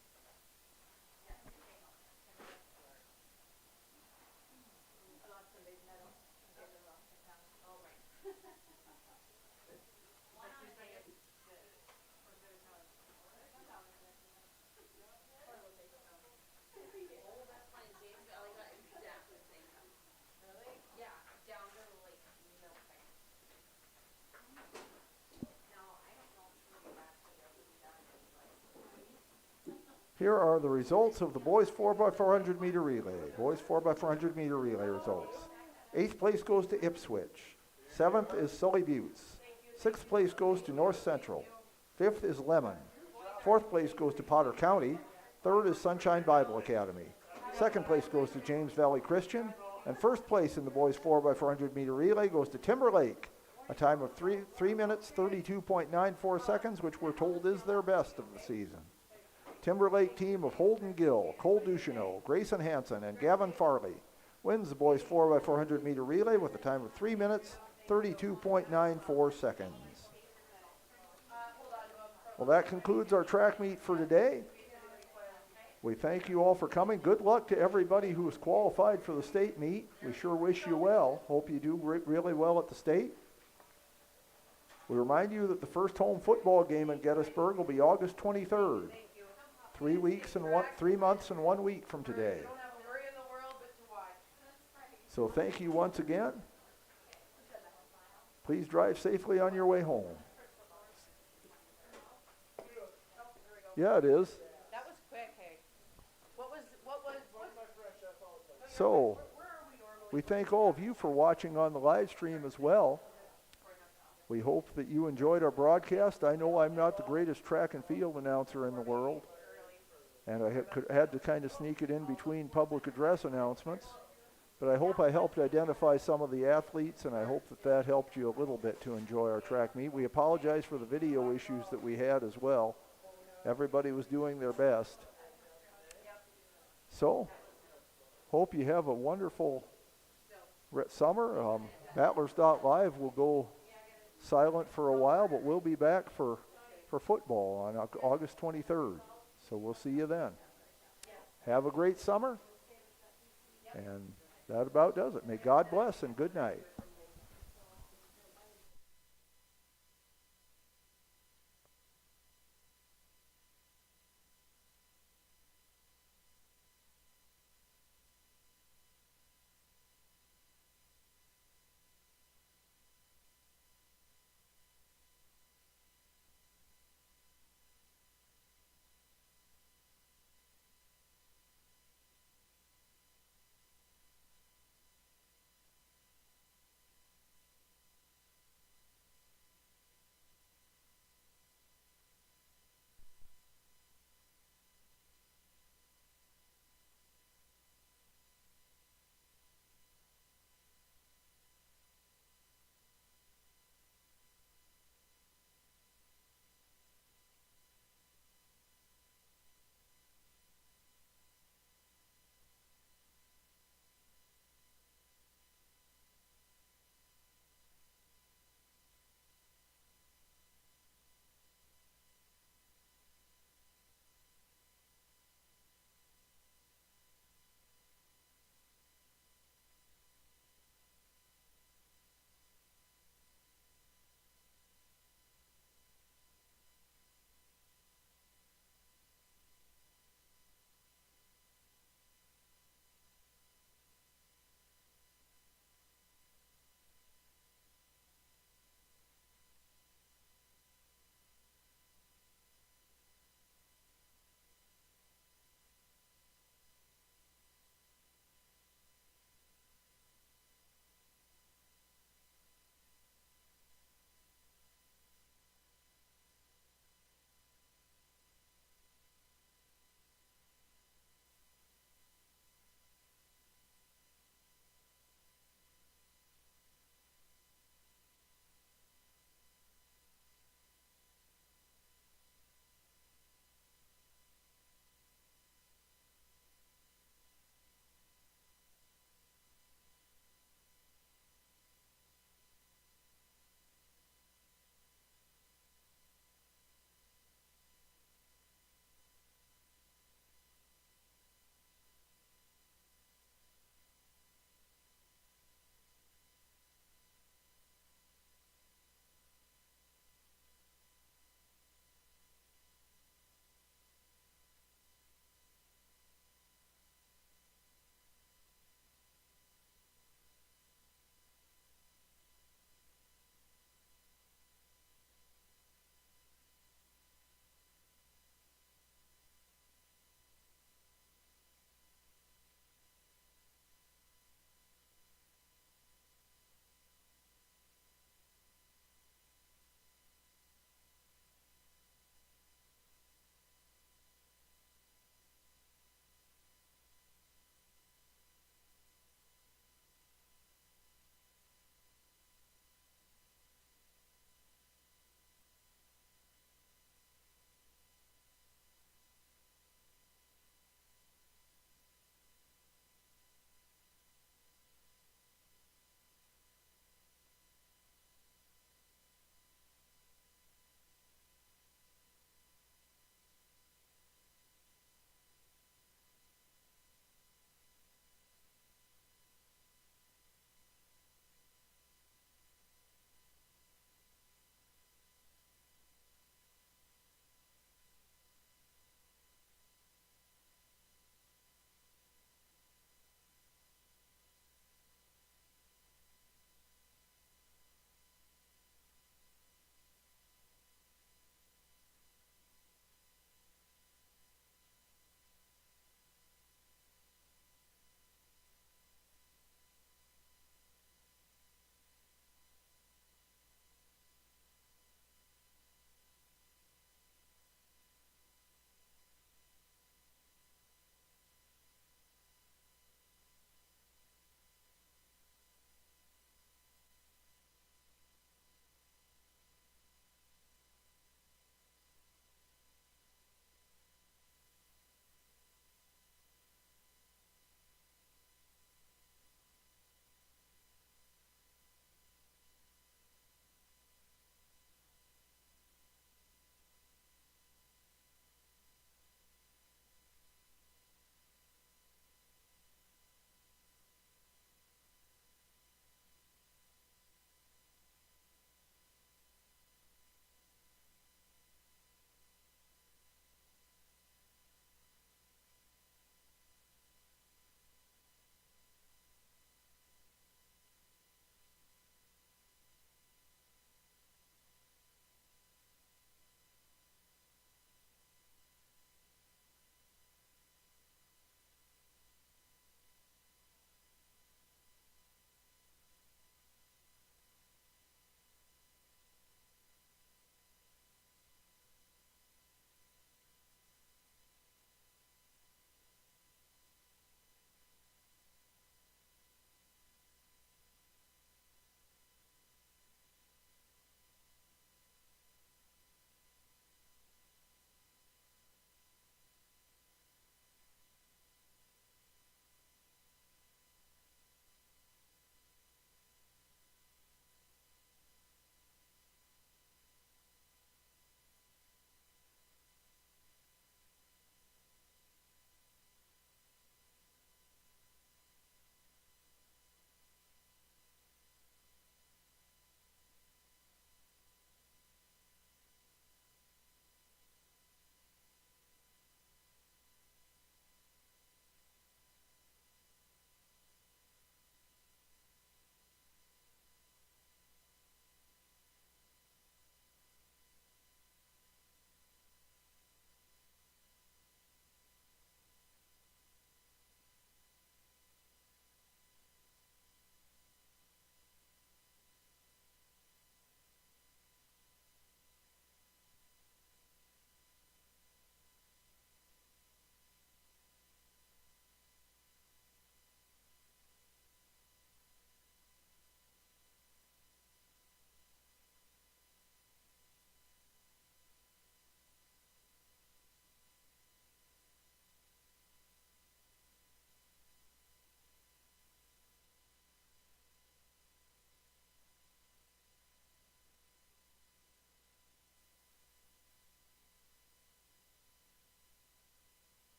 [SPEAKER 3] Oh, right.
[SPEAKER 2] Here are the results of the boys 4x400 meter relay. Boys 4x400 meter relay results. 8th place goes to Ipswich. 7th is Sully Buttes. 6th place goes to North Central. 5th is Lemon. 4th place goes to Potter County. 3rd is Sunshine Bible Academy. 2nd place goes to James Valley Christian. And 1st place in the boys 4x400 meter relay goes to Timberlake. a time of 3 minutes 32.94 seconds, which we're told is their best of the season. Timberlake team of Holden Gill, Cole Ducheneau, Grayson Hansen, and Gavin Farley wins the boys 4x400 meter relay with a time of 3 minutes 32.94 seconds. Well, that concludes our track meet for today. We thank you all for coming. Good luck to everybody who is qualified for the state meet. We sure wish you well. Hope you do really well at the state. We remind you that the first home football game in Gettysburg will be August 23rd. 3 months and 1 week from today. So thank you once again. Please drive safely on your way home. Yeah, it is.
[SPEAKER 6] That was quick, hey.
[SPEAKER 2] So, we thank all of you for watching on the live stream as well. We hope that you enjoyed our broadcast. I know I'm not the greatest track and field announcer in the world, and I had to kind of sneak it in between public address announcements. But I hope I helped identify some of the athletes, and I hope that helped you a little bit to enjoy our track meet. We apologize for the video issues that we had as well. Everybody was doing their best. So, hope you have a wonderful summer. Battlers.Live will go silent for a while, but we'll be back for football on August 23rd. So we'll see you then. Have a great summer. And that about does it. May God bless and good night.